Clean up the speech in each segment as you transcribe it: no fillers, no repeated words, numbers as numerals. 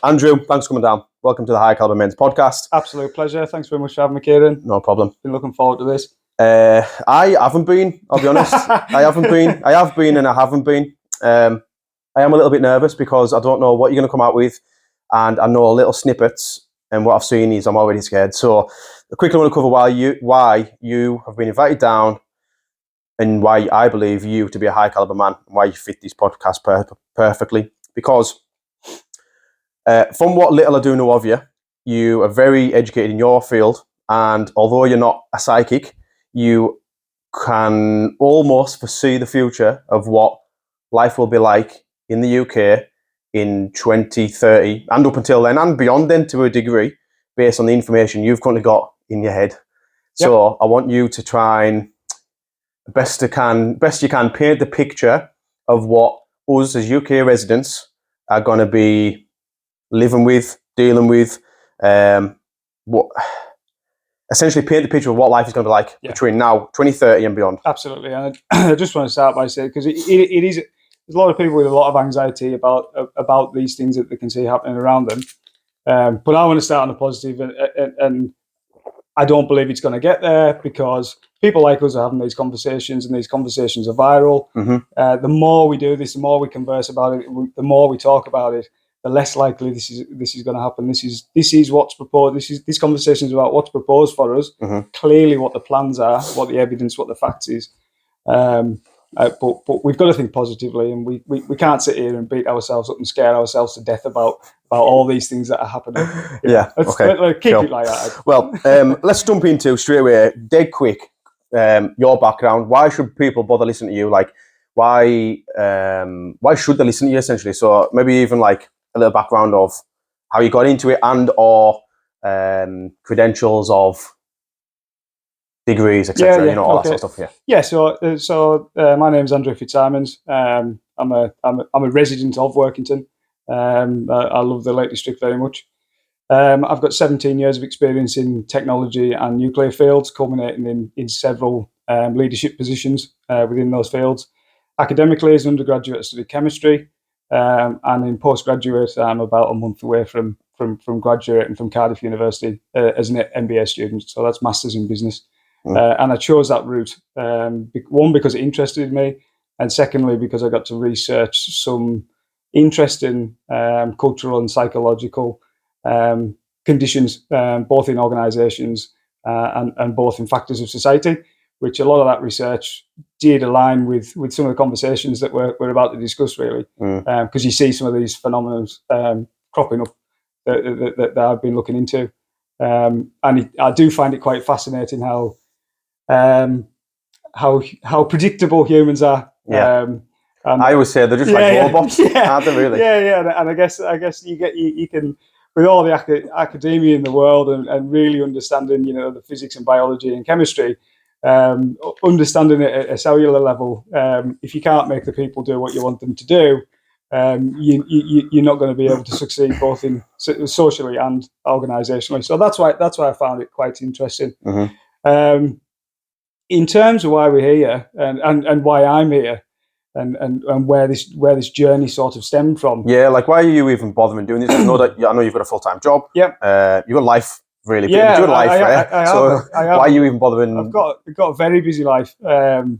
Andrew, thanks for coming down. Welcome to the High Caliber Men's Podcast. Absolute pleasure. Thanks very much for having me, Kieran. No problem. Been looking forward to this. I haven't been, I'll be honest. I have been and I haven't been. I am a little bit nervous because I don't know what you're going to come out with, and I know little snippets, and what I've seen is I'm already scared. So quickly I want to cover why you have been invited down and why I believe you to be a high caliber man, and why you fit this podcast perfectly. Because from what little I do know of you, you are very educated in your field, and although you're not a psychic, you can almost foresee the future of what life will be like in the UK in 2030 and up until then and beyond then to a degree, based on the information you've currently got in your head. Yep. So I want you to try and best you can paint the picture of what us as UK residents are going to be living with, dealing with, essentially paint the picture of what life is going to be like between now, 2030 and beyond. Absolutely. And I just want to start by saying, because it is, there's a lot of people with a lot of anxiety about these things that they can see happening around them. But I want to start on a positive, and I don't believe it's going to get there, because people like us are having these conversations, and these conversations are viral. Mm-hmm. The more we do this, the more we converse about it, the more we talk about it, the less likely this is going to happen. This is what's proposed. This conversation is about what's proposed for us. Mm-hmm. Clearly, what the plans are, what the evidence, what the facts is. But we've got to think positively, and we can't sit here and beat ourselves up and scare ourselves to death about all these things that are happening. Let's keep it like that. Well, let's jump into straight away, dead quick. Your background. Why should people bother listening to you? Like, why should they listen to you? Essentially, so maybe even like a little background of how you got into it, and or credentials of degrees, etc. All that sort of stuff. So my name's Andrew Fitzsimons. I'm a resident of Workington. I love the Lake District very much. I've got 17 years of experience in technology and nuclear fields, culminating in several leadership positions within those fields. Academically, as an undergraduate, I studied chemistry, and in postgraduate, I'm about a month away from graduating from Cardiff University as an MBA student. So that's Masters in Business. And I chose that route, one, because it interested me, and secondly, because I got to research some interesting cultural and psychological conditions, both in organisations and both in factors of society, which a lot of that research did align with some of the conversations that we're about to discuss, really, because you see some of these phenomena cropping up that I've been looking into. And I do find it quite fascinating how predictable humans are. And I always say they're just like robots, aren't they? Really? Yeah. And I guess you can, with all the academia in the world and really understanding, the physics and biology and chemistry, understanding it at a cellular level, if you can't make the people do what you want them to do, you're not going to be able to succeed both in socially and organisationally. So that's why I found it quite interesting. Mm-hmm. In terms of why we're here and why I'm here, and where this journey sort of stemmed from. Yeah, like why are you even bothering doing this? I know you've got a full-time job. Yep. You've got life, really. Yeah, you've got life, right? I have. Why are you even bothering? I've got a very busy life, and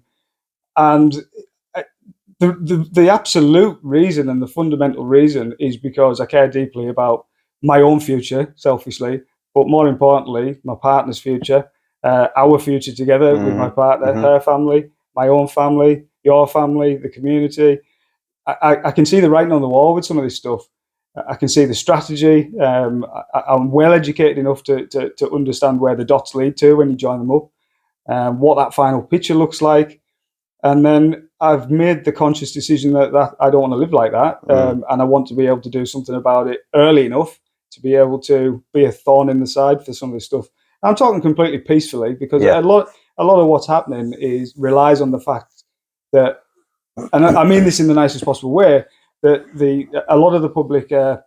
the absolute reason and the fundamental reason is because I care deeply about my own future, selfishly, but more importantly, my partner's future, our future together with my partner, her family, my own family, your family, the community. I can see the writing on the wall with some of this stuff. I can see the strategy. I'm well educated enough to understand where the dots lead to when you join them up, what that final picture looks like. And then I've made the conscious decision that I don't want to live like that. And I want to be able to do something about it early enough to be able to be a thorn in the side for some of this stuff. I'm talking completely peacefully, because a lot of what's happening relies on the fact that, and I mean this in the nicest possible way, that a lot of the public are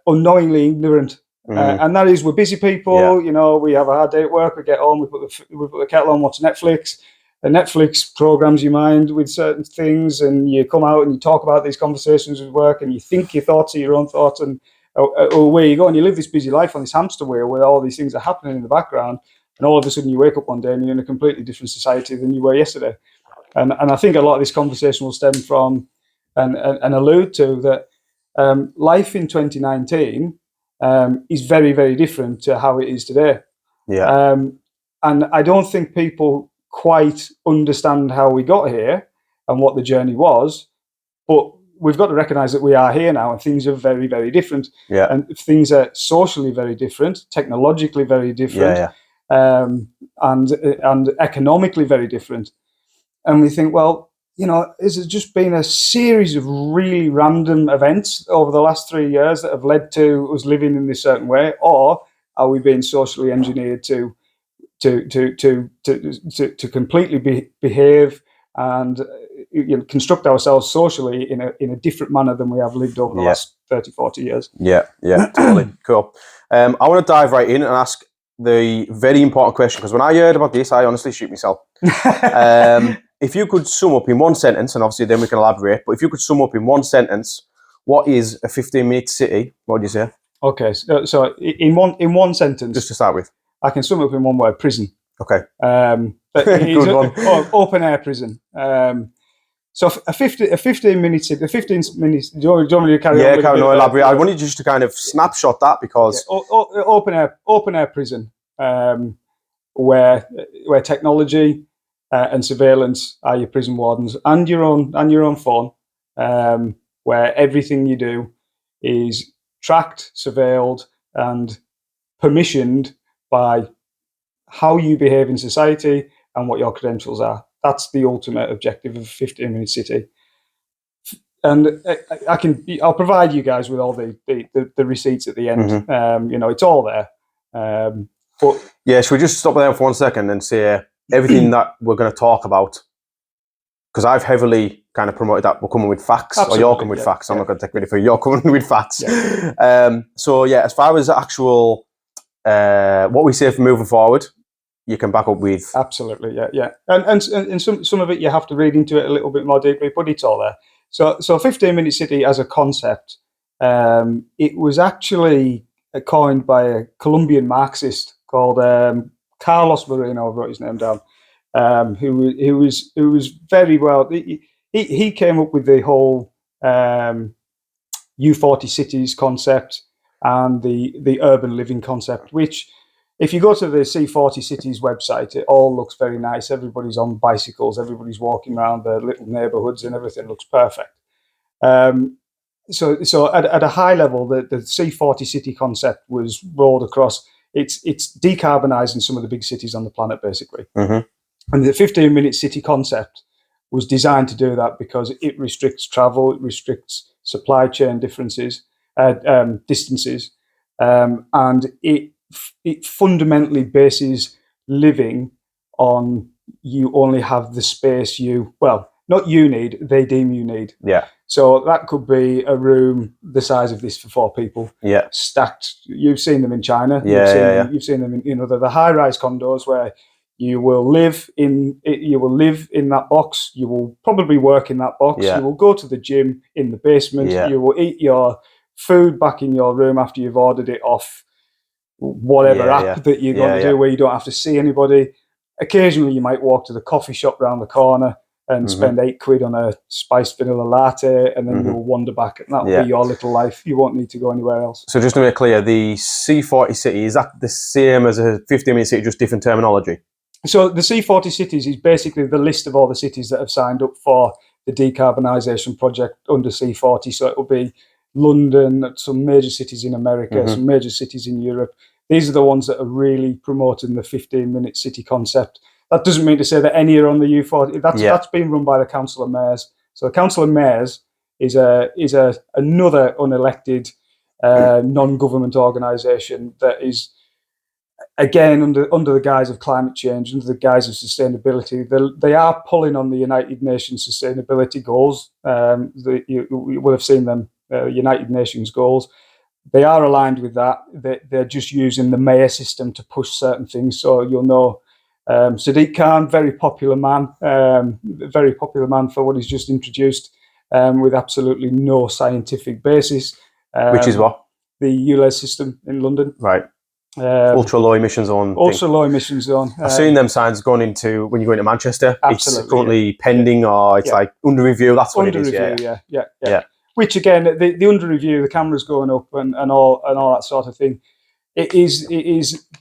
unknowingly ignorant, and that is, we're busy people. We have a hard day at work. We get home, we put the kettle on, watch Netflix. And Netflix programs your mind with certain things, and you come out and you talk about these conversations with work, and you think your thoughts are your own thoughts, and away you go, and you live this busy life on this hamster wheel where all these things are happening in the background, and all of a sudden you wake up one day and you're in a completely different society than you were yesterday. And I think a lot of this conversation will stem from and allude to that life in 2019 is very, very different to how it is today. Yeah. And I don't think people quite understand how we got here and what the journey was, but we've got to recognise that we are here now, and things are very, very different. Yeah. And things are socially very different, technologically very different, and economically very different. And we think, well, you know, has it just been a series of really random events over the last 3 years that have led to us living in this certain way, or are we being socially engineered to completely behave and construct ourselves socially in a different manner than we have lived over the last 30, 40 years? Yeah, totally. Cool. I want to dive right in and ask the very important question, because when I heard about this, I honestly shoot myself. If you could sum up in one sentence, and obviously then we can elaborate, but if you could sum up in one sentence, what is a 15-minute city? What would you say? Okay, so in one sentence, just to start with, I can sum up in one word: prison. Okay. Good one. Open air prison. So a 15 minutes. Do you want me to carry on? Yeah, carry on. Elaborate. I wanted just to kind of snapshot that because open air prison, where technology and surveillance are your prison wardens, and your own phone, where everything you do is tracked, surveilled, and permissioned by how you behave in society and what your credentials are. That's the ultimate objective of a 15-minute city. And I'll provide you guys with all the receipts at the end. Mm-hmm. It's all there. But yeah, should we just stop there for 1 second and say everything that we're going to talk about? Because I've heavily kind of promoted that we're coming with facts, or you're coming with facts. I'm not going to take credit for you're coming with facts. Yeah. So yeah, as far as actual what we say for moving forward, you can back up with absolutely, yeah. And some of it you have to read into it a little bit more deeply, but it's all there. So 15-minute city as a concept, it was actually coined by a Colombian Marxist called Carlos Moreno. I wrote his name down. Who was very well. He came up with the whole U40 cities concept and the urban living concept, which, if you go to the C40 Cities website, it all looks very nice. Everybody's on bicycles, everybody's walking around their little neighborhoods, and everything looks perfect. So at a high level, the C40 city concept was rolled across. It's decarbonizing some of the big cities on the planet, basically. Mm-hmm. And the 15-minute city concept was designed to do that because it restricts travel, it restricts supply chain distances, and it fundamentally bases living on you only have the space not you need, they deem you need. Yeah. So that could be a room the size of this for 4 people. Yeah. Stacked. You've seen them in China. You've seen them in the high-rise condos where you will live in that box. You will probably work in that box. Yeah. You will go to the gym in the basement. Yeah. You will eat your food back in your room after you've ordered it off whatever app that you're going to do, where you don't have to see anybody. Occasionally, you might walk to the coffee shop round the corner and spend £8 on a spiced vanilla latte, and then you'll wander back, and that'll be your little life. You won't need to go anywhere else. So just to make clear, the C40 city, is that the same as a 15-minute city, just different terminology? So the C40 cities is basically the list of all the cities that have signed up for the decarbonisation project under C40. So it will be London, some major cities in America, some major cities in Europe. These are the ones that are really promoting the 15-minute city concept. That doesn't mean to say that any are on the U40. That's been run by the Council of Mayors. So the Council of Mayors is another unelected non-government organisation that is, again, under the guise of climate change, under the guise of sustainability. They are pulling on the United Nations sustainability goals. You will have seen them, United Nations goals. They are aligned with that. They're just using the mayor system to push certain things. So you'll know Sadiq Khan, very popular man for what he's just introduced, with absolutely no scientific basis. Which is what? ULEZ system in London. Right. Ultra low emission zone. Ultra low emission zone. I've seen them signs going into when you go into Manchester. Absolutely, it's currently pending, or it's like under review. That's what under it is. Review, yeah. Which again, the under review, the cameras going up and all that sort of thing. It is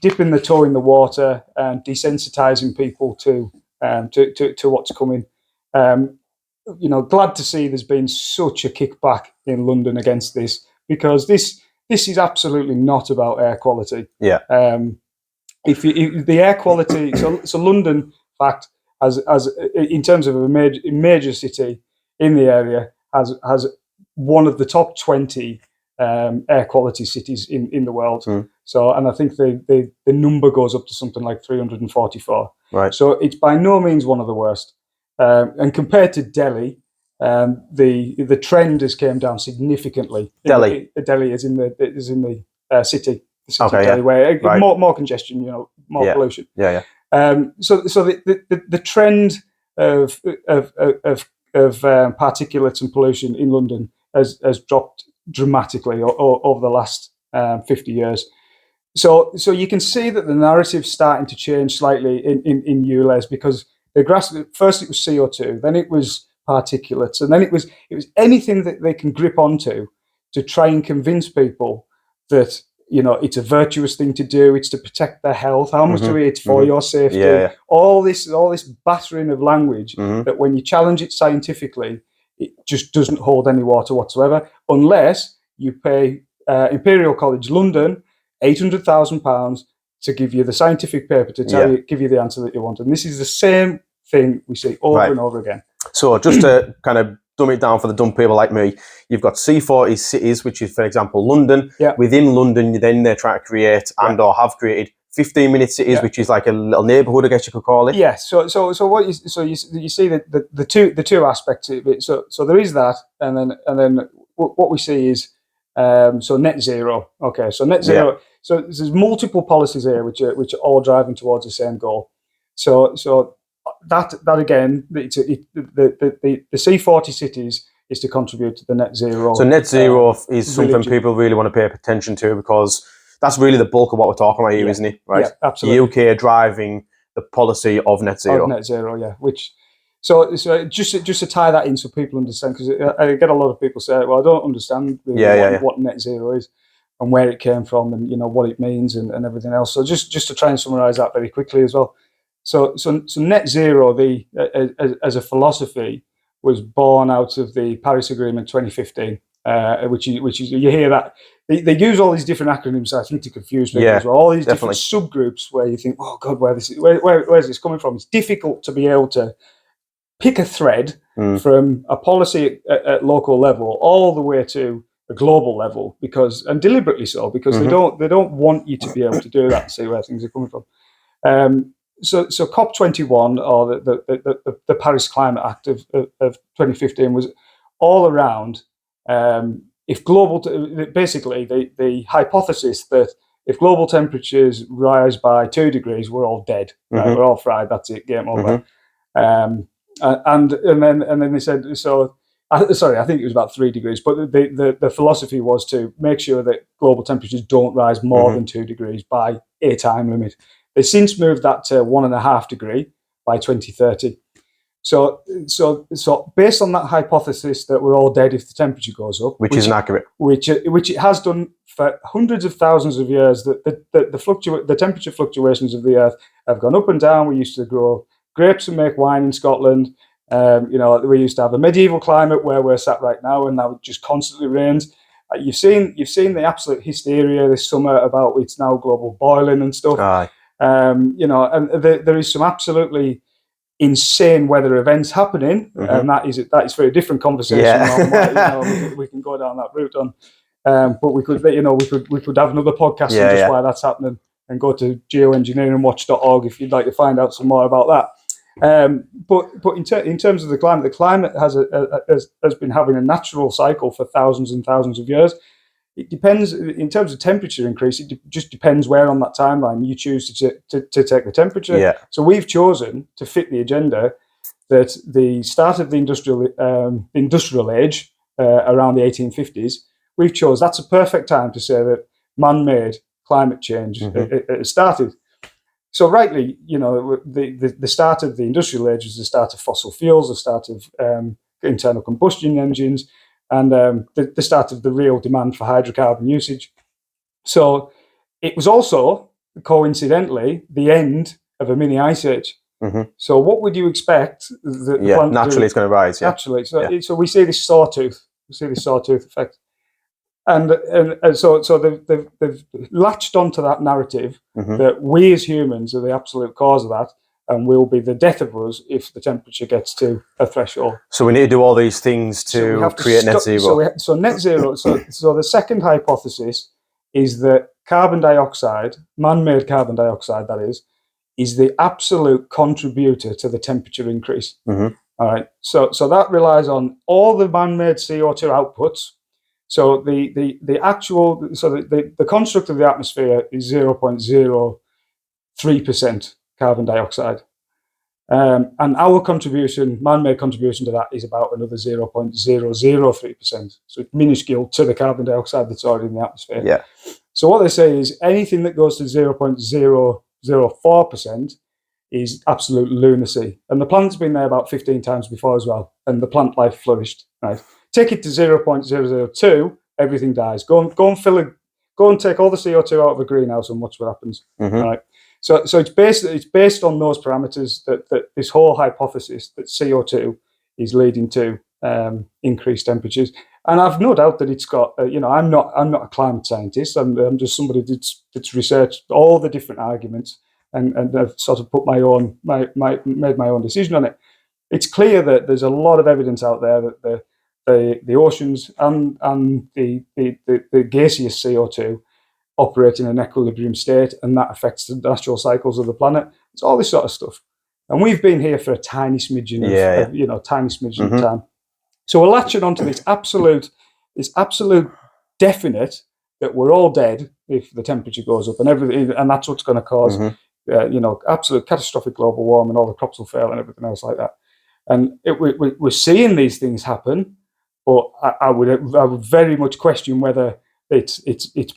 dipping the toe in the water and desensitizing people to what's coming. Glad to see there's been such a kickback in London against this, because this is absolutely not about air quality. Yeah. If the air quality, so London, in fact, as in terms of a major city in the area, has one of the top 20 air quality cities in the world. So, and I think the number goes up to something like 344. Right. So it's by no means one of the worst. And compared to Delhi, the trend has came down significantly. Delhi is in the city. The city Okay, of Delhi, yeah. where Right. more congestion, more pollution. Yeah. So the trend of particulates and pollution in London has dropped dramatically over the last 50 years. So you can see that the narrative's starting to change slightly in ULEZ, because first it was CO2, then it was particulates, and then it was anything that they can grip onto to try and convince people that it's a virtuous thing to do. It's to protect their health. How much do we? It's for your safety. Yeah. All this battering of language Mm-hmm. that when you challenge it scientifically, it just doesn't hold any water whatsoever, unless you pay Imperial College London £800,000 to give you the scientific paper to give you the answer that you want. And this is the same thing we see over and over again. So just to kind of dumb it down for the dumb people like me, you've got C40 cities, which is, for example, London. Yeah. Within London, then they're trying to create and or have created 15-minute cities, which is like a little neighbourhood, I guess you could call it. Yeah. So what you see the two aspects of it. So there is that, and then what we see is net zero. Okay. So net zero. Yeah. So there's multiple policies here which are all driving towards the same goal. So that again, the C40 cities is to contribute to the net zero. So net zero is something people really want to pay attention to, because that's really the bulk of what we're talking about here, isn't it? Right? Yeah, absolutely. UK driving the policy of net zero. Of net zero, yeah. Which so just to tie that in so people understand, because I get a lot of people say, well, I don't understand really what net zero is and where it came from, and what it means and everything else. So just to try and summarize that very quickly as well. So net zero, as a philosophy, was born out of the Paris Agreement 2015, which is you hear that they use all these different acronyms, I think, to confuse people as well. All these different subgroups where you think, oh God, where's this coming from? It's difficult to be able to pick a thread from a policy at local level all the way to a global level, and deliberately so, because they don't want you to be able to do that and see where things are coming from. So COP21, or the Paris Climate Act of 2015, was all around if basically the hypothesis that if global temperatures rise by 2 degrees, we're all dead. Right? We're all fried. That's it. Game over. And then they said so. Sorry, I think it was about 3 degrees. But the philosophy was to make sure that global temperatures don't rise more than 2 degrees by a time limit. They since moved that to 1.5 degree by 2030. So based on that hypothesis that we're all dead if the temperature goes up, which isn't accurate, which it has done for hundreds of thousands of years, that the temperature fluctuations of the Earth have gone up and down. We used to grow grapes and make wine in Scotland. We used to have a medieval climate where we're sat right now, and now it just constantly rains. You've seen the absolute hysteria this summer about it's now global boiling and stuff. Aye. And there is some absolutely insane weather events happening, and that is for a different conversation. Yeah. We can go down that route on, but we could have another podcast on just why that's happening, and go to geoengineeringwatch.org if you'd like to find out some more about that. But in terms of the climate has been having a natural cycle for thousands and thousands of years. It depends, in terms of temperature increase, it just depends where on that timeline you choose to take the temperature. Yeah. So we've chosen to fit the agenda that the start of the industrial age, around the 1850s, we've chose that's a perfect time to say that man-made climate change it started. So rightly, the start of the industrial age was the start of fossil fuels, the start of internal combustion engines, and the start of the real demand for hydrocarbon usage. So it was also, coincidentally, the end of a mini ice age. So what would you expect? Naturally it's going to rise. Yeah. Naturally. So we see this sawtooth. We see this sawtooth effect. And so they've latched onto that narrative that we as humans are the absolute cause of that, and will be the death of us if the temperature gets to a threshold. So we need to do all these things to create net zero. So net zero. So the second hypothesis is that carbon dioxide, man-made carbon dioxide, that is the absolute contributor to the temperature increase. All right. So that relies on all the man-made CO2 outputs. So the construct of the atmosphere is 0.03% carbon dioxide, and our contribution, man-made contribution to that, is about another 0.003%. So it's minuscule to the carbon dioxide that's already in the atmosphere. Yeah. So what they say is anything that goes to 0.004% is absolute lunacy, and the planet's been there about 15 times before as well, and the plant life flourished. Right. Take it to 0.002, everything dies. Go and take all the CO2 out of a greenhouse and watch what happens. Right. So it's based on those parameters that this whole hypothesis that CO2 is leading to increased temperatures. And I've no doubt that it's got. I'm not a climate scientist. I'm just somebody that's researched all the different arguments and I've sort of put made my own decision on it. It's clear that there's a lot of evidence out there that the oceans and the gaseous CO2 operate in an equilibrium state, and that affects the natural cycles of the planet. It's all this sort of stuff, and we've been here for a tiny smidgen of time. So we're latching onto this absolute definite that we're all dead if the temperature goes up, and that's what's going to cause absolute catastrophic global warming, all the crops will fail, and everything else like that. And we're seeing these things happen. But I would very much question whether it's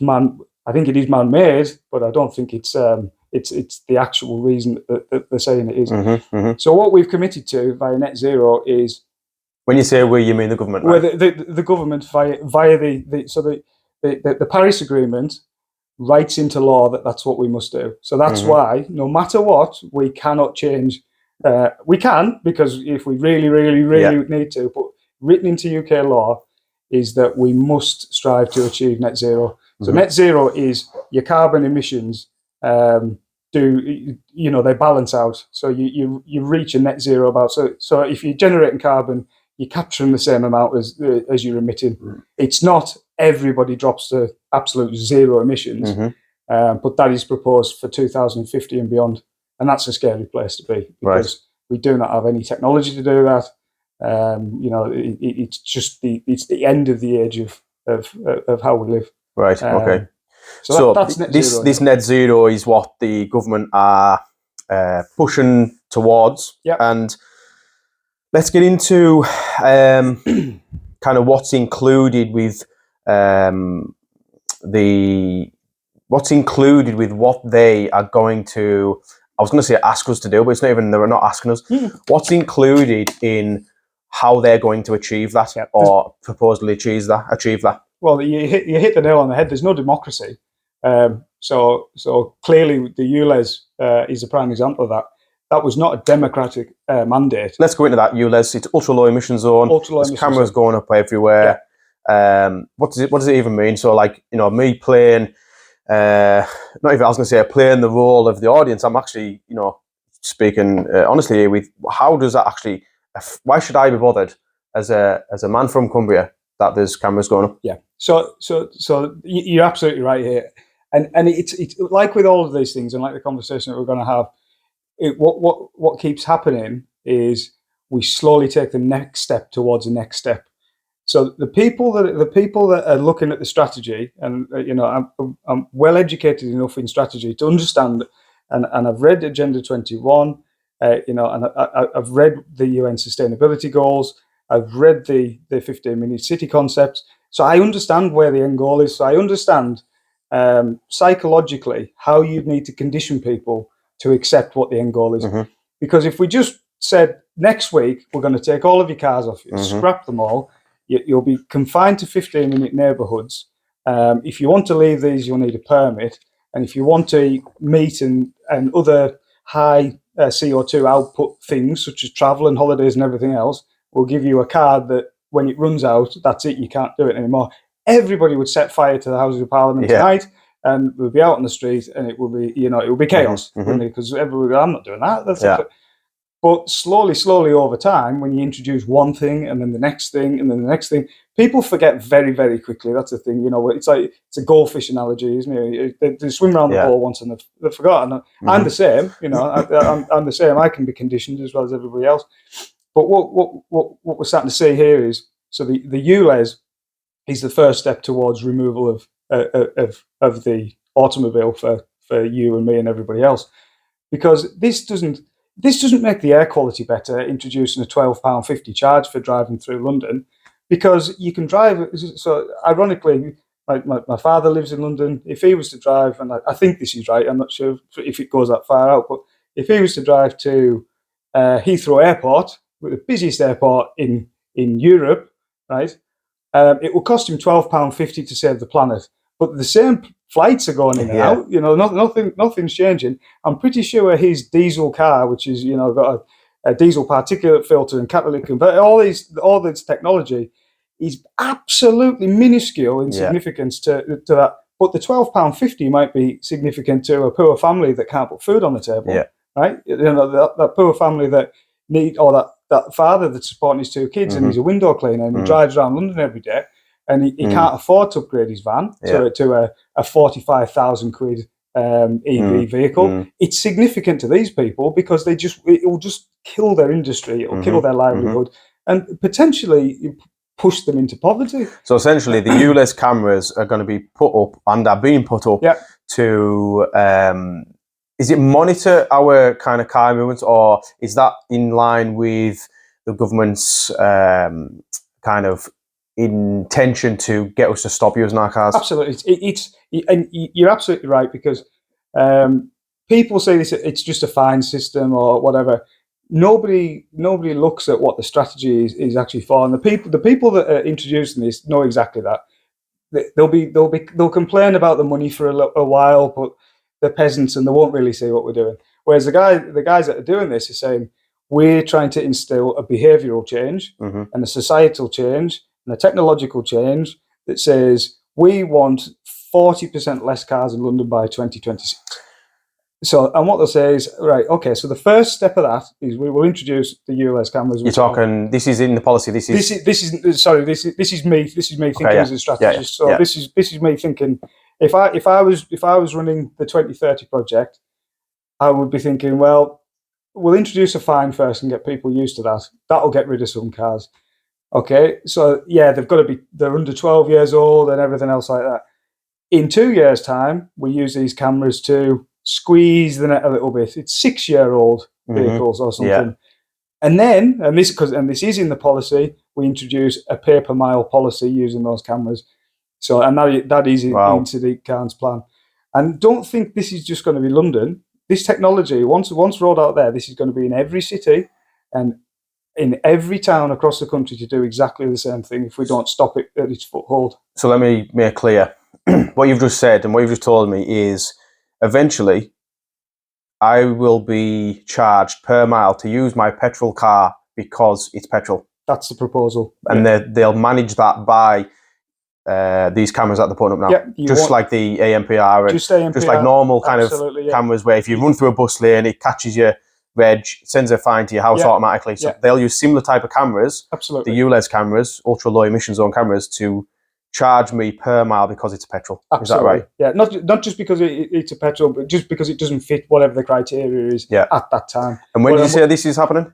man. I think it is man-made, but I don't think it's the actual reason that they're saying it is. So what we've committed to via net zero is. When you say we, you mean the government, right? Well, the government via the Paris Agreement writes into law that that's what we must do. So that's why, no matter what, we cannot change. We can, because if we really need to, but written into UK law is that we must strive to achieve net zero. So net zero is your carbon emissions they balance out. So you reach a net zero about. So if you're generating carbon, you're capturing the same amount as you're emitting. It's not everybody drops to absolute zero emissions, but that is proposed for 2050 and beyond, and that's a scary place to be because we do not have any technology to do that. It's just the end of the age of how we live. Right. Okay. So that's net zero. This net zero is what the government are pushing towards. Yeah. And let's get into kind of what's included with what they are going to. I was going to say ask us to do, but it's not even. They're not asking us. What's included in how they're going to achieve that, or supposedly achieve that? Well, you hit the nail on the head. There's no democracy. So clearly the ULEZ is a prime example of that. That was not a democratic mandate. Let's go into that ULEZ. It's ultra low emission zone. There's cameras going up everywhere. Yeah. What does it even mean? So me playing, playing the role of the audience. I'm actually, speaking honestly here with how does that actually, why should I be bothered as a man from Cumbria that there's cameras going up? Yeah. So you're absolutely right here. And it's like with all of these things, and like the conversation that we're going to have, what keeps happening is we slowly take the next step towards the next step. So the people that are looking at the strategy, and I'm well educated enough in strategy to understand, and I've read Agenda 21, and I've read the UN Sustainability Goals, I've read the 15-minute city concepts, So I understand where the end goal is. So I understand psychologically how you need to condition people to accept what the end goal is. Mm-hmm. Because if we just said next week we're going to take all of your cars off you, Mm-hmm. scrap them all, you'll be confined to 15-minute neighbourhoods. If you want to leave these, you'll need a permit. And if you want to eat meat and other high CO2 output things, such as travel and holidays and everything else, we'll give you a card that when it runs out, that's it, you can't do it anymore. Everybody would set fire to the Houses of Parliament tonight, and we'll be out on the street, and it will be, it will be chaos, because everybody will go, I'm not doing that. That's But slowly over time, when you introduce one thing and then the next thing and then the next thing, people forget very, very quickly. That's the thing, it's like, it's a goldfish analogy, isn't it? They swim around the ball once and they've forgotten. I'm the same, I'm the same. I can be conditioned as well as everybody else. But what we're starting to see here is, so the ULEZ is the first step towards removal of the automobile for you and me and everybody else, because this doesn't make the air quality better, introducing a £12.50 charge for driving through London, because you can drive. So ironically, my father lives in London. If he was to drive, and I think this is right, I'm not sure if it goes that far out, but if he was to drive to Heathrow Airport, the busiest airport in Europe, right, it will cost him £12.50 to save the planet. But the same flights are going in and out. Nothing's changing. I'm pretty sure his diesel car, which is got a diesel particulate filter and catalytic converter, all this technology is absolutely minuscule in significance to that. But the £12.50 might be significant to a poor family that can't put food on the table. Right? That poor family that that father that's supporting his two kids and he's a window cleaner and he drives around London every day. And he can't afford to upgrade his van to a 45,000 quid EV vehicle. It's significant to these people because it will just kill their industry. It will kill their livelihood and potentially push them into poverty. So essentially, the ULEZ cameras are going to be put up and are being put up to. Is it monitor our kind of car movements, or is that in line with the government's kind of intention to get us to stop using our cars? Absolutely, and you're absolutely right, because people say this, it's just a fine system or whatever. Nobody looks at what the strategy is actually for, and the people that are introducing this know exactly that. They'll complain about the money for a while, but they're peasants and they won't really see what we're doing. Whereas the guys that are doing this are saying, we're trying to instill a behavioural change and a societal change and a technological change that says we want 40% less cars in London by 2026. So, and what they'll say is, right, okay, so the first step of that is we will introduce the ULEZ cameras. You're talking, this is in the policy. This is me thinking as a strategist. So this is me thinking, if I was running the 2030 project, I would be thinking, well, we'll introduce a fine first and get people used to that. That'll get rid of some cars. Okay, so they're under 12 years old and everything else like that. In 2 years' time, we use these cameras to squeeze the net a little bit. It's 6-year-old vehicles or something. And then, and this is in the policy, we introduce a pay-per-mile policy using those cameras. So, and that is into Sadiq Khan's plan. And don't think this is just going to be London. This technology, once rolled out there, this is going to be in every city and in every town across the country to do exactly the same thing if we don't stop it at its foothold. So let me make clear, what you've just said and what you've just told me is, eventually, I will be charged per mile to use my petrol car because it's petrol. That's the proposal. And they'll manage that by these cameras that they're putting up now. Just like the AMPR and just like normal kind of cameras where if you run through a bus lane, it catches your reg, sends a fine to your house automatically. So they'll use similar type of cameras, the ULEZ cameras, ultra low emission zone cameras, to charge me per mile because it's petrol. Absolutely. Is that right? Yeah, not just because it's a petrol, but just because it doesn't fit whatever the criteria is at that time. And when did you say this is happening?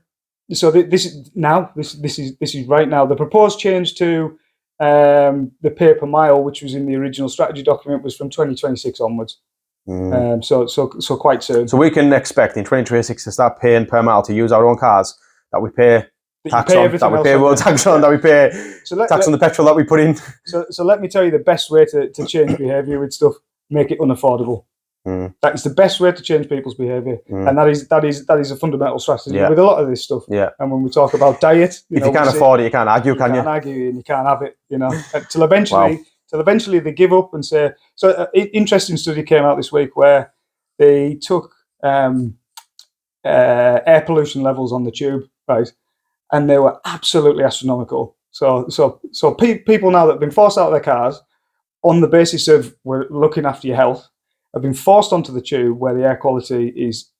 So this is now. This is right now. The proposed change to the pay per mile, which was in the original strategy document, was from 2026 onwards. So quite soon. So we can expect in 2026 to start paying per mile to use our own cars, that we pay that tax you pay on, everything that we else pay on, road yeah. tax on, that we pay tax on the petrol that we put in. So let me tell you the best way to change behaviour with stuff: make it unaffordable. That is the best way to change people's behaviour, and that is a fundamental strategy with a lot of this stuff. Yeah. And when we talk about diet, if you can't afford it, you can't argue, can you? You can't argue, and you can't have it. Till eventually they give up and say. So, an interesting study came out this week where they took air pollution levels on the tube, right, and they were absolutely astronomical. So people now that have been forced out of their cars on the basis of we're looking after your health have been forced onto the tube where the air quality is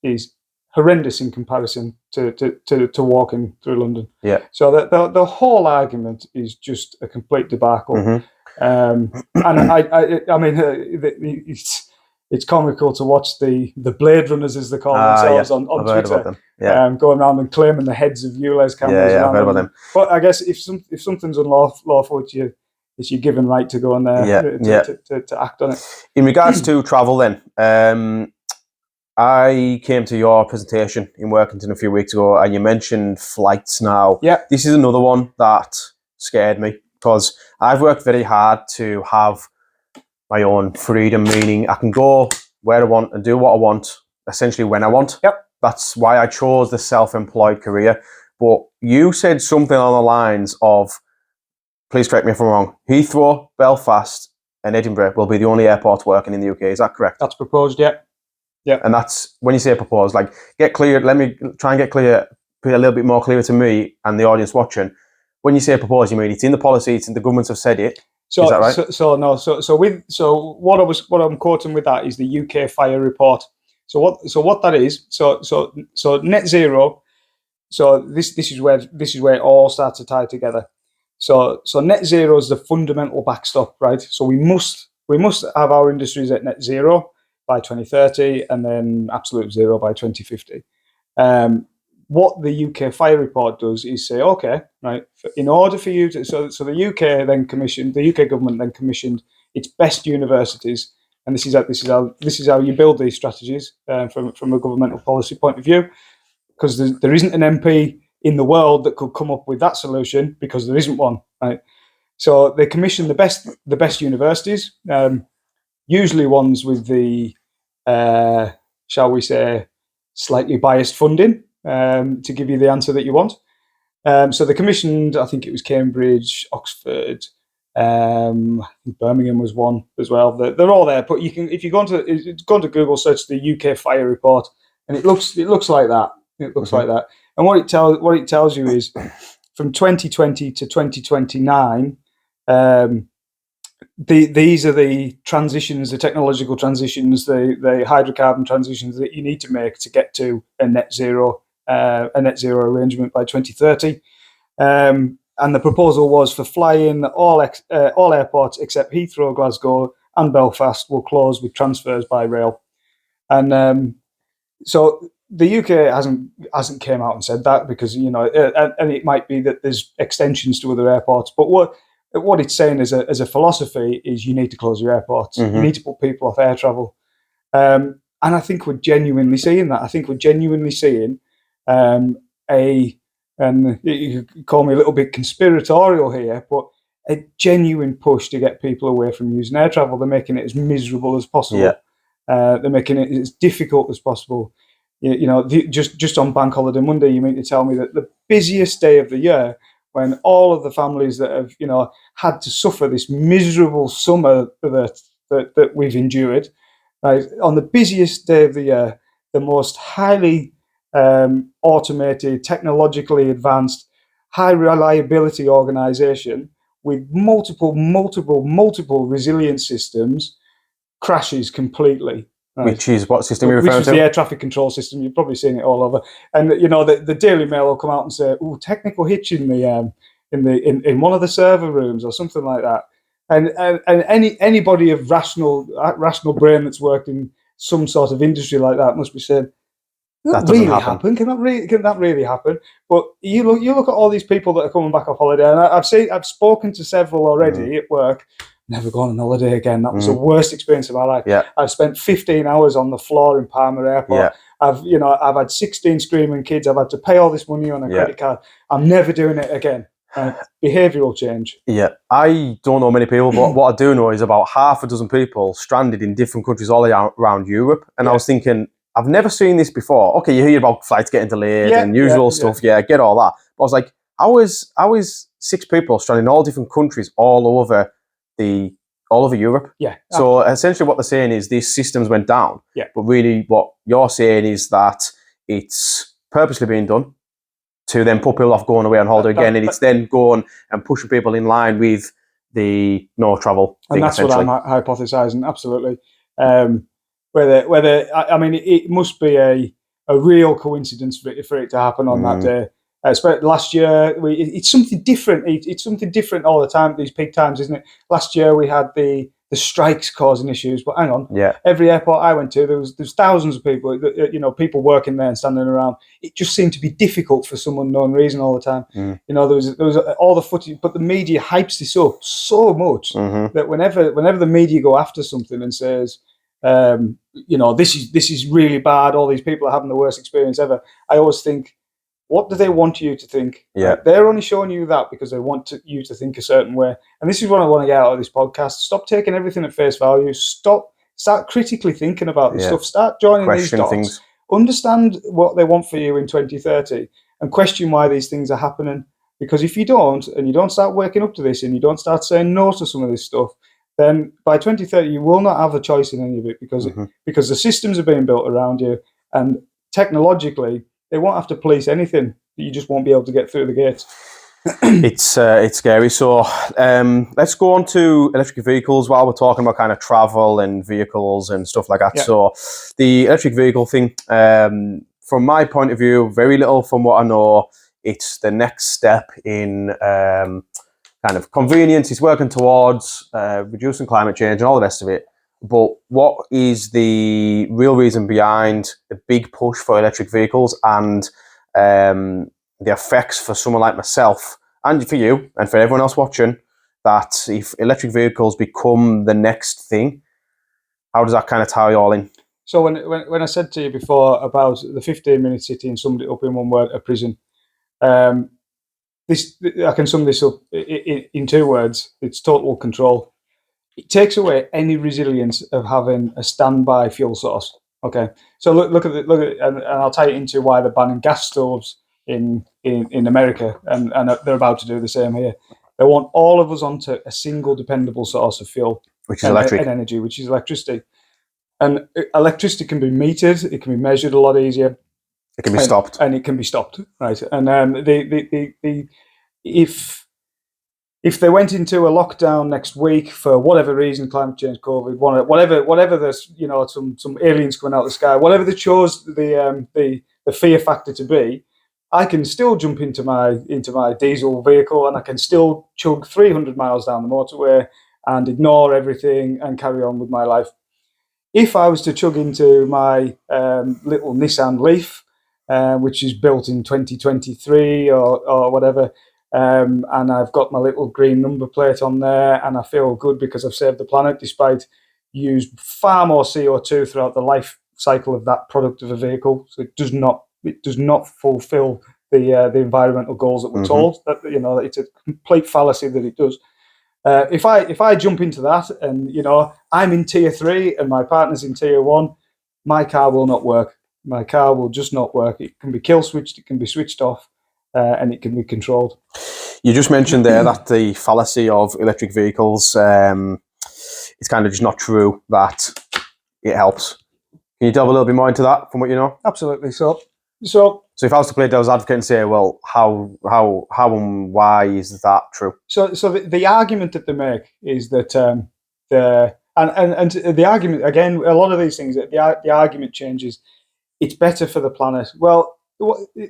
horrendous in comparison to walking through London. Yeah. So the whole argument is just a complete debacle. And I mean, it's comical to watch the Blade Runners, as they call themselves, on Twitter, going around and claiming the heads of ULEZ cameras. I've heard about them. But I guess if something's unlawful, it's your given right to go in there to act on it. In regards to travel, then, I came to your presentation in Workington a few weeks ago, and you mentioned flights. Now, this is another one that scared me because I've worked very hard to have my own freedom, meaning I can go where I want and do what I want, essentially when I want. That's why I chose the self-employed career. But you said something on the lines of, please correct me if I'm wrong, Heathrow, Belfast and Edinburgh will be the only airports working in the UK. Is that correct? That's proposed, yeah. And that's, when you say proposed, like, get clear, let me try and get clear, be a little bit more clear to me and the audience watching. When you say proposed, you mean it's in the policy, it's in the governments have said it. So, is that right? So what I'm quoting with that is the UK Fire Report. So what that is, so net zero. So this is where it all starts to tie together. So net zero is the fundamental backstop, right? So we must have our industries at net zero by 2030, and then absolute zero by 2050. What the UK Fire Report does is say, okay, right, in order for you to, so the UK government then commissioned its best universities, and this is how you build these strategies from a governmental policy point of view, because there isn't an MP in the world that could come up with that solution, because there isn't one, right? So they commission the best universities, usually ones with the shall we say slightly biased funding, to give you the answer that you want. So they commissioned, I think it was Cambridge, Oxford, I think Birmingham was one as well. They're all there, but you can, if you go onto Google, search the UK Fire Report, and it looks like that. It looks like that. And what it tells you is from 2020 to 2029, these are the transitions, the technological transitions, the hydrocarbon transitions that you need to make to get to a net zero arrangement by 2030. And the proposal was for flying, all airports except Heathrow, Glasgow, and Belfast will close with transfers by rail. And so the UK hasn't came out and said that, because and it might be that there's extensions to other airports. But what it's saying as a philosophy is you need to close your airports. You need to put people off air travel. And I think we're genuinely seeing that. I think we're genuinely seeing and you could call me a little bit conspiratorial here, but a genuine push to get people away from using air travel. They're making it as miserable as possible. They're making it as difficult as possible. Just on Bank Holiday Monday, you mean to tell me that the busiest day of the year, when all of the families that have had to suffer this miserable summer that we've endured, right, on the busiest day of the year, the most highly automated, technologically advanced, high reliability organization with multiple resilient systems crashes completely. Right. Which is what system you're referring to? Which is the air traffic control system. You've probably seen it all over. And the Daily Mail will come out and say, "Oh, technical hitch in in one of the server rooms," or something like that. And anybody of rational brain that's worked in some sort of industry like that must be saying, that really happen? Can that really happen? But you look at all these people that are coming back off holiday, and I've spoken to several already at work never go on holiday again. That was the worst experience of my life. Yeah. I've spent 15 hours on the floor in Palma Airport. Yeah. I've had 16 screaming kids. I've had to pay all this money on a credit card. I'm never doing it again. Right? Behavioural change. Yeah, I don't know many people, but what I do know is about half a dozen people stranded in different countries all around Europe. And I was thinking, I've never seen this before. Okay, you hear about flights getting delayed and usual stuff. Yeah, I get all that. But I was like, how is 6 people stranded in all different countries all over Europe? Yeah. So essentially what they're saying is these systems went down. Yeah. But really what you're saying is that it's purposely being done to then put people off going away on holiday again, and it's then going and pushing people in line with the no travel thing. And that's what I'm hypothesising, absolutely. I mean, it must be a real coincidence for it to happen on that day. Last year, it's something different. It's something different all the time, these peak times, isn't it? Last year, we had the strikes causing issues, but hang on. Yeah. Every airport I went to, there's thousands of people, people working there and standing around. It just seemed to be difficult for some unknown reason all the time. Mm. There was all the footage, but the media hypes this up so much that whenever the media go after something and says, this is really bad, all these people are having the worst experience ever, I always think, what do they want you to think? Yeah. Right? They're only showing you that because they want you to think a certain way. And this is what I want to get out of this podcast. Stop taking everything at face value. Start critically thinking about this stuff. Start joining these dots. Things. Understand what they want for you in 2030 and question why these things are happening. Because if you don't, and you don't start waking up to this, and you don't start saying no to some of this stuff, then by 2030 you will not have a choice in any of it because the systems are being built around you, and technologically they won't have to police anything. You just won't be able to get through the gates. It's scary. So let's go on to electric vehicles while we're talking about kind of travel and vehicles and stuff like that. Yeah. So the electric vehicle thing, from my point of view, very little from what I know. It's the next step in kind of convenience. It's working towards reducing climate change and all the rest of it. But what is the real reason behind the big push for electric vehicles and the effects for someone like myself and for you and for everyone else watching, that if electric vehicles become the next thing, how does that kind of tie all in? So when I said to you before about the 15-minute city and summed it up in one word, a prison, I can sum this up in 2 words. It's total control. It takes away any resilience of having a standby fuel source. Okay, so look at it, and I'll tie it into why they're banning gas stoves in America, and they're about to do the same here. They want all of us onto a single dependable source of fuel, which is electric and energy, which is electricity. And electricity can be metered; it can be measured a lot easier. It can be stopped, and it can be stopped, right? And if they went into a lockdown next week for whatever reason, climate change, COVID, whatever there's some aliens coming out of the sky, whatever they chose the fear factor to be, I can still jump into my diesel vehicle and I can still chug 300 miles down the motorway and ignore everything and carry on with my life. If I was to chug into my little Nissan Leaf, which is built in 2023 or whatever, and I've got my little green number plate on there, and I feel good because I've saved the planet despite used far more CO2 throughout the life cycle of that product of a vehicle. So it does not fulfill the environmental goals that we're told. That it's a complete fallacy that it does. If I jump into that and I'm in tier 3 and my partner's in tier 1, my car will not work. My car will just not work. It can be kill switched, it can be switched off, and it can be controlled. You just mentioned there that the fallacy of electric vehicles, it's kind of just not true that it helps. Can you delve a little bit more into that from what you know? Absolutely. So if I was to play devil's advocate and say, well, how and why is that true? So the argument that they make is that the argument, again, a lot of these things, the argument changes. It's better for the planet. Well,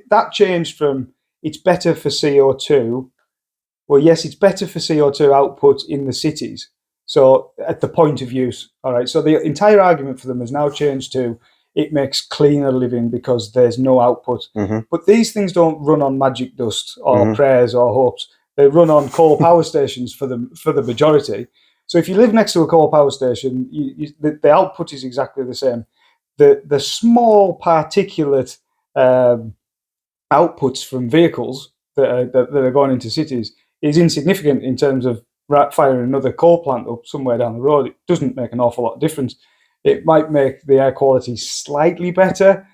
that changed from it's better for CO2. Well, yes, it's better for CO2 output in the cities. So at the point of use, all right. So the entire argument for them has now changed to it makes cleaner living because there's no output. But these things don't run on magic dust or prayers or hopes. They run on coal power stations for the majority. So if you live next to a coal power station, the output is exactly the same. The small particulate outputs from vehicles that are going into cities is insignificant in terms of firing another coal plant up somewhere down the road. It doesn't make an awful lot of difference. It might make the air quality slightly better,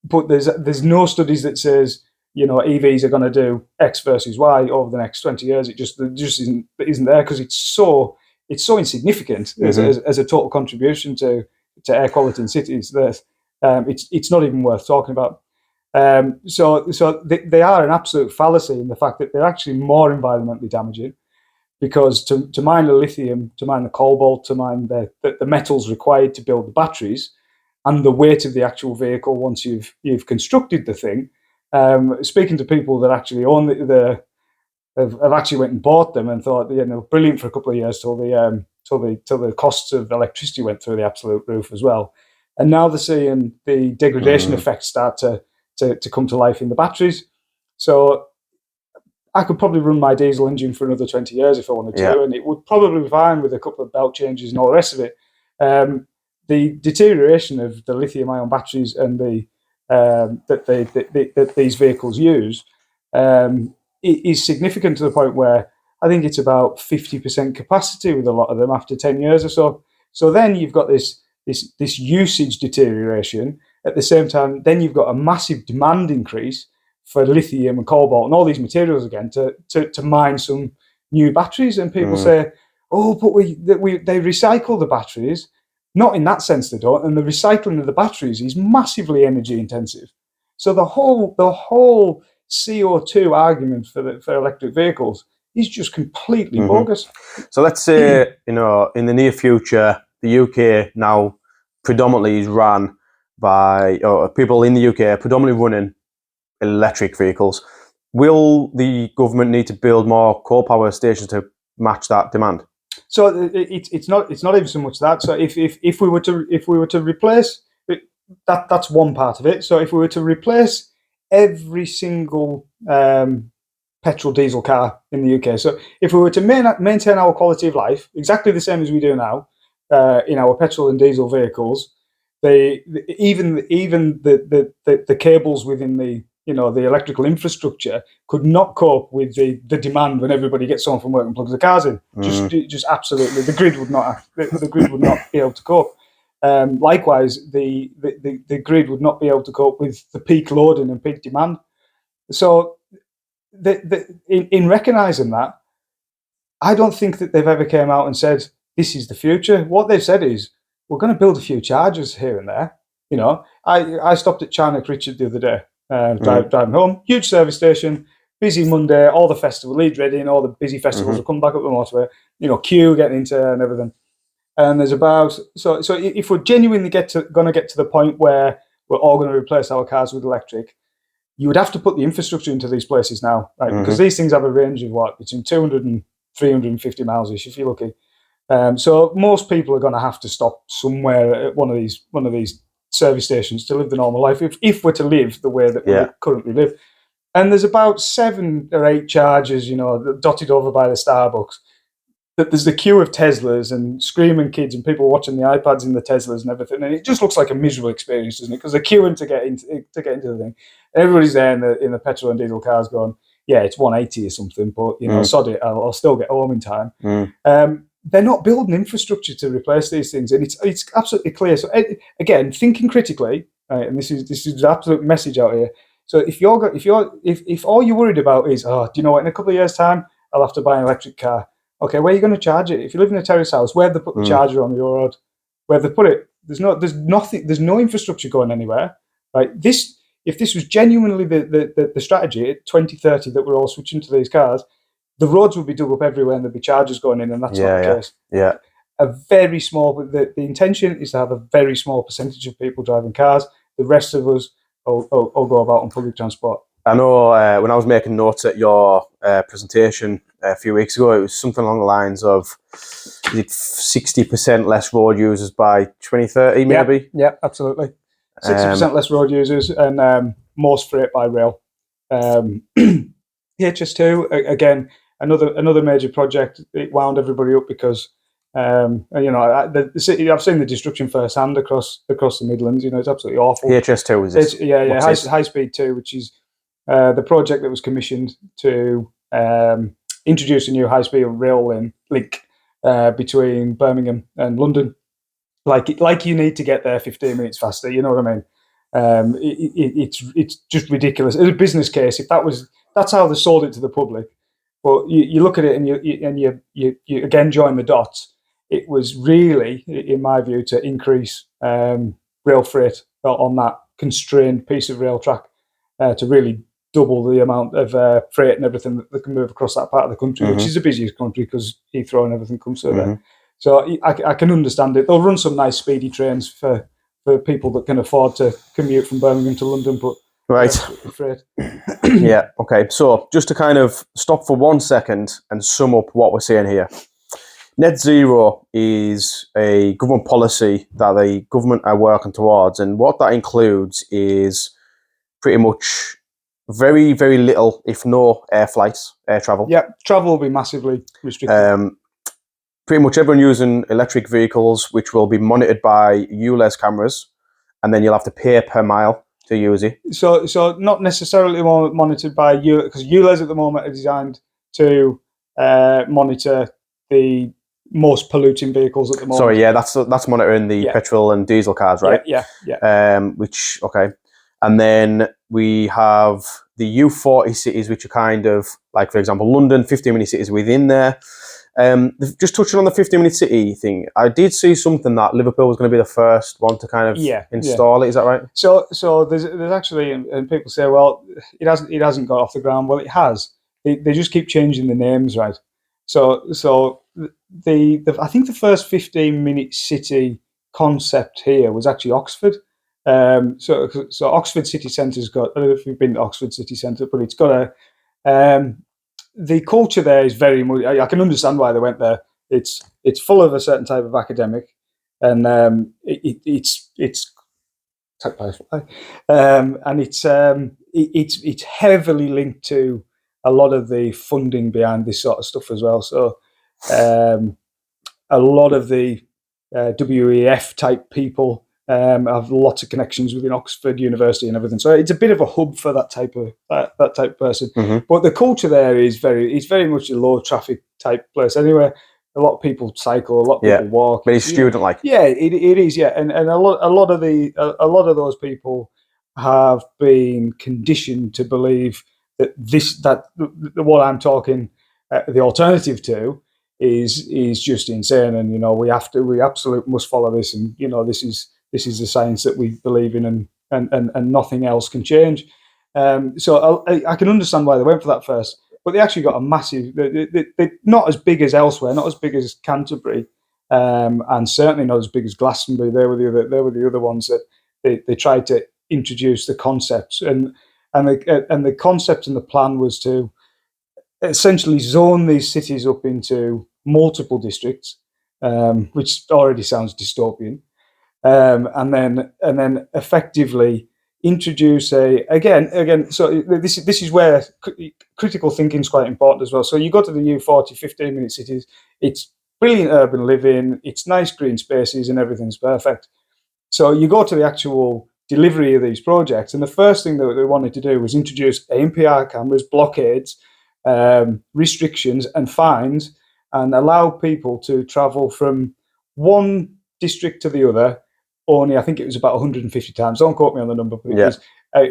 but there's no studies that says, you know, EVs are going to do X versus Y over the next 20 years. It just isn't there, because it's so insignificant as a total contribution to air quality in cities that it's not even worth talking about. So they are an absolute fallacy in the fact that they're actually more environmentally damaging, because to mine the lithium, to mine the cobalt, to mine the metals required to build the batteries, and the weight of the actual vehicle once you've constructed the thing. Speaking to people that actually own have actually went and bought them and thought, you know, brilliant for a couple of years till the costs of electricity went through the absolute roof as well, and now they're seeing the degradation effects start to come to life in the batteries. So I could probably run my diesel engine for another 20 years if I wanted to, and it would probably be fine with a couple of belt changes and all the rest of it. The deterioration of the lithium-ion batteries and that these vehicles use is significant, to the point where I think it's about 50% capacity with a lot of them after 10 years or so. So then you've got this usage deterioration. At the same time, then you've got a massive demand increase for lithium and cobalt and all these materials again to mine some new batteries. And people say, oh, but they recycle the batteries. Not in that sense, they don't. And the recycling of the batteries is massively energy intensive. So the whole CO2 argument for electric vehicles is just completely bogus. So let's say, you know, in the near future, the UK now predominantly is run by, or people in the UK are predominantly running electric vehicles. Will the government need to build more coal power stations to match that demand? So it's not even so much that. So if we were to replace it, that's one part of it. So if we were to replace every single petrol diesel car in the UK, so if we were to maintain our quality of life exactly the same as we do now in our petrol and diesel vehicles, even the cables within the electrical infrastructure could not cope with the demand when everybody gets home from work and plugs the cars in. Just absolutely, the grid would not be able to cope. Likewise, the grid would not be able to cope with the peak loading and peak demand. So, in recognising that, I don't think that they've ever came out and said this is the future. What they've said is, we're going to build a few chargers here and there. You know, I stopped at Charnock Richard the other day, driving home. Huge service station, busy Monday, all the festival, Leeds Reading, all the busy festivals will come back up the motorway. You know, queue getting into and everything. And there's about so if we're genuinely going to get to the point where we're all going to replace our cars with electric, you would have to put the infrastructure into these places now, right? Because these things have a range of between 200 and 350 miles ish, if you're lucky. So most people are going to have to stop somewhere at one of these service stations to live the normal life, if we're to live the way that we currently live. And there's about 7 or 8 chargers, you know, dotted over by the Starbucks. That there's the queue of Teslas and screaming kids and people watching the iPads in the Teslas and everything, and it just looks like a miserable experience, doesn't it? Because they're queuing to get into the thing. Everybody's there in the petrol and diesel cars going, yeah, it's 180 or something, but you know, sod it, I'll still get home in time. They're not building infrastructure to replace these things, and it's absolutely clear. So again, thinking critically, right, and this is the absolute message out here. So if all you're worried about is, do you know what, in a couple of years' time I'll have to buy an electric car. Okay, where are you going to charge it? If you live in a terrace house, where have they put the charger on your road? Where have they put it? There's no infrastructure going anywhere. Right? If this was genuinely the strategy at 2030 that we're all switching to these cars, the roads would be dug up everywhere and there'd be chargers going in, and that's not the case. Yeah. A very small, the intention is to have a very small percentage of people driving cars. The rest of us will go about on public transport. I know when I was making notes at your presentation a few weeks ago, it was something along the lines of 60% less road users by 2030, maybe? Yeah, absolutely. 60% less road users, and most freight by rail. HS2, again, another major project. It wound everybody up because And, you know, the city. I've seen the destruction firsthand across the Midlands. You know, it's absolutely awful. HS2 is this? Yeah. High Speed 2, which is the project that was commissioned to introduce a new high speed rail link between Birmingham and London. Like you need to get there 15 minutes faster. You know what I mean? It's just ridiculous. As a business case, if that's how they sold it to the public. But you look at it and you again join the dots. It was really, in my view, to increase rail freight on that constrained piece of rail track to really double the amount of freight and everything that can move across that part of the country, which is the busiest country because Heathrow and everything comes through there. So I can understand it. They'll run some nice speedy trains for people that can afford to commute from Birmingham to London, but right. Freight. Yeah, okay. So just to kind of stop for 1 second and sum up what we're saying here. Net zero is a government policy that the government are working towards, and what that includes is pretty much very, very little, if no, air travel. Yeah, travel will be massively restricted. Pretty much everyone using electric vehicles, which will be monitored by ULEZ cameras, and then you'll have to pay per mile to use it. So not necessarily monitored by ULEZ, because ULEZ at the moment are designed to monitor the most polluting vehicles at the moment. Sorry, yeah, that's monitoring the petrol and diesel cars, right? Yeah. Okay. And then we have the U40 cities, which are kind of like, for example, London, 15-minute cities within there. Just touching on the 15-minute city thing, I did see something that Liverpool was going to be the first one to kind of install it. Is that right? So there's actually, and people say, well, it hasn't got off the ground. Well, it has. They just keep changing the names, right? So I think the first 15-minute city concept here was actually Oxford. So Oxford city centre's got. I don't know if you've been to Oxford city centre, but it's got a. The culture there is very much. I can understand why they went there. It's full of a certain type of academic, and it's heavily linked to a lot of the funding behind this sort of stuff as well. So a lot of the WEF type people have lots of connections within Oxford University and everything. So it's a bit of a hub for that type of person. But the culture there is very much a low traffic type place. Anyway, a lot of people cycle, a lot of people walk. Very student like. Yeah, it is. Yeah, and a lot of those people have been conditioned to believe that what I'm talking the alternative to is just insane, and we absolutely must follow this, and this is the science that we believe in, and nothing else can change. So I can understand why they went for that first, but they actually got a massive. They're not as big as elsewhere, not as big as Canterbury, and certainly not as big as Glastonbury. They were the other ones that they tried to introduce the concepts, and the concept and the plan was to essentially zone these cities up into multiple districts, which already sounds dystopian. And then effectively introduce again. So this is where critical thinking is quite important as well. So you go to the U40 15-minute cities. It's brilliant urban living. It's nice green spaces and everything's perfect. So you go to the actual delivery of these projects, and the first thing that they wanted to do was introduce ANPR cameras, blockades, restrictions, and fines, and allow people to travel from one district to the other. Only, I think it was about 150 times. Don't quote me on the number, but it was,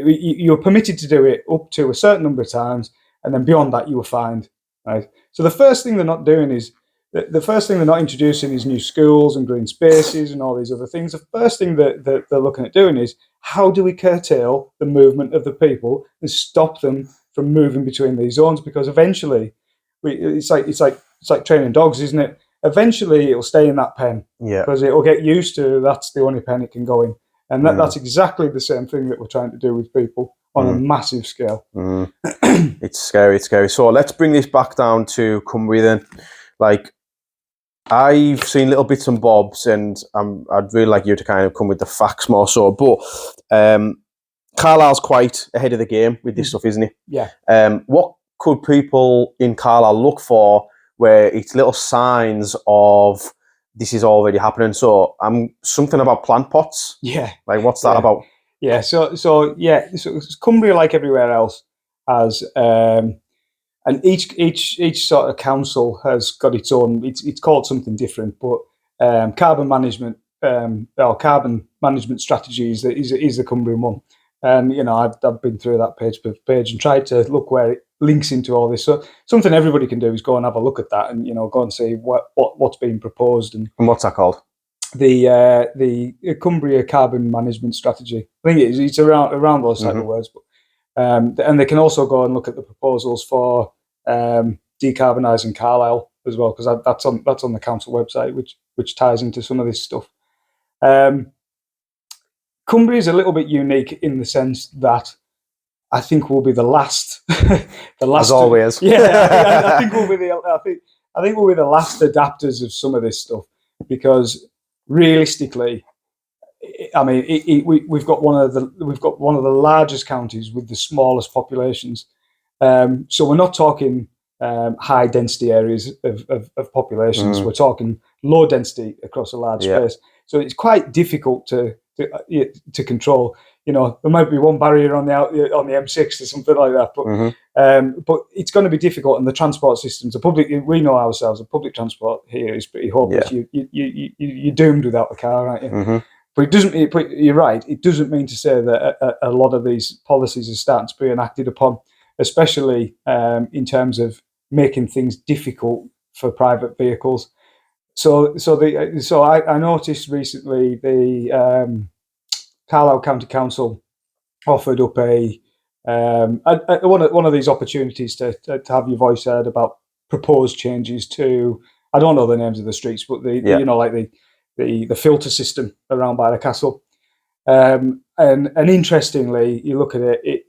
you were permitted to do it up to a certain number of times, and then beyond that, you were fined. Right. So the first thing they're not doing is the first thing they're not introducing is new schools and green spaces and all these other things. The first thing that they're looking at doing is how do we curtail the movement of the people and stop them from moving between these zones? Because eventually, it's like training dogs, isn't it? Eventually, it'll stay in that pen because it'll get used to that's the only pen it can go in, and that's exactly the same thing that we're trying to do with people on a massive scale. It's scary. So let's bring this back down to Cumbria then. Like, I've seen little bits and bobs, and I'd really like you to kind of come with the facts more so. But Carlisle's quite ahead of the game with this stuff, isn't he? Yeah. What could people in Carlisle look for where it's little signs of this is already happening. So I'm something about plant pots. Yeah. Like, what's that about? Yeah. So Cumbria, like everywhere else, has and each sort of council has got its own. It's called something different, but carbon management or carbon management strategies is the Cumbrian one. And I've been through that page per page and tried to look where it links into all this. So something everybody can do is go and have a look at that, and go and see what's being proposed. And what's that called? The Cumbria Carbon Management Strategy. I think it's around those type of words. But and they can also go and look at the proposals for decarbonising Carlisle as well, because that's on the council website, which ties into some of this stuff. Cumbria is a little bit unique in the sense that I think we'll be the last. As always. Yeah, I think we'll be the last adapters of some of this stuff, because realistically, I mean, we've got one of the largest counties with the smallest populations. So we're not talking high density areas of populations. We're talking low density across a large space. So it's quite difficult to control. There might be one barrier on the M6 or something like that, but it's going to be difficult. And the transport systems, we know ourselves, the public transport here is pretty hopeless. You're doomed without the car, aren't you? But it doesn't. But you're right. It doesn't mean to say that a lot of these policies are starting to be enacted upon, especially in terms of making things difficult for private vehicles. So I noticed recently the Carlisle County Council offered up one of these opportunities to have your voice heard about proposed changes to, I don't know the names of the streets, but the filter system around by the castle. And interestingly, you look at it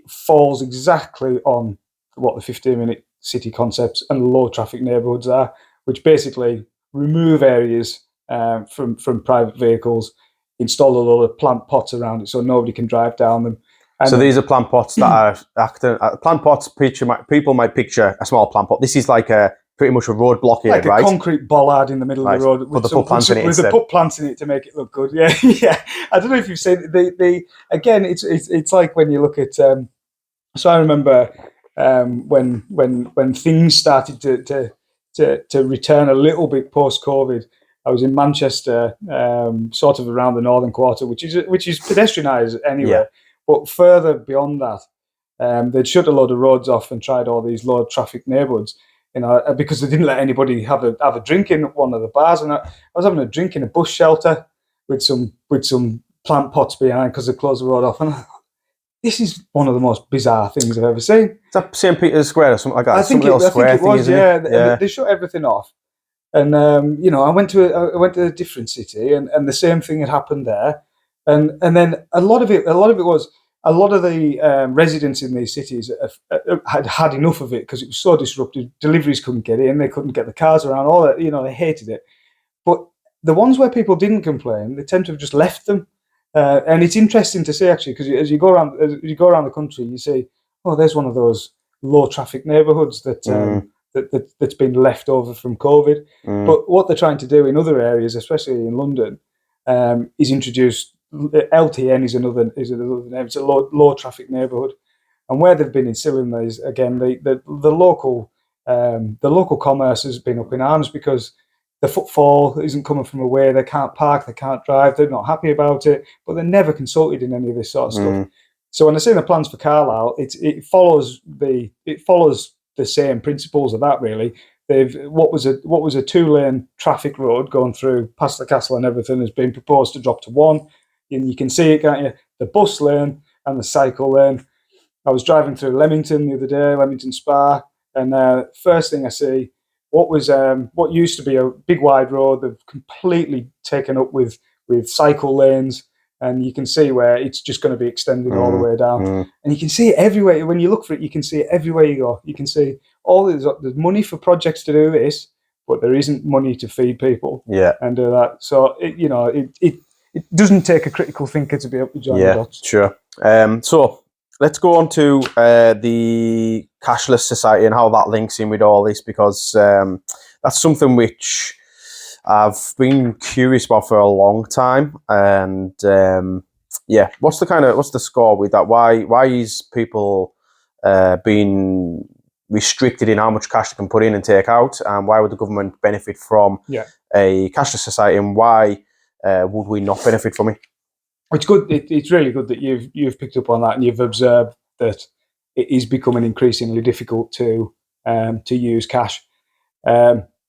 falls exactly on what the 15-minute city concepts and low traffic neighbourhoods are, which basically remove areas from private vehicles, install a lot of plant pots around it so nobody can drive down them. And so these are plant pots that are acting. Plant pots, people might picture a small plant pot. This is like pretty much a road blockade, like right? a concrete bollard in the middle of the road. But they put plants in it instead. They put plants in it to make it look good. Yeah, yeah. I don't know if you've seen again. It's like when you look at. So I remember when things started to return a little bit post COVID. I was in Manchester, sort of around the northern quarter, which is pedestrianised anyway. But further beyond that, they'd shut a load of roads off and tried all these low traffic neighbourhoods, because they didn't let anybody have a drink in one of the bars. And I was having a drink in a bus shelter with some plant pots behind because they closed the road off. And I thought, this is one of the most bizarre things I've ever seen. Is that St. Peter's Square or something like that? I think it was. Yeah, they shut everything off. And I went to a different city, and the same thing had happened there. And then a lot of the residents in these cities had enough of it because it was so disruptive. Deliveries couldn't get in, they couldn't get the cars around. All that, they hated it. But the ones where people didn't complain, they tend to have just left them. And it's interesting to see, actually, because as you go around the country, you see, oh, there's one of those low traffic neighbourhoods that's been left over from COVID. But what they're trying to do in other areas, especially in London, is introduce LTN is another name. It's a low traffic neighbourhood, and where they've been instilling these again, the local commerce has been up in arms because the footfall isn't coming from away. They can't park, they can't drive. They're not happy about it, but they're never consulted in any of this sort of stuff. So when I say the plans for Carlisle, it follows the same principles of that, really. What was a 2-lane traffic road going through past the castle and everything has been proposed to drop to 1. And you can see it, can't you? The bus lane and the cycle lane. I was driving through Leamington the other day, Leamington Spa, and first thing I see, what used to be a big wide road, they've completely taken up with cycle lanes, and you can see where it's just going to be extended all the way down. And you can see it everywhere. When you look for it, you can see it everywhere you go. You can see there's money for projects to do this, but there isn't money to feed people and do that. So it doesn't take a critical thinker to be able to join the dots. Sure. So let's go on to the cashless society and how that links in with all this, because that's something which I've been curious about for a long time, and what's the score with that? Why is people being restricted in how much cash they can put in and take out, and why would the government benefit from a cashless society, and why would we not benefit from it? It's good. It's really good that you've picked up on that and you've observed that it is becoming increasingly difficult to use cash.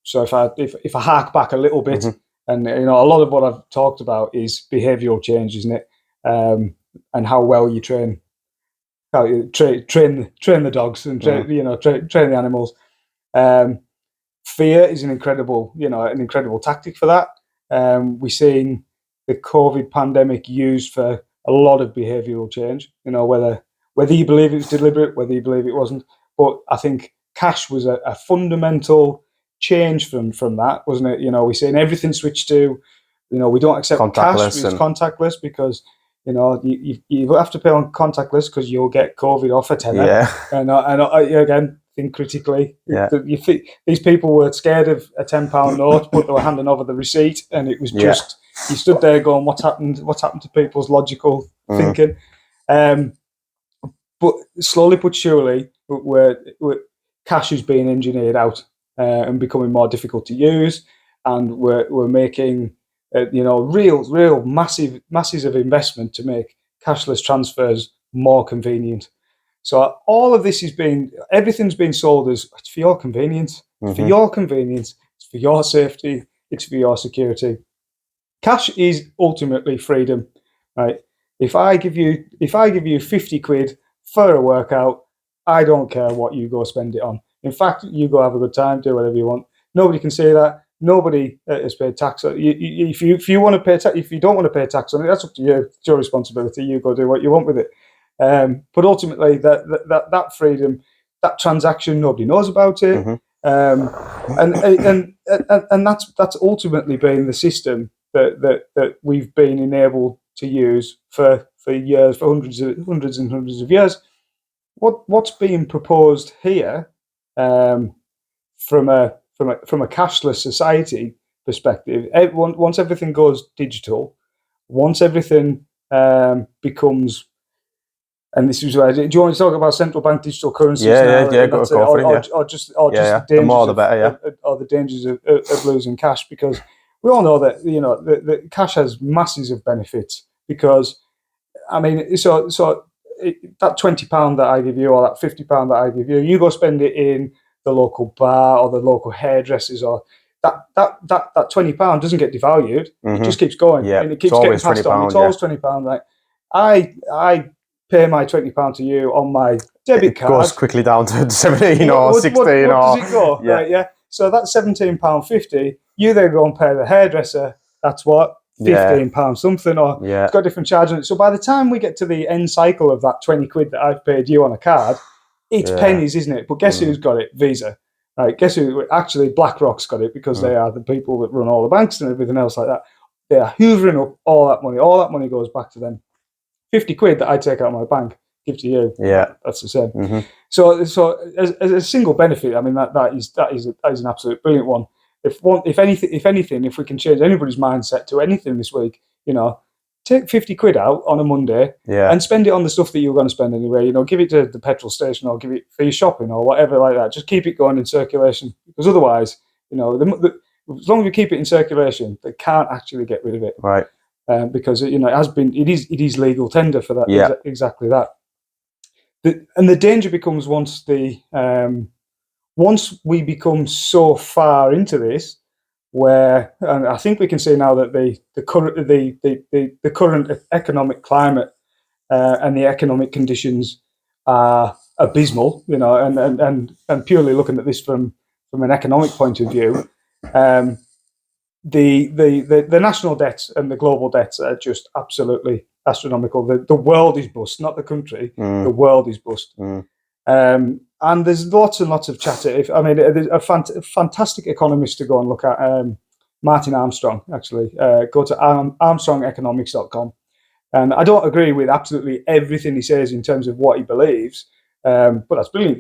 So if I hark back a little bit, and a lot of what I've talked about is behavioural change, isn't it? And how well you train the dogs and train the animals. Fear is an incredible tactic for that. We're seeing the COVID pandemic used for a lot of behavioural change. Whether you believe it was deliberate, whether you believe it wasn't, but I think cash was a fundamental change from that, wasn't it? We're seeing everything switch to, we don't accept cash. It's contactless because you have to pay on contactless because you'll get COVID off a tenner. Yeah. And again, think critically. Yeah. These people were scared of a £10 note, but they were handing over the receipt, and it was just you stood there going, "What's happened? What's happened to people's logical thinking?" But slowly but surely, cash is being engineered out and becoming more difficult to use, and we're making real masses of investment to make cashless transfers more convenient. So all of this everything's been sold as it's for your convenience, it's for your convenience, it's for your safety, it's for your security. Cash is ultimately freedom, right? If I give you 50 quid for a workout, I don't care what you go spend it on. In fact, you go have a good time, do whatever you want. Nobody can say that. Nobody has paid tax. If you want to pay tax, if you don't want to pay tax on it, that's up to you. It's your responsibility. You go do what you want with it. But ultimately, that freedom, that transaction, nobody knows about it, and that's ultimately been the system that we've been enabled to use for years, for hundreds and hundreds of years. What's being proposed here, from a cashless society perspective, once everything goes digital, once everything becomes, and this is where, do you want to talk about central bank digital currencies? Go for it. Or just the dangers, the more the better, or the dangers of losing cash, because we all know that the cash has masses of benefits. Because I mean, so that £20 that I give you, or that £50 that I give you, you go spend it in the local bar or the local hairdressers, or that £20 doesn't get devalued. It just keeps going, and it keeps getting passed on. It's always £20. Like I pay my £20 to you on my debit card. It goes quickly down to 17 or 16. What does it go? Right, so that's £17.50. You then go and pay the hairdresser. That's what, £15 something, or it's got a different charge on it. So by the time we get to the end cycle of that 20 quid that I've paid you on a card, it's pennies, isn't it? But guess who's got it? Visa. Right? Guess who? Actually, BlackRock's got it, because they are the people that run all the banks and everything else like that. They are hoovering up all that money. All that money goes back to them. 50 quid that I take out of my bank, give to you. That's the same. So as a single benefit, I mean, that is an absolute brilliant one. If anything, if we can change anybody's mindset to anything this week, take 50 quid out on a Monday and spend it on the stuff that you're going to spend anyway. Give it to the petrol station, or give it for your shopping, or whatever like that. Just keep it going in circulation, because otherwise, as long as we keep it in circulation, they can't actually get rid of it. Right. Because it is legal tender for that. Exactly that. And the danger becomes once we become so far into this, where, and I think we can see now that the current economic climate and the economic conditions are abysmal. And purely looking at this from an economic point of view, the national debts and the global debts are just absolutely astronomical. The world is bust, not the country. The world is bust. And there's lots and lots of chatter. There's a fantastic economist to go and look at, Martin Armstrong, actually. Go to armstrongeconomics.com. And I don't agree with absolutely everything he says in terms of what he believes, but that's brilliant.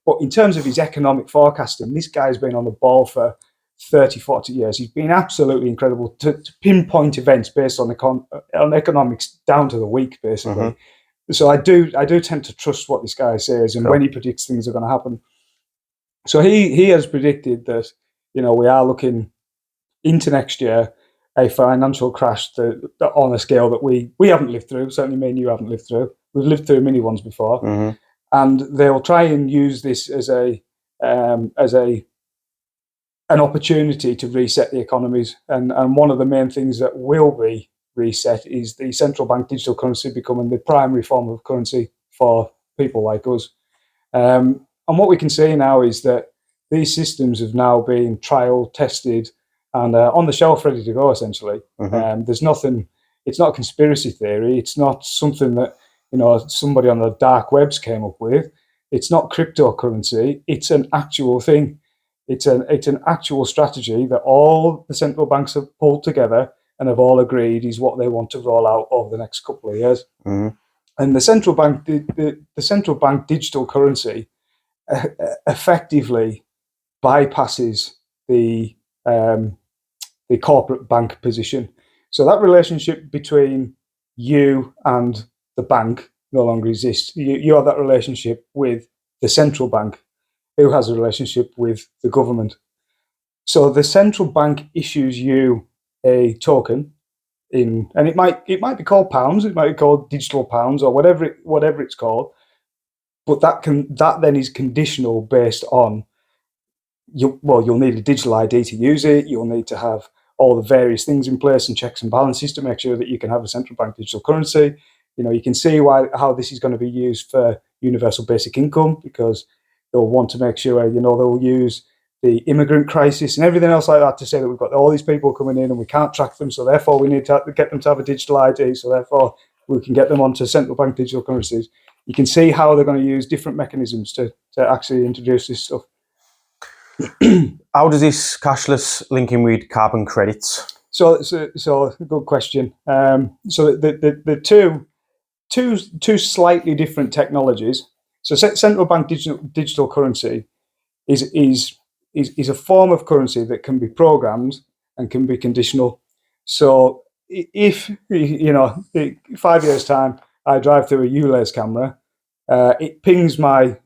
But in terms of his economic forecasting, this guy's been on the ball for 30, 40 years. He's been absolutely incredible to pinpoint events based on economics down to the week, basically. So I do tend to trust what this guy says, and when he predicts things are going to happen. So he has predicted that, we are looking into next year a financial crash that on a scale that we haven't lived through. Certainly, me and you haven't lived through. We've lived through mini ones before, and they'll try and use this as an opportunity to reset the economies. And one of the main things that will be reset is the central bank digital currency becoming the primary form of currency for people like us. And what we can see now is that these systems have now been trial tested and on the shelf, ready to go. Essentially, there's nothing. It's not a conspiracy theory. It's not something that somebody on the dark webs came up with. It's not cryptocurrency. It's an actual thing. It's an actual strategy that all the central banks have pulled together and have all agreed is what they want to roll out over the next couple of years. And the central bank, the central bank digital currency, effectively bypasses the corporate bank position. So that relationship between you and the bank no longer exists. You have that relationship with the central bank, who has a relationship with the government. So the central bank issues you a token and it might be called pounds, it might be called digital pounds, or whatever it's called. But that then is conditional based on you'll need a digital ID to use it. You'll need to have all the various things in place and checks and balances to make sure that you can have a central bank digital currency. You can see how this is going to be used for universal basic income, because they'll want to make sure, they'll use the immigrant crisis and everything else like that to say that we've got all these people coming in and we can't track them, so therefore we need to get them to have a digital ID, so therefore we can get them onto central bank digital currencies. You can see how they're going to use different mechanisms to actually introduce this stuff. How does this cashless link in with carbon credits? So good question. So the two slightly different technologies. So central bank digital currency is a form of currency that can be programmed and can be conditional. So if 5 years time I drive through a ULEZ camera, it pings my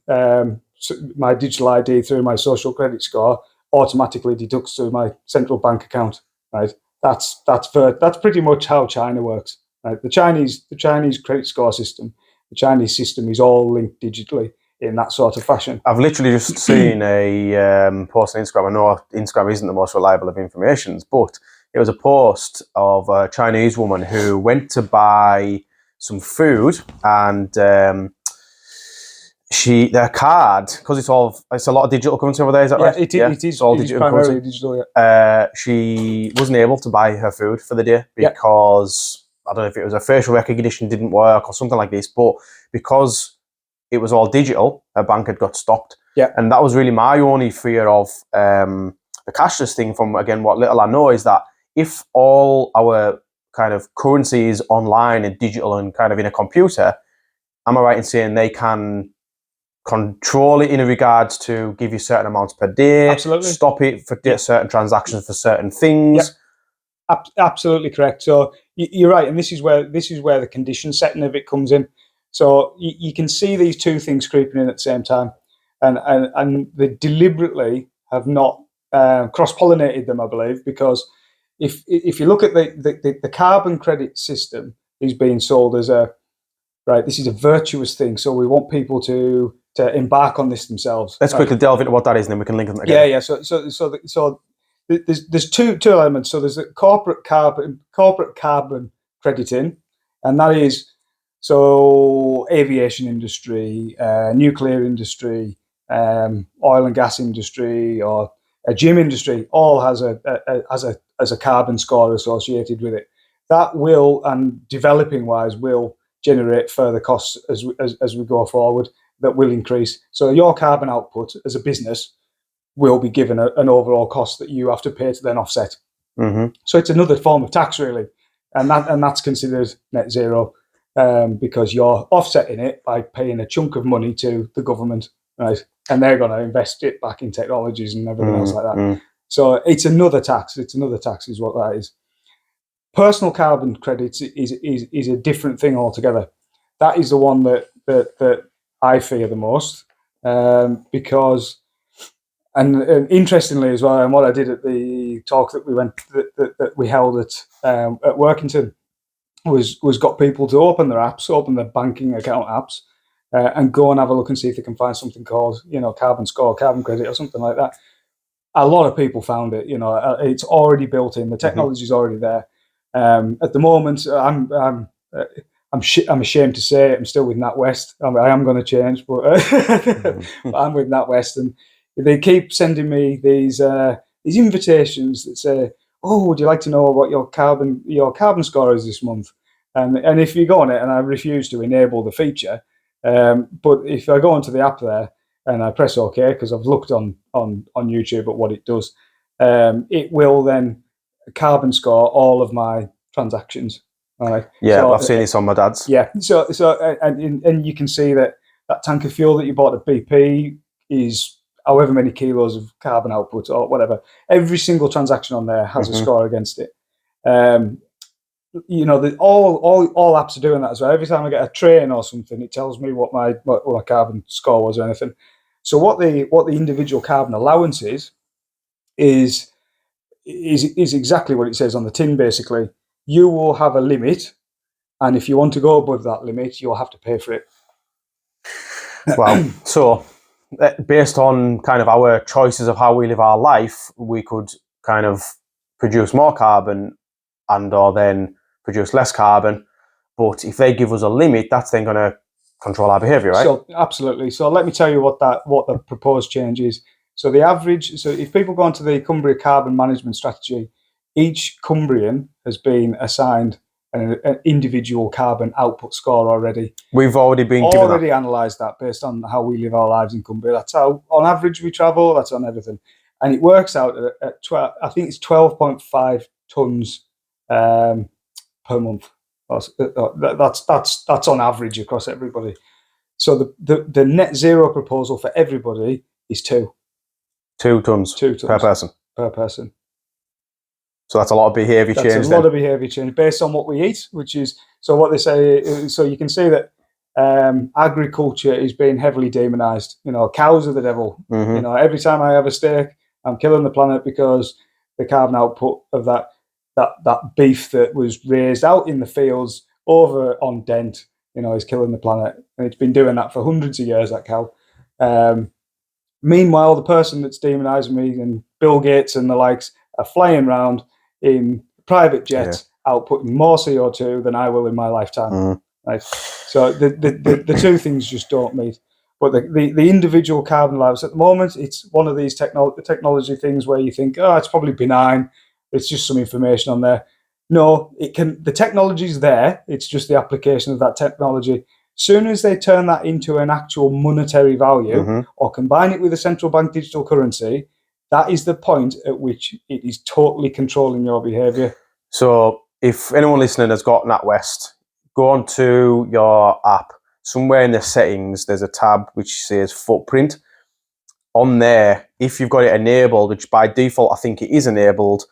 digital ID through my social credit score, automatically deducts through my central bank account. Right, that's pretty much how China works. Right, the Chinese credit score system, the Chinese system is all linked digitally in that sort of fashion. I've literally just seen a post on Instagram. I know Instagram isn't the most reliable of information, but it was a post of a Chinese woman who went to buy some food, and their card, because it's a lot of digital currency over there. Is that right? It is. It's all digital primarily currency. Digital. Yeah. She wasn't able to buy her food for the day because I don't know if it was her facial recognition didn't work or something like this, but because it was all digital, her bank had got stopped. Yeah. And that was really my only fear of the cashless thing. From again, what little I know is that if all our kind of currency is online and digital and kind of in a computer, am I right in saying they can control it in regards to give you certain amounts per day, Absolutely. stop it for certain transactions for certain things? Yep. Absolutely correct. So you're right, and this is where the condition setting of it comes in. So you can see these two things creeping in at the same time, and they deliberately have not cross-pollinated them, I believe, because if you look at the carbon credit system is being sold as this is a virtuous thing, so we want people to embark on this themselves. Let's quickly delve into what that is, and then we can link them together. Yeah. So there's two elements. So there's the corporate carbon crediting, and that is so aviation industry, nuclear industry, oil and gas industry, or a gym industry, all has a carbon score associated with it. That will, and developing wise, will generate further costs as we go forward. That will increase. So your carbon output as a business will be given an overall cost that you have to pay to then offset. Mm-hmm. So it's another form of tax, really, and that's considered net zero because you're offsetting it by paying a chunk of money to the government, right? And they're going to invest it back in technologies and everything else like that. So it's another tax. It's another tax, is what that is. Personal carbon credits is a different thing altogether. That is the one that I fear the most, because, and interestingly as well, and what I did at the talk that we held at Workington was got people to open their apps, open their banking account apps, and go and have a look and see if they can find something called, carbon score, carbon credit, or something like that. A lot of people found it. It's already built in. The technology is already there. At the moment, I'm ashamed to say it, I'm still with NatWest. I am going to change, but, but I'm with NatWest, and they keep sending me these invitations that say, "Oh, would you like to know what your carbon score is this month?" And if you go on it, and I refuse to enable the feature, but if I go onto the app there and I press OK, because I've looked on YouTube at what it does, it will then carbon score all of my transactions. Right. Yeah, so, I've seen this on my dad's. Yeah. So and you can see that tank of fuel that you bought at BP is however many kilos of carbon output or whatever. Every single transaction on there has a score against it. All apps are doing that as well. Every time I get a train or something, it tells me what my carbon score was or anything. So what the individual carbon allowance is exactly what it says on the tin. Basically, you will have a limit, and if you want to go above that limit, you'll have to pay for it. Wow. So based on kind of our choices of how we live our life, we could kind of produce more carbon or then produce less carbon. But if they give us a limit, that's then going to control our behaviour, right? So absolutely. So let me tell you what the proposed change is. So the average, so if people go onto the Cumbria Carbon Management Strategy, each Cumbrian has been assigned an individual carbon output score already. We've already been analysed that based on how we live our lives in Cumbria. That's how, on average, we travel. That's on everything, and it works out at 12. I think it's 12.5 tonnes per month. That's on average across everybody. So the net zero proposal for everybody is 2 tonnes per person. Per person. So that's a lot of behaviour change. That's a lot of behaviour change based on what we eat, which is, so what they say. So you can see that agriculture is being heavily demonised. Cows are the devil. Every time I have a steak, I'm killing the planet because the carbon output of that beef that was raised out in the fields over on Dent, is killing the planet, and it's been doing that for hundreds of years. That cow. Meanwhile, the person that's demonising me and Bill Gates and the likes are flying around in private jets, outputting more CO2 than I will in my lifetime. Right. So the two things just don't meet. But the individual carbon allowance at the moment, it's one of these technology things where you think, oh, it's probably benign. It's just some information on there. No, the technology's there. It's just the application of that technology. Soon as they turn that into an actual monetary value or combine it with a central bank digital currency, that is the point at which it is totally controlling your behaviour. So if anyone listening has got NatWest, go onto your app. Somewhere in the settings, there's a tab which says footprint. On there, if you've got it enabled, which by default I think it is enabled,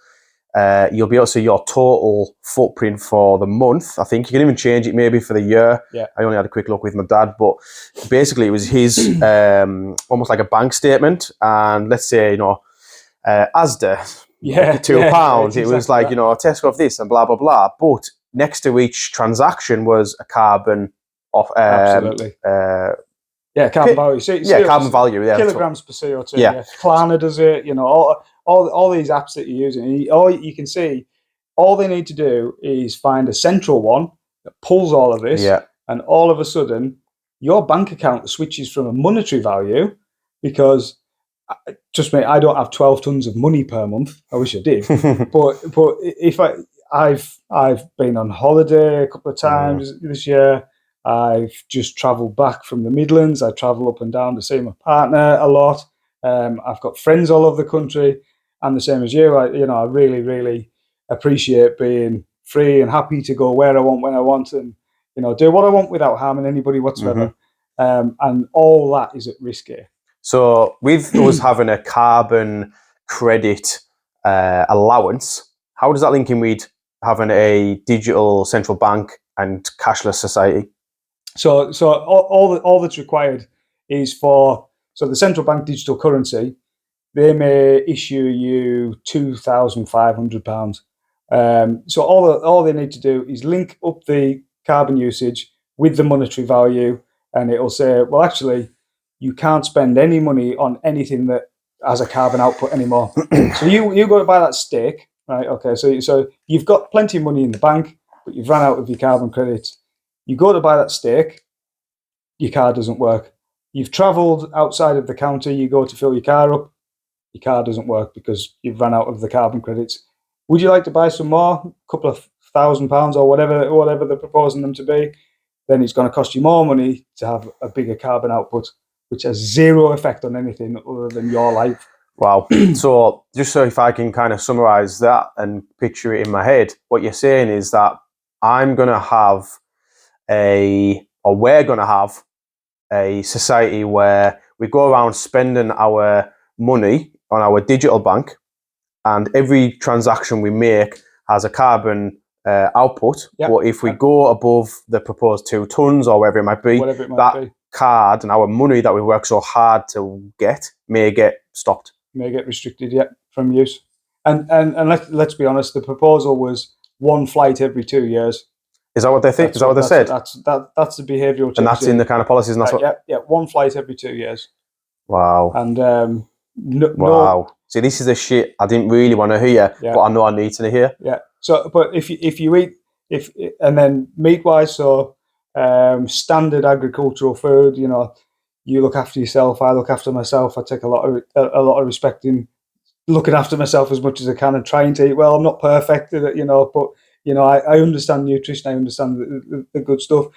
you'll be able to see your total footprint for the month. I think you can even change it maybe for the year. Yeah. I only had a quick look with my dad, but basically it was his almost like a bank statement. And let's say, Asda, £2. It was like, Tesco of this and blah, blah, blah. But next to each transaction was a carbon of absolutely. Carbon value. Carbon value. Yeah, kilograms per CO2. Yeah. Klarna does it. All these apps that you're using. You can see, all they need to do is find a central one that pulls all of this, and all of a sudden, your bank account switches from a monetary value, because trust me, I don't have 12 tons of money per month. I wish I did, but if I've been on holiday a couple of times this year. I've just travelled back from the Midlands. I travel up and down to see my partner a lot. I've got friends all over the country. I'm the same as you. I really, really appreciate being free and happy to go where I want, when I want, and do what I want without harming anybody whatsoever. And all that is at risk here. So with us having a carbon credit allowance, how does that link in with having a digital central bank and cashless society? So all that's required is so the central bank digital currency. They may issue you £2,500. So all they need to do is link up the carbon usage with the monetary value, and it'll say, well, actually, you can't spend any money on anything that has a carbon output anymore. So you go to buy that steak, right? Okay, so you've got plenty of money in the bank, but you've run out of your carbon credits. You go to buy that steak, your car doesn't work. You've travelled outside of the counter, you go to fill your car up, your car doesn't work because you've run out of the carbon credits. Would you like to buy some more, a couple of £1,000 or whatever they're proposing them to be? Then it's going to cost you more money to have a bigger carbon output, which has zero effect on anything other than your life. Wow. So just so if I can kind of summarize that and picture it in my head, what you're saying is that we're going to have a society where we go around spending our money on our digital bank, and every transaction we make has a carbon output. Yep. But if we go above the proposed 2 tons or whatever it might be, card and our money that we work so hard to get may get stopped. May get restricted, from use. And let's be honest, the proposal was 1 flight every 2 years. Is that what they think? Is that what they said? That's the behavioural change. And that's in the kind of policies, and that's what. Yeah, 1 flight every 2 years. Wow. And wow. See, this is the shit I didn't really want to hear, but I know I need to hear. Yeah. So, but if you eat and then meat wise, so standard agricultural food, you look after yourself. I look after myself. I take a lot of respect in looking after myself as much as I can and trying to eat well. I'm not perfect at it, but I understand nutrition. I understand the good stuff.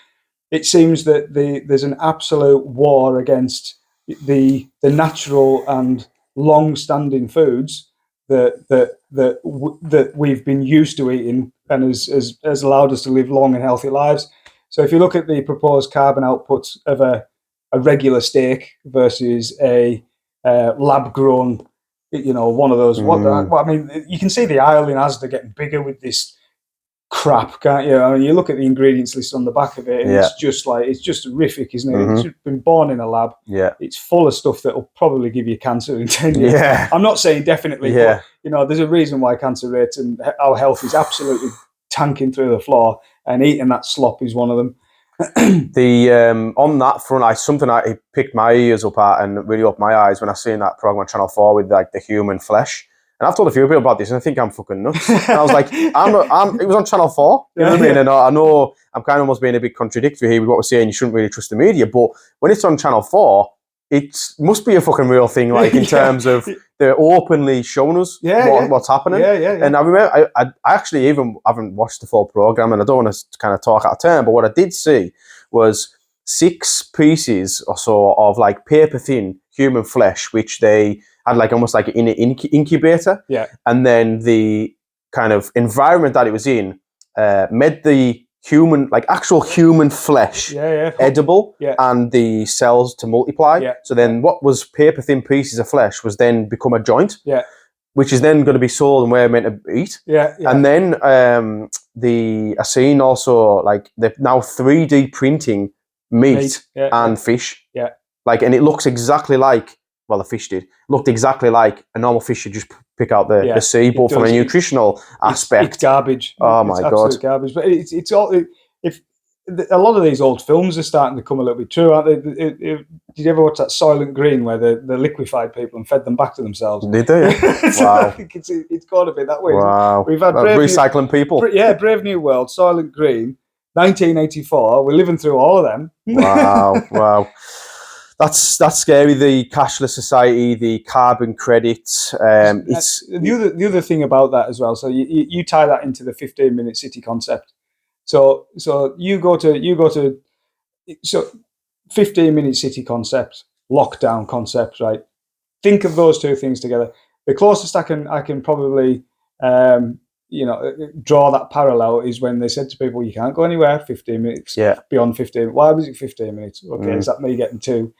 It seems that there's an absolute war against the natural and long-standing foods that we've been used to eating and has allowed us to live long and healthy lives. So if you look at the proposed carbon outputs of a regular steak versus a lab-grown, one of those. I mean, you can see the aisle in Asda getting bigger with this crap, can't you? I mean, you look at the ingredients list on the back of it, and it's just horrific, isn't it? Mm-hmm. It's been born in a lab. Yeah, it's full of stuff that will probably give you cancer in 10 years. Yeah, I'm not saying definitely, but there's a reason why cancer rates and our health is absolutely tanking through the floor, and eating that slop is one of them. On that front, something it picked my ears up at and really opened my eyes when I seen that program on Channel 4 with like the human flesh. And I've told a few people about this, and I think I'm fucking nuts. And I was like, it was on Channel 4, you know what I mean? And I know I'm kind of almost being a bit contradictory here with what we're saying. You shouldn't really trust the media, but when it's on Channel 4, it must be a fucking real thing, like in terms of they're openly showing us what's happening. Yeah. And I remember, I actually even haven't watched the full program, and I don't want to kind of talk out of turn, but what I did see was 6 pieces or so of like paper thin human flesh, which they had like almost like in an incubator. Yeah. And then the kind of environment that it was in made the human, like actual human flesh edible and the cells to multiply. Yeah. So then what was paper thin pieces of flesh was then become a joint. Yeah. Which is then going to be sold and we're meant to eat. Yeah. And then I seen also like they're now 3D printing meat and fish. Yeah. Like, and it looks exactly like, well, the fish looked exactly like a normal fish you just pick out the sea, but from a nutritional aspect. It's garbage. Oh my God. Absolute garbage. But it's all, if a lot of these old films are starting to come a little bit true, aren't they? Did you ever watch that Soylent Green where they liquefied people and fed them back to themselves? Did they? So wow. I think it's got to be that way. Wow. We've had recycling people. Brave New World, Soylent Green, 1984. We're living through all of them. Wow. That's scary. The cashless society, the carbon credits. It's the other thing about that as well. So you tie that into the 15-minute city concept. So you go to 15-minute city concept, lockdown concept, right? Think of those two things together. The closest I can probably draw that parallel is when they said to people, you can't go anywhere 15 minutes beyond 15. Why was it 15 minutes? Okay, is that me getting too,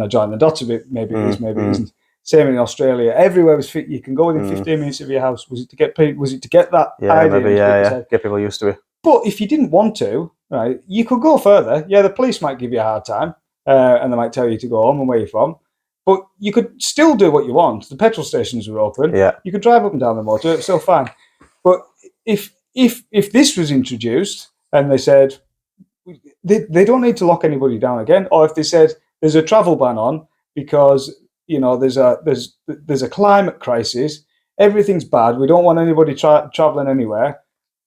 join the dots a bit? Maybe it is, maybe it isn't. Same in Australia. Everywhere was fit. You can go within 15 minutes of your house. Was it to get people? Was it to get that idea maybe, into people's head? get people used to it. But if you didn't want to, right, you could go further. Yeah, the police might give you a hard time, and they might tell you to go home and where you're from. But you could still do what you want. The petrol stations were open. Yeah. You could drive up and down the motor. It's still fine. But if this was introduced and they said they don't need to lock anybody down again, or if they said there's a travel ban on because there's a climate crisis, everything's bad, we don't want anybody traveling anywhere.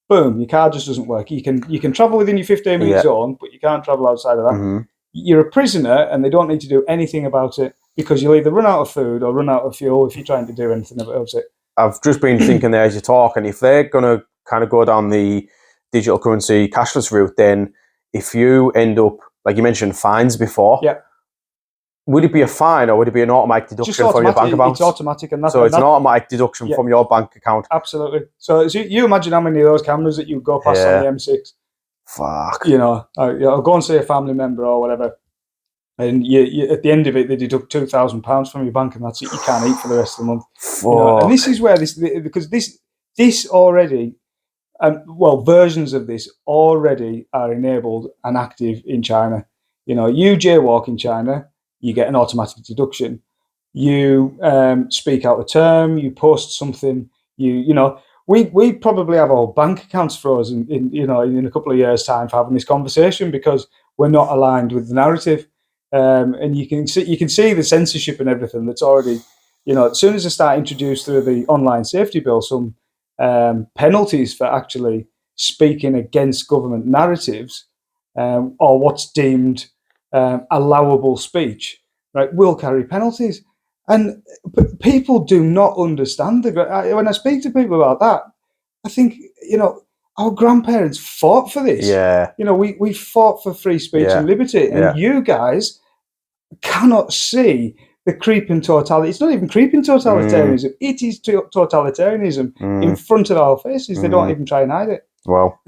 Boom, your car just doesn't work. You can travel within your 15-minute zone, but you can't travel outside of that. You're a prisoner, and they don't need to do anything about it because you'll either run out of food or run out of fuel if you're trying to do anything about it. I've just been thinking there as you talk, and if they're going to kind of go down the digital currency cashless route, then if you end up, like you mentioned, fines before, would it be a fine or would it be an automatic deduction from your bank account? It's automatic, and so it's an automatic deduction from your bank account. Absolutely. So you imagine how many of those cameras that you go past on the M6. Fuck. I'll go and see a family member or whatever, and you at the end of it they deduct £2,000 from your bank, and that's it. You can't eat for the rest of the month. And this is where because this already, versions of this already are enabled and active in China. You jaywalk in China, you get an automatic deduction. You speak out a term, you post something, we probably have our bank accounts frozen in a couple of years' time for having this conversation because we're not aligned with the narrative. And you can see the censorship and everything that's already, as soon as they start introduced through the online safety bill, some penalties for actually speaking against government narratives or what's deemed allowable speech, right, will carry penalties. And people do not understand when I speak to people about that, I think, our grandparents fought for this. Yeah. We fought for free speech and liberty. And you guys cannot see the creeping totalitarianism. It's not even creeping totalitarianism. It is totalitarianism in front of our faces. They don't even try and hide it. Well,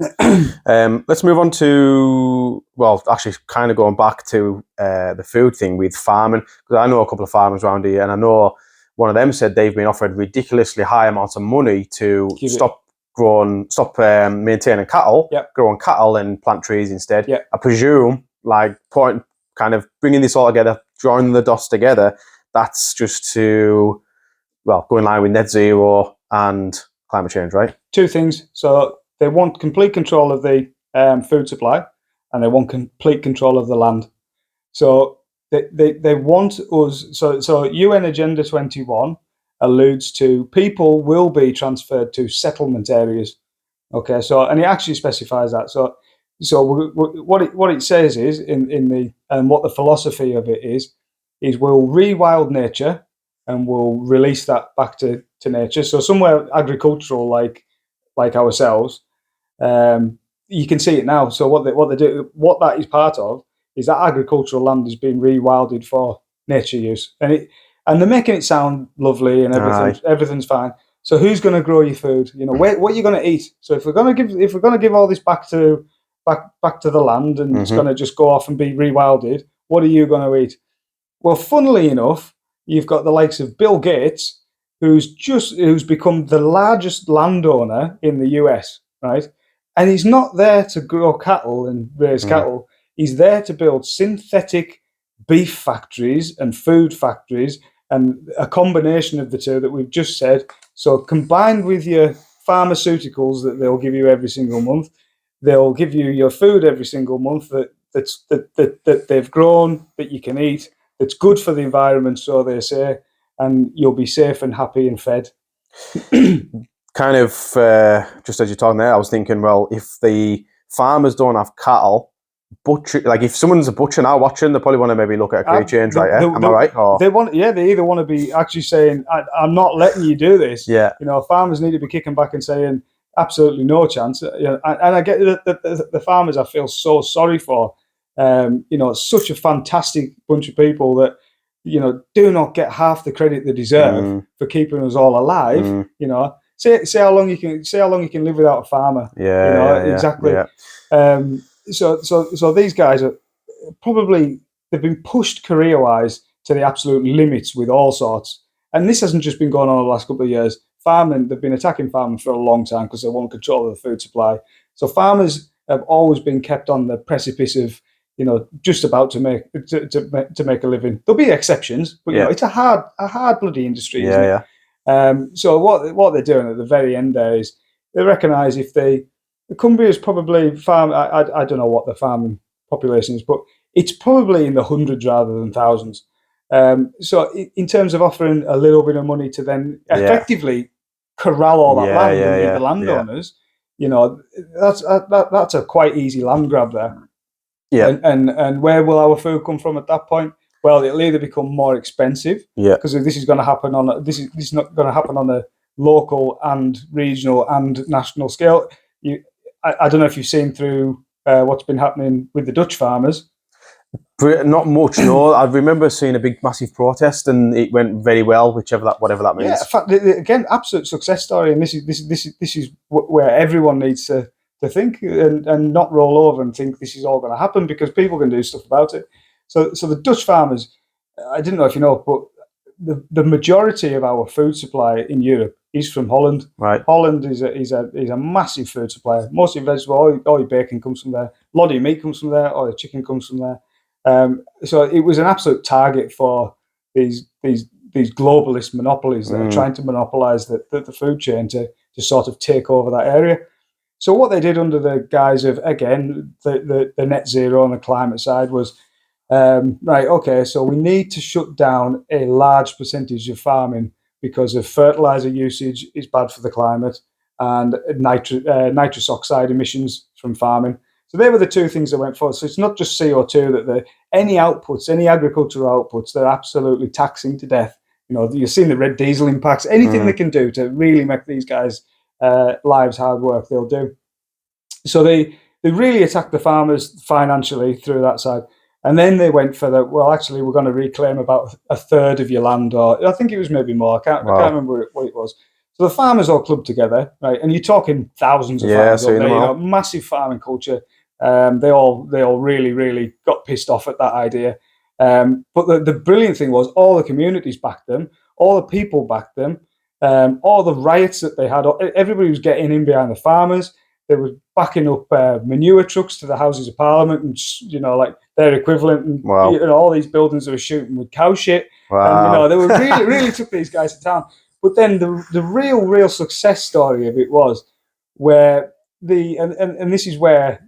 let's move on to, actually kind of going back to the food thing with farming, because I know a couple of farmers around here, and I know one of them said they've been offered ridiculously high amounts of money to stop maintaining cattle, growing cattle and plant trees instead. I presume, kind of bringing this all together, drawing the dots together, that's just to, go in line with net zero and climate change, right? Two things. So they want complete control of the food supply, and they want complete control of the land. So they want us. So UN Agenda 21 alludes to people will be transferred to settlement areas. Okay. So, and it actually specifies that. So what it says is what the philosophy of it is we'll rewild nature and we'll release that back to nature. So somewhere agricultural like ourselves. You can see it now. So what they do, what that is part of, is that agricultural land is being rewilded for nature use, and they're making it sound lovely and everything's fine. So who's going to grow your food? What are you going to eat? So if we're going to give all this back to the land, and it's going to just go off and be rewilded, what are you going to eat? Well, funnily enough, you've got the likes of Bill Gates, who's become the largest landowner in the US, right? And he's not there to grow cattle and raise cattle. He's there to build synthetic beef factories and food factories, and a combination of the two that we've just said. So combined with your pharmaceuticals that they'll give you every single month, they'll give you your food every single month that they've grown, that you can eat, that's good for the environment, so they say, and you'll be safe and happy and fed. Kind of, just as you're talking there, I was thinking, well, if the farmers don't have cattle, if someone's a butcher now watching, they probably want to maybe look at a career change, right? Am I right? Or? They either want to be actually saying, I'm not letting you do this. Yeah. Farmers need to be kicking back and saying, absolutely no chance. And I get that the farmers I feel so sorry for. Such a fantastic bunch of people that, do not get half the credit they deserve for keeping us all alive. Say how long you can live without a farmer. Exactly. Yeah. So these guys are probably, they've been pushed career-wise to the absolute limits with all sorts. and this hasn't just been going on the last couple of years. Farming, they've been attacking farming for a long time because they want control of the food supply. So farmers have always been kept on the precipice of, just about to make a living. There'll be exceptions, but it's a hard bloody industry, isn't it? So what they're doing at the very end there is they recognise if the Cumbria is probably farm. I don't know what the farming population is, but it's probably in the hundreds rather than thousands. So in terms of offering a little bit of money to then effectively corral all that land and leave the landowners, that's a quite easy land grab there. Yeah. And where will our food come from at that point? Well, it'll either become more expensive because this is going to happen on this is not going to happen on a local and regional and national scale. I don't know if you've seen through what's been happening with the Dutch farmers. Not much, no. I remember seeing a big, massive protest, and it went very well, whatever that means. Yeah, in fact, again, absolute success story, and this is where everyone needs to think and not roll over and think this is all going to happen, because people can do stuff about it. So the Dutch farmers, I didn't know if you know, but the majority of our food supply in Europe is from Holland. Right. Holland is a massive food supplier. Most of your vegetables, all your bacon comes from there. A lot of your meat comes from there. All your chicken comes from there. So it was an absolute target for these globalist monopolies that are trying to monopolise the food chain to sort of take over that area. So what they did under the guise of, again, the net zero on the climate side was, right, okay, so we need to shut down a large percentage of farming because of fertiliser usage is bad for the climate, and nitrous oxide emissions from farming. So they were the two things that went forward. So it's not just CO2 that any agricultural outputs, they're absolutely taxing to death. You've seen the red diesel impacts. Anything they can do to really make these guys' lives hard work, they'll do. So they really attacked the farmers financially through that side. And then they went for actually, we're going to reclaim about a third of your land, or I think it was maybe more. I can't remember what it was. So the farmers all clubbed together, right? And you're talking thousands of farmers up there, massive farming culture. They all really, really got pissed off at that idea. But the brilliant thing was all the communities backed them, all the people backed them, all the riots that they had, everybody was getting in behind the farmers. They were backing up manure trucks to the Houses of Parliament, and like their equivalent, and all these buildings they were shooting with cow shit. Wow. And they were really took these guys to town. But then the real success story of it was where and this is where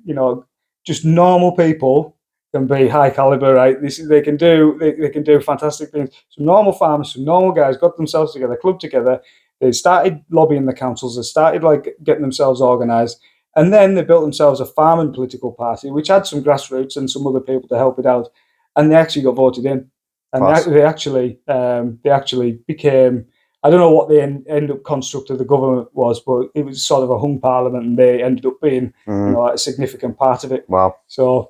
just normal people can be high caliber, right? They can do fantastic things. Some normal farmers, some normal guys got themselves together, clubbed together. They started lobbying the councils. They started getting themselves organised, and then they built themselves a farming political party, which had some grassroots and some other people to help it out, and they actually got voted in, and they actually became. I don't know what the end up construct of the government was, but it was sort of a hung parliament, and they ended up being a significant part of it. Wow. So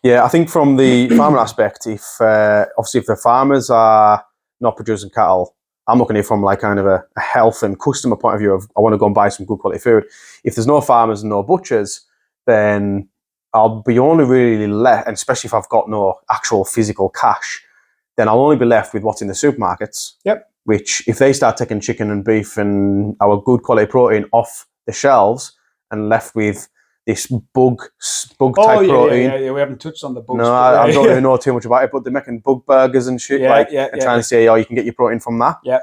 yeah, I think from the farming aspect, if the farmers are not producing cattle, I'm looking at it from like kind of a health and customer point of view of I want to go and buy some good quality food. If there's no farmers and no butchers, then I'll be only really left, and especially if I've got no actual physical cash, then I'll only be left with what's in the supermarkets. Yep. Which, if they start taking chicken and beef and our good quality protein off the shelves and left with this bug type protein. Yeah, we haven't touched on the bugs. No, I don't really know too much about it, but they're making bug burgers and shit, and trying to say, you can get your protein from that. Yeah.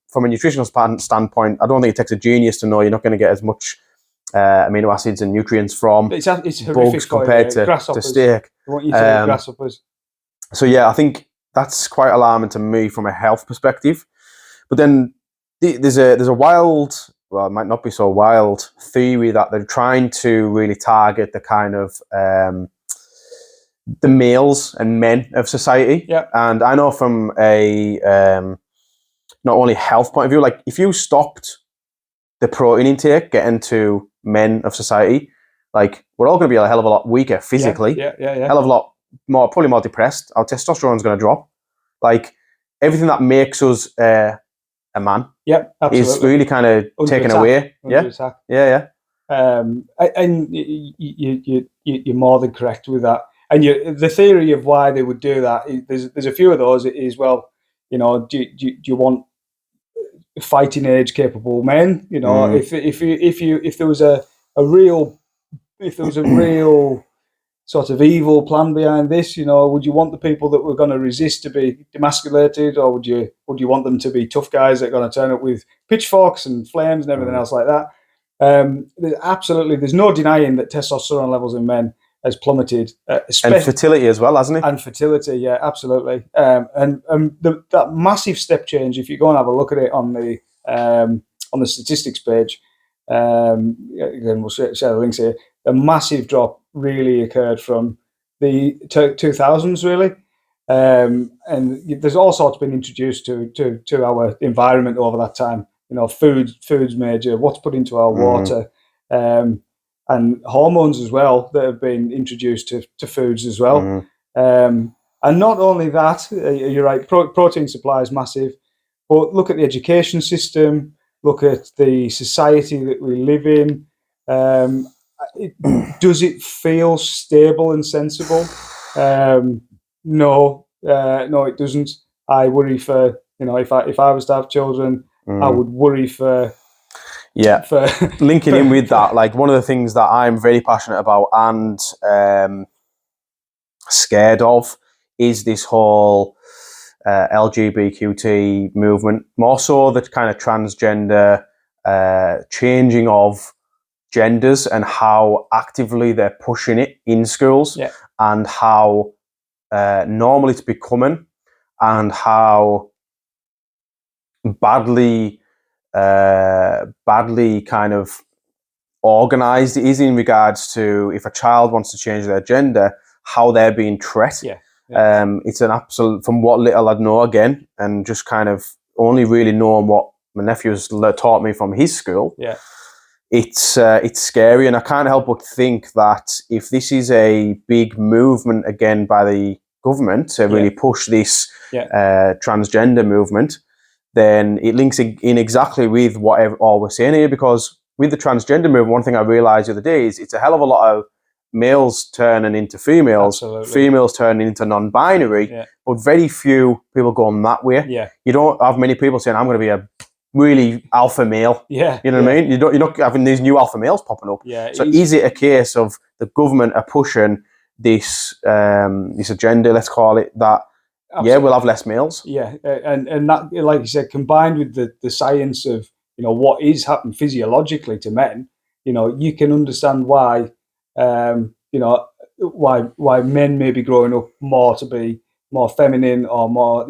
From a nutritional standpoint, I don't think it takes a genius to know you're not going to get as much amino acids and nutrients from it's bugs compared to steak. They want you to eat grasshoppers. So yeah, I think that's quite alarming to me from a health perspective. But then there's a wild, well, it might not be so wild, theory that they're trying to really target the kind of the males and men of society. Yeah. And I know from a not only health point of view, like if you stopped the protein intake getting to men of society, like we're all going to be a hell of a lot weaker physically. Yeah. Hell of a lot more, probably more depressed. Our testosterone's going to drop. Like everything that makes us a man, is really kind of taken away. Yeah. And you're more than correct with that. And the theory of why they would do that, there's a few of those. Is do you want fighting age capable men? If there was a real sort of evil plan behind this, would you want the people that were going to resist to be demasculated, or would you want them to be tough guys that are going to turn up with pitchforks and flames and everything else like that? There's no denying that testosterone levels in men has plummeted, and fertility as well, hasn't it? And fertility, yeah, absolutely. That massive step change, if you go and have a look at it on the statistics page, again, we'll share the links here. A massive drop really occurred from the 2000s, really. And there's all sorts been introduced to our environment over that time. Food's major, what's put into our water, and hormones as well that have been introduced to foods as well. And not only that, you're right, protein supply is massive, but look at the education system, look at the society that we live in. Does it feel stable and sensible? No, it doesn't. I worry for, if I was to have children, I would worry for. Yeah, linking in with that, like one of the things that I'm very passionate about and scared of is this whole LGBTQ movement, more so the kind of transgender changing of genders and how actively they're pushing it in schools, and how normal it's becoming, and how badly kind of organized it is in regards to if a child wants to change their gender, how they're being treated. It's an absolute, from what little I know again, and just kind of only really knowing what my nephew's taught me from his school. It's scary, and I can't help but think that if this is a big movement again by the government to really push this transgender movement, then it links in exactly with what all we're saying here. Because with the transgender movement, one thing I realised the other day is it's a hell of a lot of males turning into females, females turning into non-binary, but very few people going that way. You don't have many people saying, I'm going to be a really alpha male. You know what I mean? You're not having these new alpha males popping up. So is it a case of the government are pushing this agenda, let's call it, that we'll have less males? And that, like you said, combined with the science of what is happening physiologically to men, you can understand why why men may be growing up more to be more feminine or more,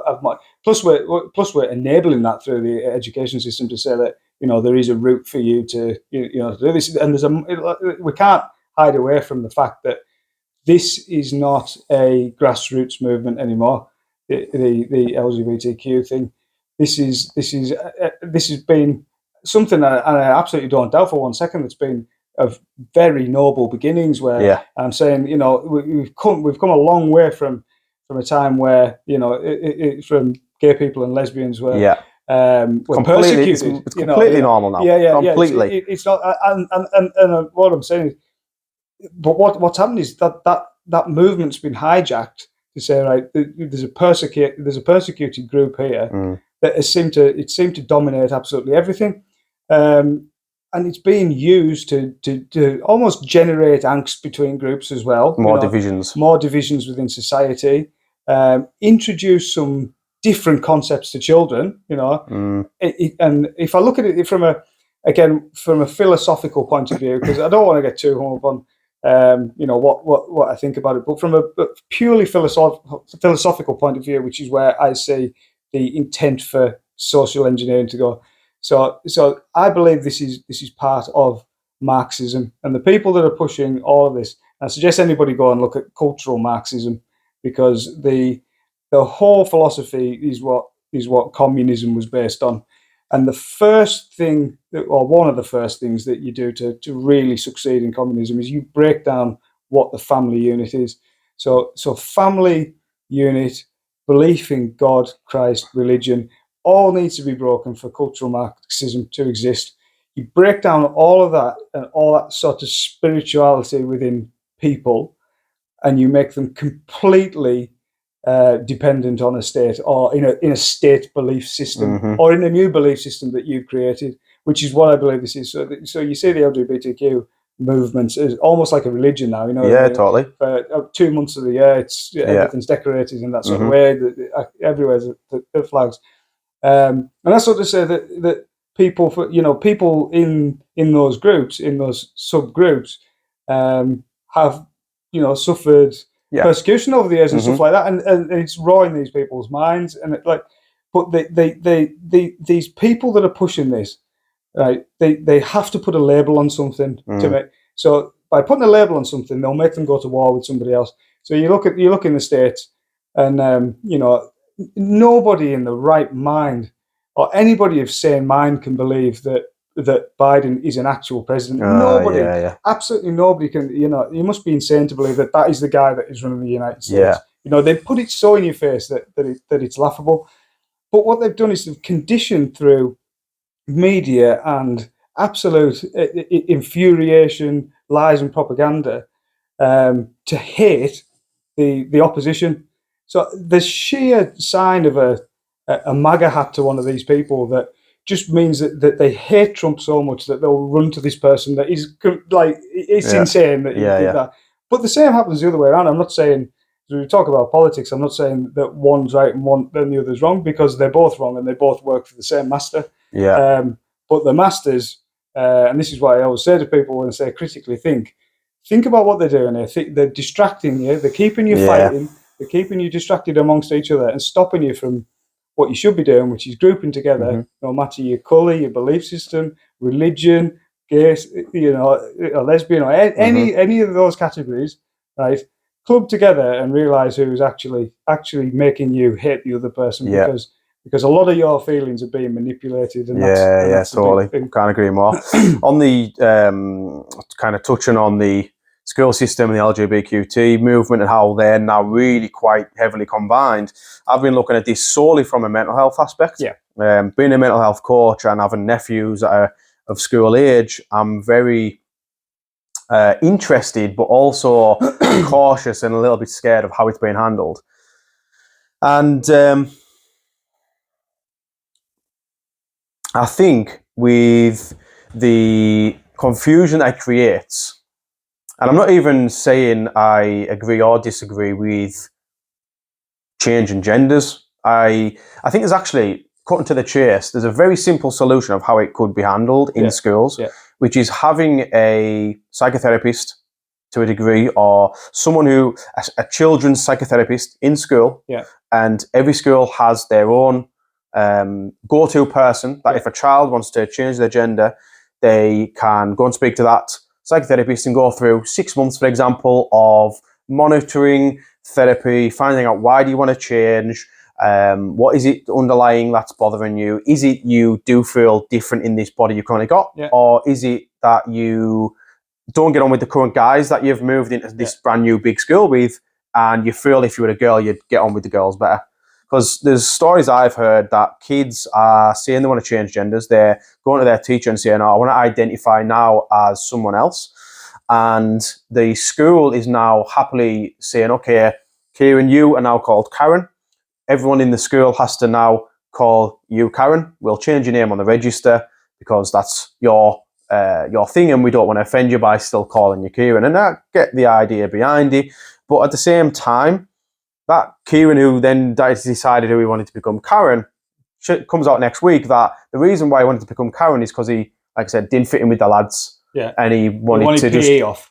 have more. Plus we're enabling that through the education system to say that there is a route for you to to do this, and we can't hide away from the fact that this is not a grassroots movement anymore. The LGBTQ thing. This has been something, and I absolutely don't doubt for 1 second, it's been of very noble beginnings. Where I'm saying, we've come a long way from a time where from gay people and lesbians were persecuted. It's completely normal now. Completely. It's not, and what I'm saying is, but what's happened is that movement's been hijacked to say, right, there's a persecuted group here that has seemed to dominate absolutely everything, and it's being used to almost generate angst between groups as well. More divisions within society. Introduce some different concepts to children. And if I look at it from a philosophical point of view, because I don't want to get too hung up on what I think about it, but from a purely philosophical point of view, which is where I see the intent for social engineering to go. So I believe this is part of Marxism, and the people that are pushing all of this. I suggest anybody go and look at cultural Marxism, because the whole philosophy is what communism was based on. And the first thing, or one of the first things that you do to really succeed in communism, is you break down what the family unit is. So family unit, belief in God, Christ, religion, all needs to be broken for cultural Marxism to exist. You break down all of that and all that sort of spirituality within people, and you make them completely dependent on a state or in a state belief system or in a new belief system that you've created, which is what I believe this is. So you see the LGBTQ movements is almost like a religion now. Yeah, totally. 2 months of the year, it's everything's decorated in that sort of way. Everywhere's the flags, and that's sort of say that people people in those groups, in those subgroups, have suffered persecution over the years and stuff like that, and it's raw in these people's minds, and but these people that are pushing this, right? They have to put a label on something to make. So by putting a label on something, they'll make them go to war with somebody else. So you look in the States, and nobody in the right mind or anybody of sane mind can believe that Biden is an actual president. Nobody, absolutely nobody can. You must be insane to believe that is the guy that is running the United States. They put it so in your face that it's laughable. But what they've done is they've conditioned through media and absolute infuriation, lies, and propaganda to hate the opposition. So the sheer sign of a MAGA hat to one of these people that just means that they hate Trump so much that they'll run to this person that is like, it's insane that he did that. But the same happens the other way around. I'm not saying, as we talk about politics, I'm not saying that one's right and the other's wrong, because they're both wrong and they both work for the same master. But the masters, and this is what I always say to people when I say critically think about what they're doing here. They're distracting you, they're keeping you fighting, they're keeping you distracted amongst each other and stopping you from what you should be doing, which is grouping together, no matter your colour, your belief system, religion, gay, or lesbian, or any of those categories, right? Club together and realise who's actually making you hate the other person, because a lot of your feelings are being manipulated. And that's totally. Can't agree more. On the kind of touching on the school system and the LGBTQ movement and how they're now really quite heavily combined, I've been looking at this solely from a mental health aspect. Being a mental health coach and having nephews that are of school age, I'm very interested, but also cautious and a little bit scared of how it's being handled. And I think with the confusion that it creates, and I'm not even saying I agree or disagree with changing genders. I think there's actually, cutting to the chase, there's a very simple solution of how it could be handled in schools, which is having a psychotherapist to a degree, or someone a children's psychotherapist in school, and every school has their own go-to person that if a child wants to change their gender, they can go and speak to that psychotherapist and go through 6 months, for example, of monitoring, therapy, finding out why do you want to change, what is it underlying that's bothering you? Is it you do feel different in this body you've currently got, or is it that you don't get on with the current guys that you've moved into this brand new big school with, and you feel if you were a girl you'd get on with the girls better? Because there's stories I've heard that kids are saying they want to change genders. They're going to their teacher and saying, I want to identify now as someone else. And the school is now happily saying, okay, Kieran, you are now called Karen. Everyone in the school has to now call you Karen. We'll change your name on the register because that's your thing, and we don't want to offend you by still calling you Kieran. And I get the idea behind it. But at the same time, that Kieran who then decided who he wanted to become Karen comes out next week that the reason why he wanted to become Karen is because he, like I said, didn't fit in with the lads. And he wanted to PE off.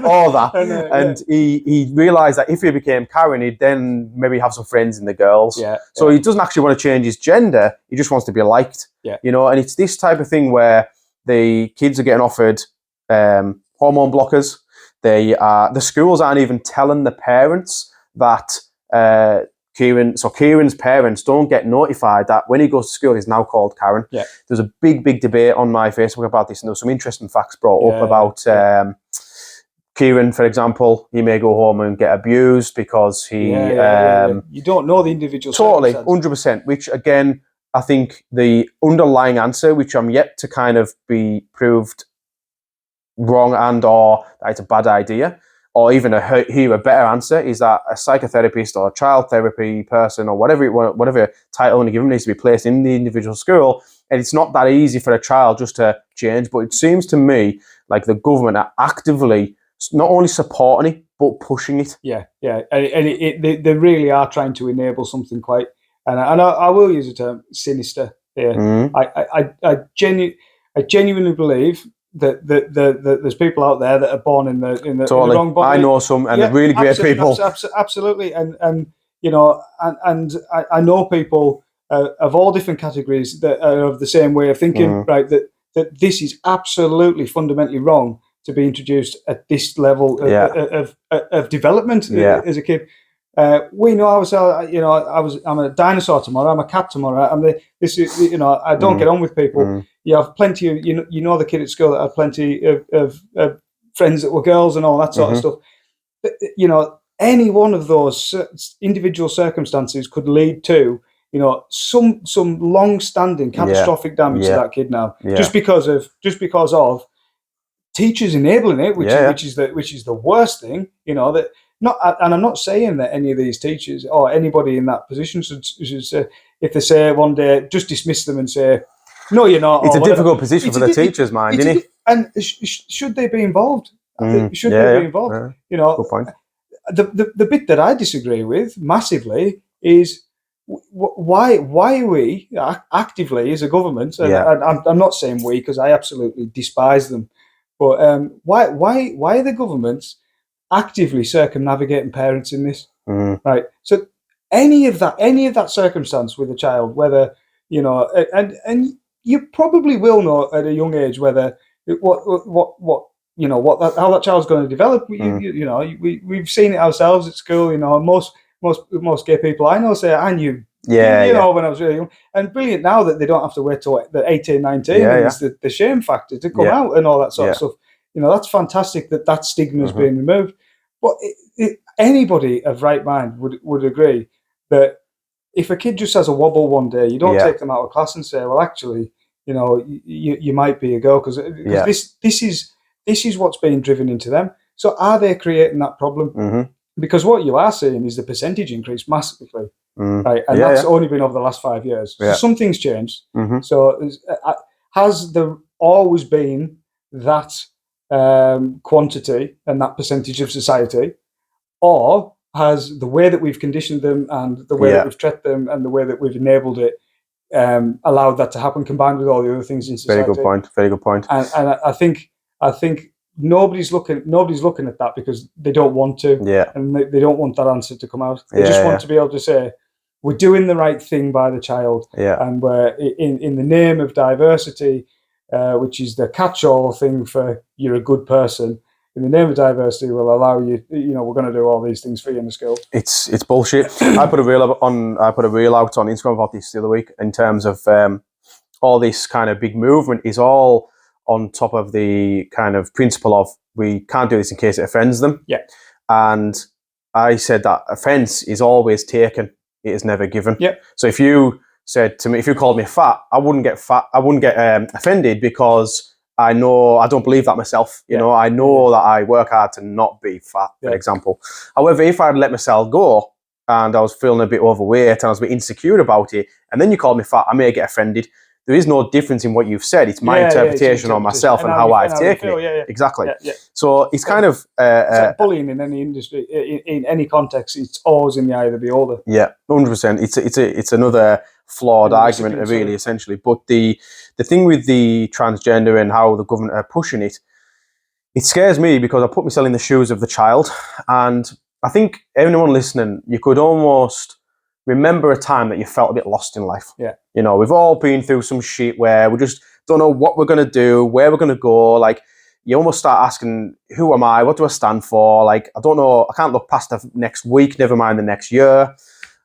all that. And he realised that if he became Karen, he'd then maybe have some friends in the girls. So he doesn't actually want to change his gender. He just wants to be liked. And it's this type of thing where the kids are getting offered hormone blockers. The schools aren't even telling the parents that Kieran's parents don't get notified that when he goes to school, he's now called Karen. There's a big debate on my Facebook about this, and there's some interesting facts brought up about Kieran, for example. He may go home and get abused because he... You don't know the individual Totally, 100%, which again, I think the underlying answer, which I'm yet to kind of be proved wrong and or that it's a bad idea, or even hear a better answer, is that a psychotherapist or a child therapy person or whatever title you give them needs to be placed in the individual school. And it's not that easy for a child just to change. But it seems to me like the government are actively not only supporting it, but pushing it. Yeah, yeah. And they really are trying to enable something quite, and I will use the term sinister here. I genuinely believe that there's people out there that are born in the wrong body. I know some, and they're really great people. Absolutely, and you know, and I know people of all different categories that are of the same way of thinking. Right, that this is absolutely fundamentally wrong to be introduced at this level of development as a kid. We know ourselves. You know, I'm a dinosaur tomorrow. I'm a cat tomorrow. I don't get on with people. You have plenty of you know the kid at school that had plenty of friends that were girls and all that sort of stuff. But, you know, any one of those individual circumstances could lead to some long-standing catastrophic damage to that kid now, just because of teachers enabling it, which is the worst thing. You know that. And I'm not saying that any of these teachers or anybody in that position should say, if they say one day, just dismiss them and say, no, you're not. It's a difficult position for the teachers' mind, isn't it? And should they be involved? Should they be involved? Yeah. You know, good point. The bit that I disagree with massively is why we actively as a government, and I'm not saying we because I absolutely despise them, but why are the governments actively circumnavigating parents in this? Right. So any of that circumstance with a child, whether and you probably will know at a young age whether how that child's going to develop. We've seen it ourselves at school. You know, most gay people I know say, I knew. When I was really young. And brilliant now that they don't have to wait till they're 18, 19, and it's the shame factor to come out and all that sort of stuff. You know, that's fantastic that stigma is being removed. But anybody of right mind would agree that if a kid just has a wobble one day, you don't take them out of class and say, well, actually, you might be a girl because this is what's being driven into them. So are they creating that problem? Because what you are seeing is the percentage increase massively, right? And that's only been over the last 5 years. So something's changed. So has there always been that quantity and that percentage of society, or has the way that we've conditioned them and the way that we've treated them and the way that we've enabled it allowed that to happen, combined with all the other things in society? Very good point. And I think nobody's looking at that because they don't want to, and they don't want that answer to come out. They just want to be able to say, we're doing the right thing by the child, and we're in the name of diversity, which is the catch-all thing for you're a good person. In the name of diversity, we'll allow you. We're going to do all these things for you in the school. It's bullshit. I put a reel out on Instagram about this the other week in terms of all this kind of big movement is all on top of the kind of principle of we can't do this in case it offends them. Yeah. And I said that offence is always taken; it is never given. Yeah. So if you said to me, if you called me fat, I wouldn't get offended because I don't believe that myself. You know, I know that I work hard to not be fat, for example. However, if I had let myself go and I was feeling a bit overweight and I was a bit insecure about it, and then you called me fat, I may get offended. There is no difference in what you've said. It's my interpretation on myself and how I've taken it. Exactly. So it's kind of... it's like bullying in any industry, in any context, it's always in the eye of the beholder. Yeah, 100%. It's another flawed argument, really, essentially. But the thing with the transgender and how the government are pushing it, it scares me because I put myself in the shoes of the child. And I think anyone listening, you could almost remember a time that you felt a bit lost in life. Yeah. You know, we've all been through some shit where we just don't know what we're going to do, where we're going to go. Like, you almost start asking, who am I? What do I stand for? Like, I don't know. I can't look past the next week, never mind the next year.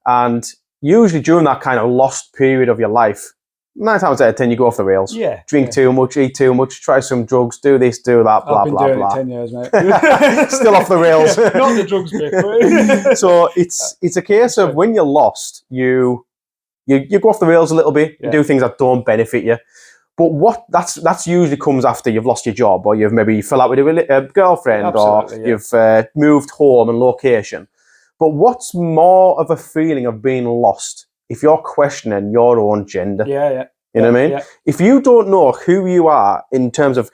And usually during that kind of lost period of your life, 9 times out of 10, you go off the rails. Yeah. Drink too much, eat too much, try some drugs, do this, do that, blah, blah, blah. I've been doing it 10 years, mate. Still off the rails. Not the drugs bit. So it's a case of when you're lost, you go off the rails a little bit, you do things that don't benefit you. But that's usually comes after you've lost your job, or you've maybe fell out with a girlfriend, Absolutely, or you've moved home and location. But what's more of a feeling of being lost if you're questioning your own gender? Yeah. You know what I mean? Yeah. If you don't know who you are in terms of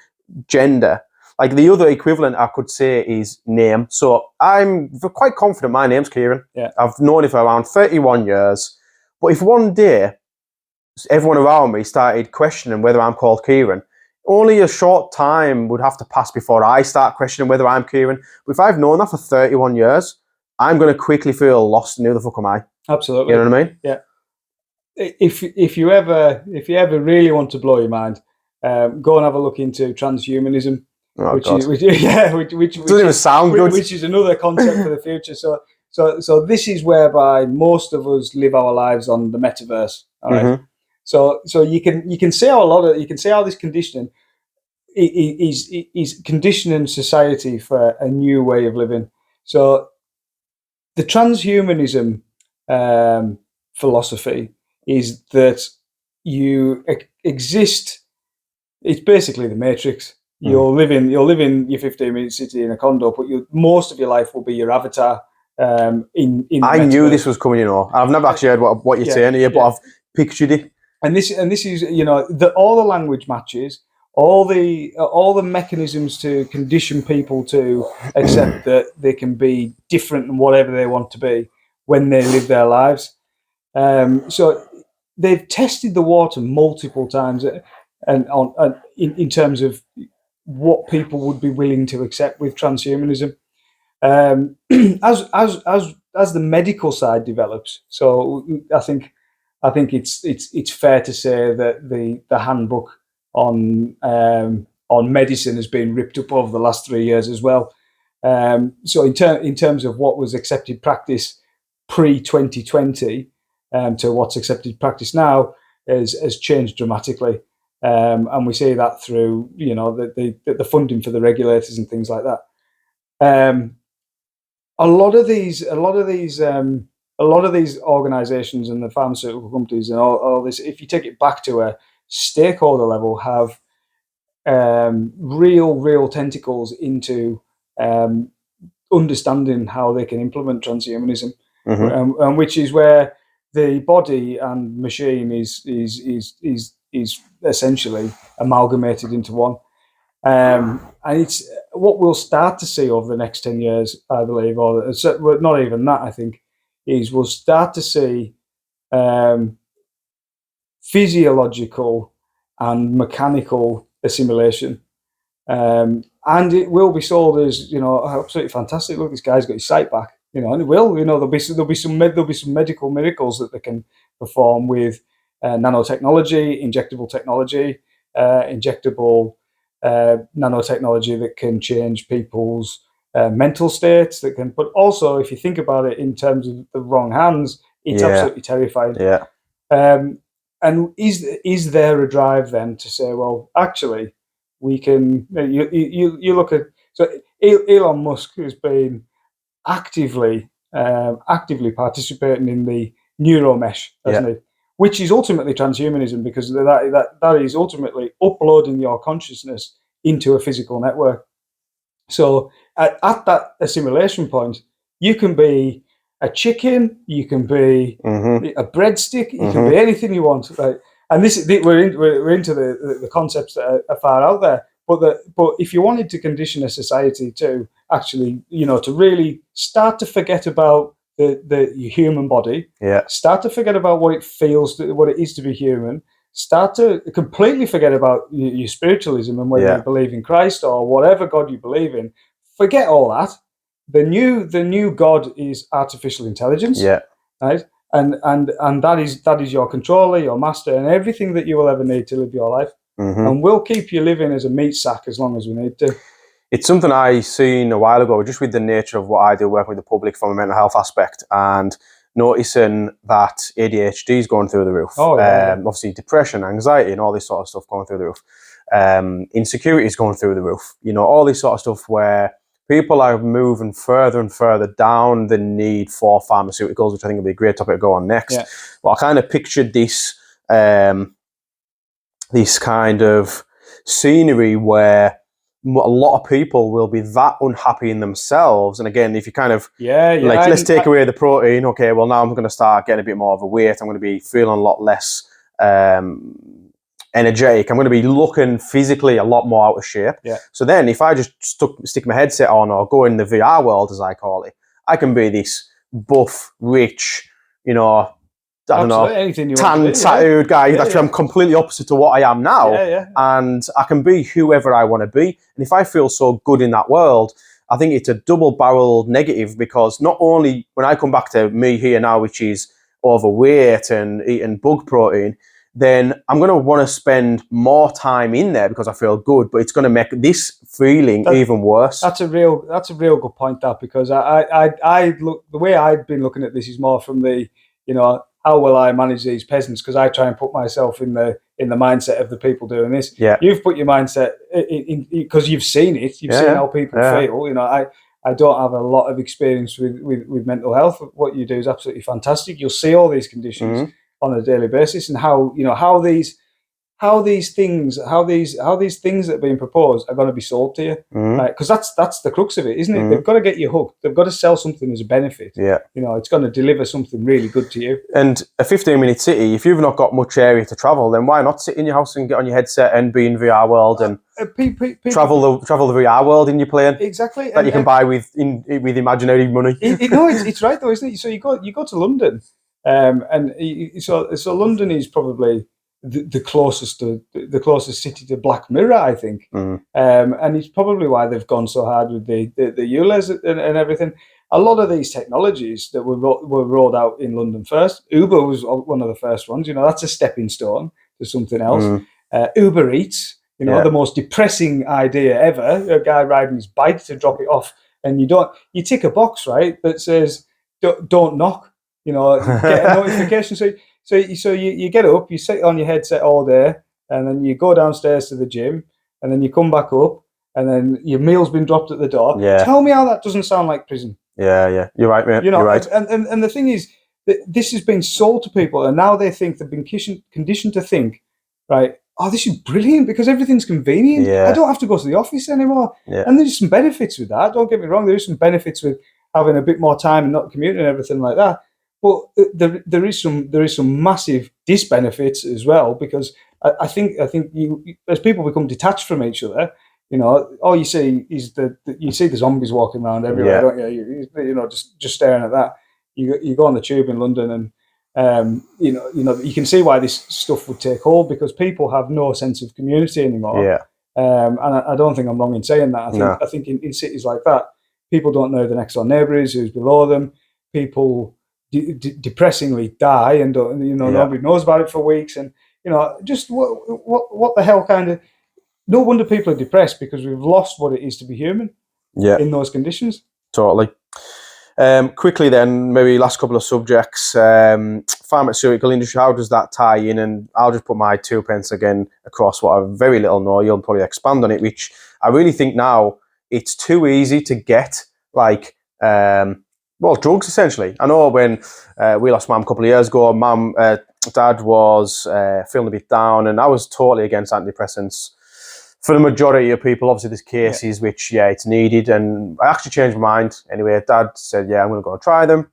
gender, like the other equivalent I could say is name. So I'm quite confident my name's Kieran. Yeah. I've known it for around 31 years. But if one day everyone around me started questioning whether I'm called Kieran, only a short time would have to pass before I start questioning whether I'm Kieran. But if I've known that for 31 years, I'm going to quickly feel lost and who the fuck am I? Absolutely. You know what I mean? Yeah. If you ever really want to blow your mind, go and have a look into transhumanism, Oh, which God. is which Doesn't even sound good. which is another concept for the future. So this is whereby most of us live our lives on the metaverse. All right. Mhm. So you can see how this conditioning is conditioning society for a new way of living. So the transhumanism philosophy is that you exist. It's basically the Matrix. You're living your 15-minute city in a condo, but most of your life will be your avatar. In I knew this was coming, I've never actually heard what you're saying here, but I've pictured it. And this is all the language matches, all the mechanisms to condition people to accept that they can be different and whatever they want to be when they live their lives. So they've tested the water multiple times, and in terms of what people would be willing to accept with transhumanism. As the medical side develops, so I think it's fair to say that the handbook on medicine has been ripped up over the last 3 years as well. So in terms of what was accepted practice pre 2020 to what's accepted practice now has changed dramatically, and we see that through the funding for the regulators and things like that. A lot of these organisations and the pharmaceutical companies and all this, if you take it back to a stakeholder level, have real tentacles into understanding how they can implement transhumanism, and which is where the body and machine is essentially amalgamated into one. And it's what we'll start to see over the next 10 years, I believe, or not even that, I think, is we'll start to see physiological and mechanical assimilation. And it will be sold as, absolutely fantastic. Look, this guy's got his sight back, and it will, there'll be some medical miracles that they can perform with nanotechnology, injectable technology, injectable nanotechnology that can change people's mental states. But also, if you think about it in terms of the wrong hands, it's absolutely terrifying. Yeah. And is there a drive then to say, well, actually, we can? You look at, so Elon Musk has been actively participating in the neuromesh, hasn't he? Which is ultimately transhumanism, because that is ultimately uploading your consciousness into a physical network. So at that assimilation point, you can be a chicken, you can be a breadstick, you can be anything you want, right? And we're into the concepts that are far out there. But if you wanted to condition a society to actually, to really start to forget about the human body, start to forget about what it feels, what it is to be human, start to completely forget about your spiritualism and whether you believe in Christ or whatever God you believe in. Forget all that. The new God is artificial intelligence, right? And that is your controller, your master, and everything that you will ever need to live your life. And we'll keep you living as a meat sack as long as we need to. It's something I seen a while ago, just with the nature of what I do, working with the public from a mental health aspect, and noticing that ADHD is going through the roof. Obviously, depression, anxiety, and all this sort of stuff going through the roof. Insecurity is going through the roof. All this sort of stuff where people are moving further and further down the need for pharmaceuticals, which I think will be a great topic to go on next. But I kind of pictured this this kind of scenery where a lot of people will be that unhappy in themselves. And again, if you kind of like, let's take away the protein, okay, well, now I'm going to start getting a bit more of a weight. I'm going to be feeling a lot less energetic. I'm going to be looking physically a lot more out of shape. Yeah. So then if I just stick my headset on or go in the VR world, as I call it, I can be this buff, rich, you know, I don't know, anything you tan, want to do, tattooed guy. That's I'm completely opposite to what I am now. And I can be whoever I want to be. And if I feel so good in that world, I think it's a double-barreled negative, because not only when I come back to me here now, which is overweight and eating bug protein, then I'm going to want to spend more time in there because I feel good, but it's going to make this feeling even worse. That's a real good point, that, because I look, the way I've been looking at this is more from the, you know, how will I manage these peasants? Because I try and put myself in the mindset of the people doing this. Yeah. You've put your mindset in because you've seen it. You've seen how people feel. You know, I don't have a lot of experience with mental health. What you do is absolutely fantastic. You'll see all these conditions on a daily basis, and how, you know, how these things that are being proposed are going to be sold to you, right? Because that's the crux of it, isn't it? They've got to get you hooked. They've got to sell something as a benefit. Yeah, you know, it's going to deliver something really good to you. And a 15-minute city, if you've not got much area to travel, then why not sit in your house and get on your headset and be in VR world and travel the VR world in your plane? Exactly, that you can buy with imaginary money. It's right though, isn't it? So you go to London, so London is probably the closest city to Black Mirror, I think, and it's probably why they've gone so hard with the ULEZ and everything. A lot of these technologies that were rolled out in London first. Uber was one of the first ones. You know, that's a stepping stone to something else. Uber Eats, you know, the most depressing idea ever. A guy riding his bike to drop it off, and you tick a box, right, that says don't knock. You know, get a notification. So you get up, you sit on your headset all day, and then you go downstairs to the gym, and then you come back up, and then your meal's been dropped at the door. Yeah. Tell me how that doesn't sound like prison. Yeah, you're right, mate. You know, you're right. And the thing is that this has been sold to people, and now they think they've been conditioned to think, right? Oh, this is brilliant because everything's convenient. Yeah. I don't have to go to the office anymore. Yeah. And there's some benefits with that. Don't get me wrong. There is some benefits with having a bit more time and not commuting and everything like that. But there is some massive disbenefits as well, because I think you, as people become detached from each other, you know, all you see is you see the zombies walking around everywhere, don't you? You know, just staring at that. You go on the tube in London, and you know you can see why this stuff would take hold, because people have no sense of community anymore. Yeah. And I don't think I'm wrong in saying that. I think in cities like that, people don't know who the next door neighbour is, who's below them. People depressingly die, and nobody knows about it for weeks. And you know, just what the hell kind of. No wonder people are depressed, because we've lost what it is to be human in those conditions. Totally. Quickly then, maybe last couple of subjects. Pharmaceutical industry, how does that tie in? And I'll just put my 2 pence again across what I very little know. You'll probably expand on it, which I really think now it's too easy to get, like, drugs essentially. I know when we lost Mum a couple of years ago, Dad was feeling a bit down, and I was totally against antidepressants. For the majority of people, obviously there's cases which, it's needed, and I actually changed my mind. Anyway, Dad said, I'm going to go and try them.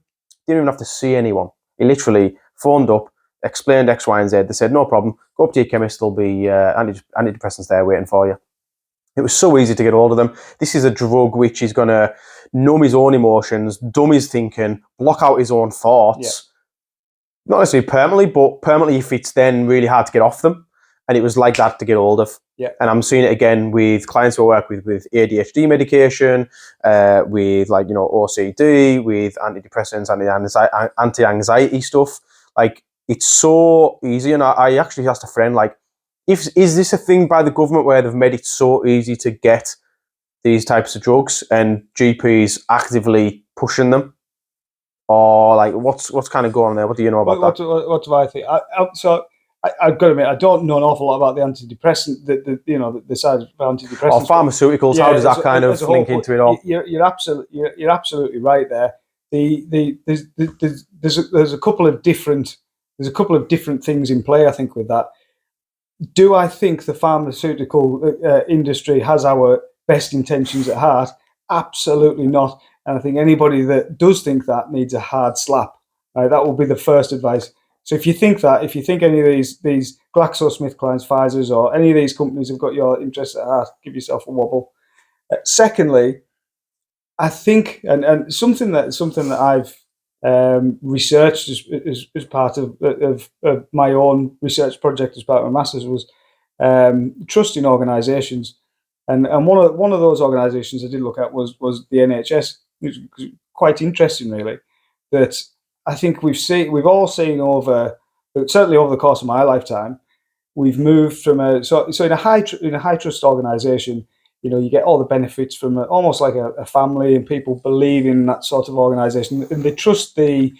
Didn't even have to see anyone. He literally phoned up, explained X, Y, and Z. They said, no problem, go up to your chemist, there'll be antidepressants there waiting for you. It was so easy to get hold of them. This is a drug which is going to numb his own emotions, dumb his thinking, block out his own thoughts. Not necessarily permanently, but permanently if it's then really hard to get off them. And it was like that to get hold of. Yeah. And I'm seeing it again with clients who I work with ADHD medication, with OCD, with antidepressants, anti-anxiety stuff. Like, it's so easy. And I actually asked a friend, like, is this a thing by the government where they've made it so easy to get these types of drugs and GPs actively pushing them? Or like, what's kind of going on there? What do you know about that? What do I think? I've got to admit, I don't know an awful lot about the antidepressant, the side of antidepressants. Or pharmaceuticals, how does that kind of link into it all? You're absolutely right there. There's a couple of different things in play, I think, with that. Do I think the pharmaceutical industry has our best intentions at heart? Absolutely not. And I think anybody that does think that needs a hard slap. That will be the first advice. So if you think any of these GlaxoSmithKline's, Pfizer's, or any of these companies have got your interests at heart, give yourself a wobble. Secondly, I think, and something that I've researched as part of my own research project as part of my masters was trust in organisations, and one of those organisations I did look at was the NHS. It was quite interesting, really. That I think we've all seen over, certainly over the course of my lifetime, we've moved from so in a high trust organisation. You get all the benefits from almost like a family, and people believe in that sort of organisation, and they trust the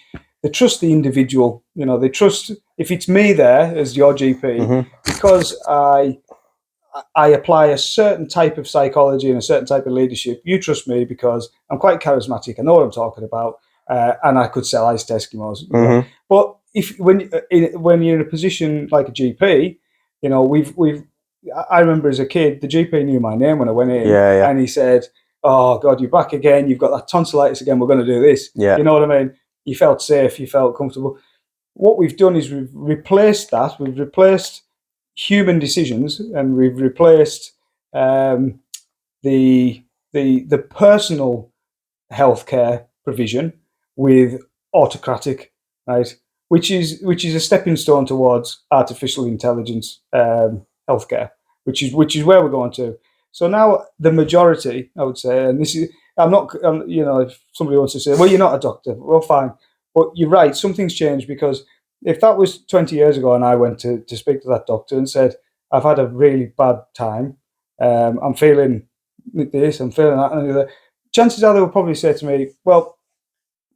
individual. They trust, if it's me there as your GP, because I apply a certain type of psychology and a certain type of leadership. You trust me because I'm quite charismatic. I know what I'm talking about, and I could sell ice to Eskimos. But when you're in a position like a GP, I remember as a kid, the GP knew my name when I went in, and he said, "Oh God, you're back again. You've got that tonsillitis again. We're going to do this." Yeah. You know what I mean? You felt safe. You felt comfortable. What we've done is we've replaced that. We've replaced human decisions, and we've replaced the personal healthcare provision with autocratic, right? Which is a stepping stone towards artificial intelligence healthcare, which is where we're going to. So now the majority, I would say, and this is, I'm not, if somebody wants to say, well, you're not a doctor, well, fine, but you're right, something's changed, because if that was 20 years ago and I went to speak to that doctor and said, I've had a really bad time, I'm feeling this, I'm feeling that, and the other, chances are they will probably say to me, well,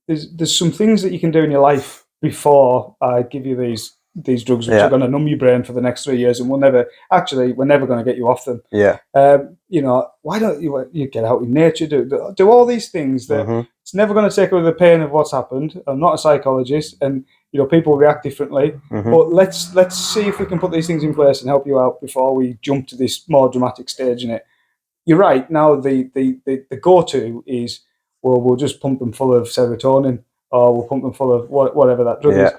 there's some things that you can do in your life before I give you these drugs, which are going to numb your brain for the next 3 years, and we're never going to get you off them. Why don't you get out in nature, do all these things that it's never going to take away the pain of what's happened. I'm not a psychologist, and people react differently, but let's see if we can put these things in place and help you out before we jump to this more dramatic stage in it. You're right. Now the go-to is, well, we'll just pump them full of serotonin, or we'll pump them full of whatever that drug is.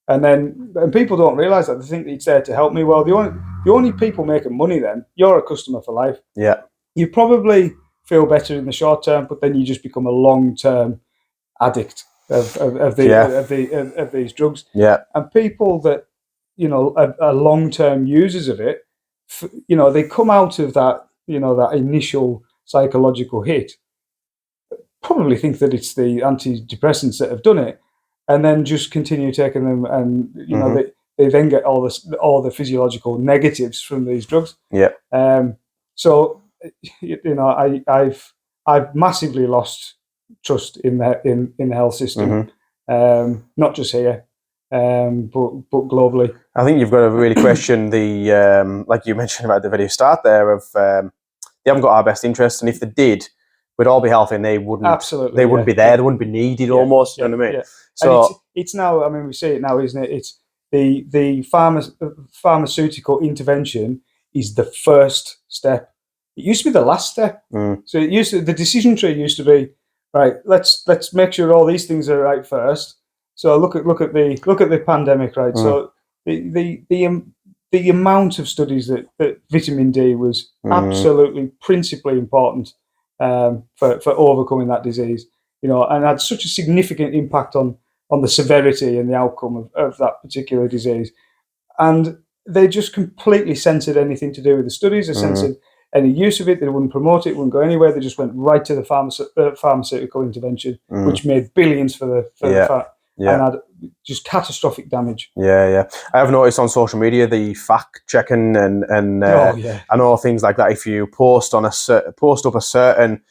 And people don't realise that. They think it's there to help me. Well, the only people making money then, you're a customer for life. Yeah. You probably feel better in the short term, but then you just become a long-term addict of these drugs. Yeah. And people that are long-term users of it, they come out of that that initial psychological hit, probably think that it's the antidepressants that have done it, and then just continue taking them, and they then get all the physiological negatives from these drugs. Yeah. So I've massively lost trust in the health system, not just here, but globally. I think you've got to really question the like you mentioned about the very start there of they haven't got our best interests, and if they did, we'd all be healthy, and they wouldn't. Absolutely, they wouldn't be there. They wouldn't be needed almost. You know what I mean? Yeah. So and it's now. I mean, we see it now, isn't it? It's the pharmaceutical intervention is the first step. It used to be the last step. So the decision tree used to be, right. Let's make sure all these things are right first. So look at the pandemic, right? So the amount of studies that vitamin D was absolutely principally important for overcoming that disease, and had such a significant impact on the severity and the outcome of that particular disease. And they just completely censored anything to do with the studies. They censored any use of it. They wouldn't promote it. Wouldn't go anywhere. They just went right to the pharmaceutical intervention, which made billions for the and had just catastrophic damage. Yeah. I have noticed on social media the fact checking and and all things like that. If you post up a certain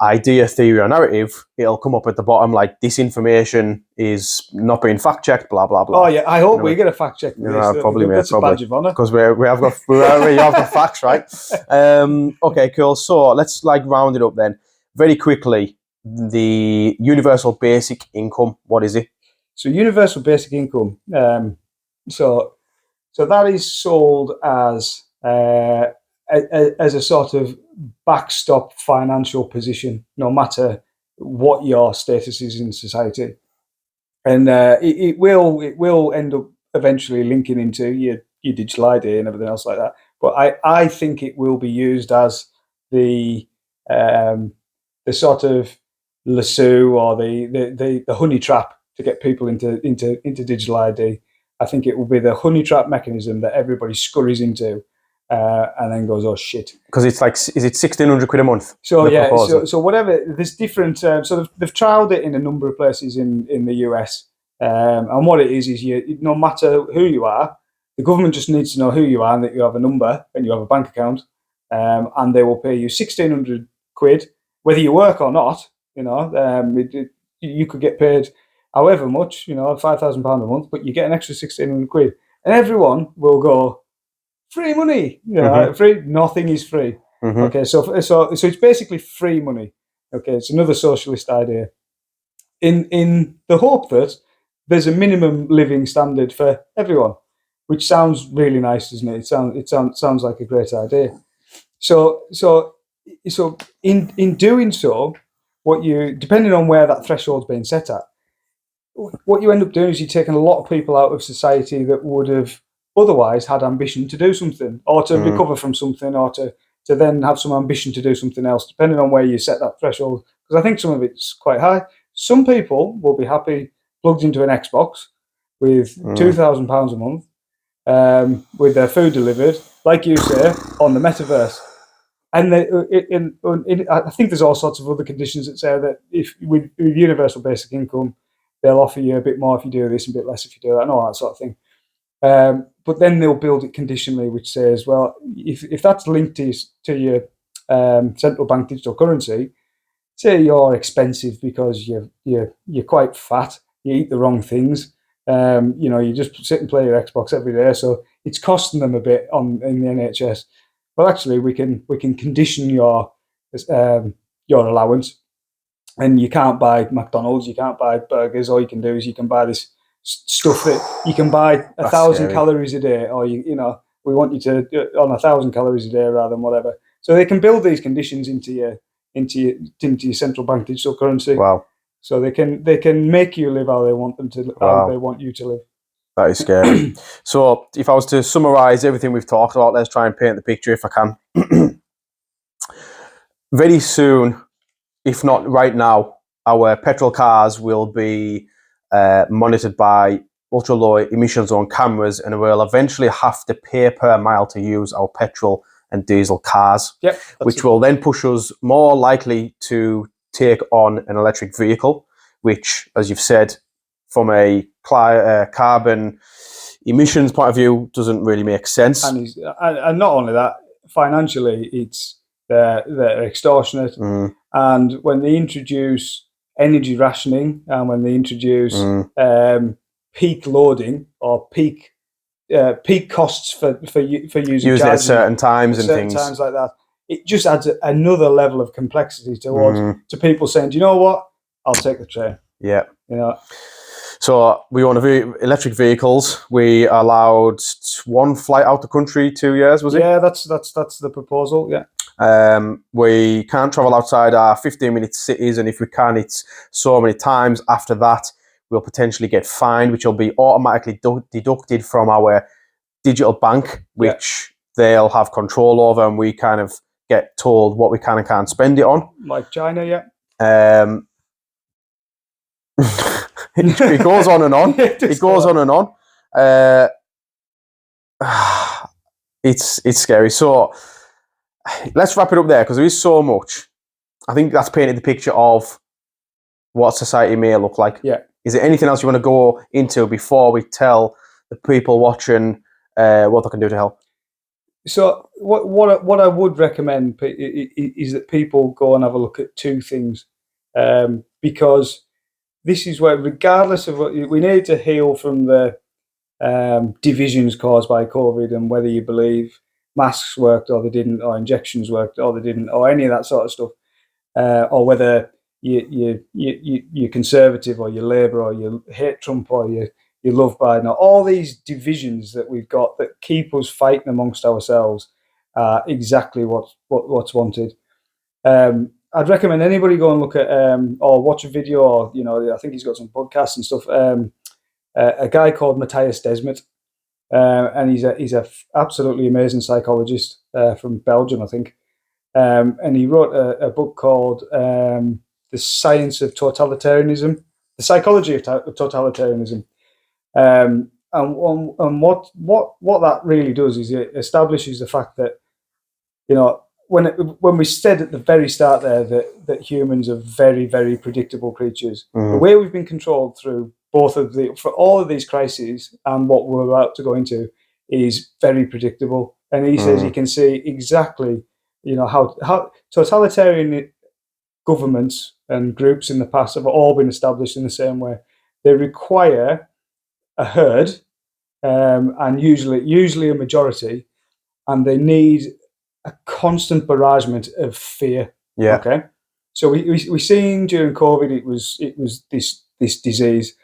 idea, theory, or narrative, it'll come up at the bottom like this information is not being fact checked. Blah blah blah. Oh yeah, I hope we get a fact check. Probably, that's a badge of honour, because we have got facts, right? Okay, cool. So let's round it up then very quickly. The universal basic income. What is it? So universal basic income. So So that is sold as a sort of backstop financial position, no matter what your status is in society, and it will end up eventually linking into your digital ID and everything else like that. But I think it will be used as the sort of lasso or the honey trap to get people into digital ID. I think it will be the honey trap mechanism that everybody scurries into, and then goes, "Oh shit!" Because it's like, is it £1,600 a month? So yeah, so whatever. There's different. So they've trialed it in a number of places in the US, and what it is you, no matter who you are, the government just needs to know who you are and that you have a number and you have a bank account, and they will pay you £1,600, whether you work or not. You know, you could get paid however much, you know, £5,000 a month, but you get an extra £1,600, and everyone will go, free money. You know, free. Nothing is free. Okay, so it's basically free money. Okay, it's another socialist idea, in the hope that there's a minimum living standard for everyone, which sounds really nice, doesn't it? It sounds like a great idea. So in doing so, what you, depending on where that threshold's being set at, what you end up doing is you're taking a lot of people out of society that would have otherwise had ambition to do something, or to recover from something, or to then have some ambition to do something else, depending on where you set that threshold. Because I think some of it's quite high. Some people will be happy plugged into an Xbox with £2,000 a month, with their food delivered, like you say, on the metaverse. And I think there's all sorts of other conditions that say that if with universal basic income, they'll offer you a bit more if you do this and a bit less if you do that, and all that sort of thing. But then they'll build it conditionally, which says, well, if that's linked to your central bank digital currency, say you're expensive because you're quite fat, you eat the wrong things, you know, you just sit and play your Xbox every day, so it's costing them a bit in the NHS. Well, actually, we can condition your allowance, and you can't buy McDonald's, you can't buy burgers. All you can do is you can buy this stuff that you can buy 1,000 calories a day, or you know, we want you to on 1,000 calories a day rather than whatever. So they can build these conditions into your central bank digital currency. Wow. So they can make you live how they want them to, how they want you to live. That is scary. So if I was to summarise everything we've talked about, let's try and paint the picture if I can. Very soon, if not right now, our petrol cars will be monitored by ultra-low emission zone cameras, and we'll eventually have to pay per mile to use our petrol and diesel cars, which will then push us more likely to take on an electric vehicle, which, as you've said, from a carbon emissions point of view, doesn't really make sense. And not only that, financially, they're extortionate. And when they introduce energy rationing, and when they introduce peak loading or peak costs for using at certain times and things, times like that, it just adds another level of complexity to people saying, "Do you know what? I'll take the train." Yeah, you know. So we want electric vehicles. We allowed one flight out the country 2 years, was it? Yeah, that's the proposal. Yeah. We can't travel outside our 15-minute cities, and if we can, it's so many times. After that, we'll potentially get fined, which will be automatically deducted from our digital bank, which they'll have control over, and we kind of get told what we can and can't spend it on. Like China, yeah. It goes on and on. It goes on and on. It's scary. So let's wrap it up there, because there is so much. I think that's painted the picture of what society may look like. Yeah. Is there anything else you want to go into before we tell the people watching what they can do to help? So what I would recommend is that people go and have a look at two things, because this is where, regardless of what we need to heal from the divisions caused by COVID, and whether you believe masks worked or they didn't, or injections worked or they didn't, or any of that sort of stuff, or whether you're conservative or you're Labour or you hate Trump or you your love partner, all these divisions that we've got that keep us fighting amongst ourselves are exactly what's wanted. I'd recommend anybody go and look at or watch a video, or I think he's got some podcasts and stuff. A guy called Matthias Desmet, and he's a absolutely amazing psychologist from Belgium, I think. And he wrote a book called The Science of Totalitarianism, The Psychology of Totalitarianism. And what that really does is it establishes the fact that, when we said at the very start there that humans are very, very predictable creatures, the way we've been controlled through for all of these crises and what we're about to go into is very predictable. And he says he can see exactly, how totalitarian governments and groups in the past have all been established in the same way. They require a herd, and usually a majority, and they need a constant barragement of fear. Yeah. Okay. So we seen during COVID, it was this disease,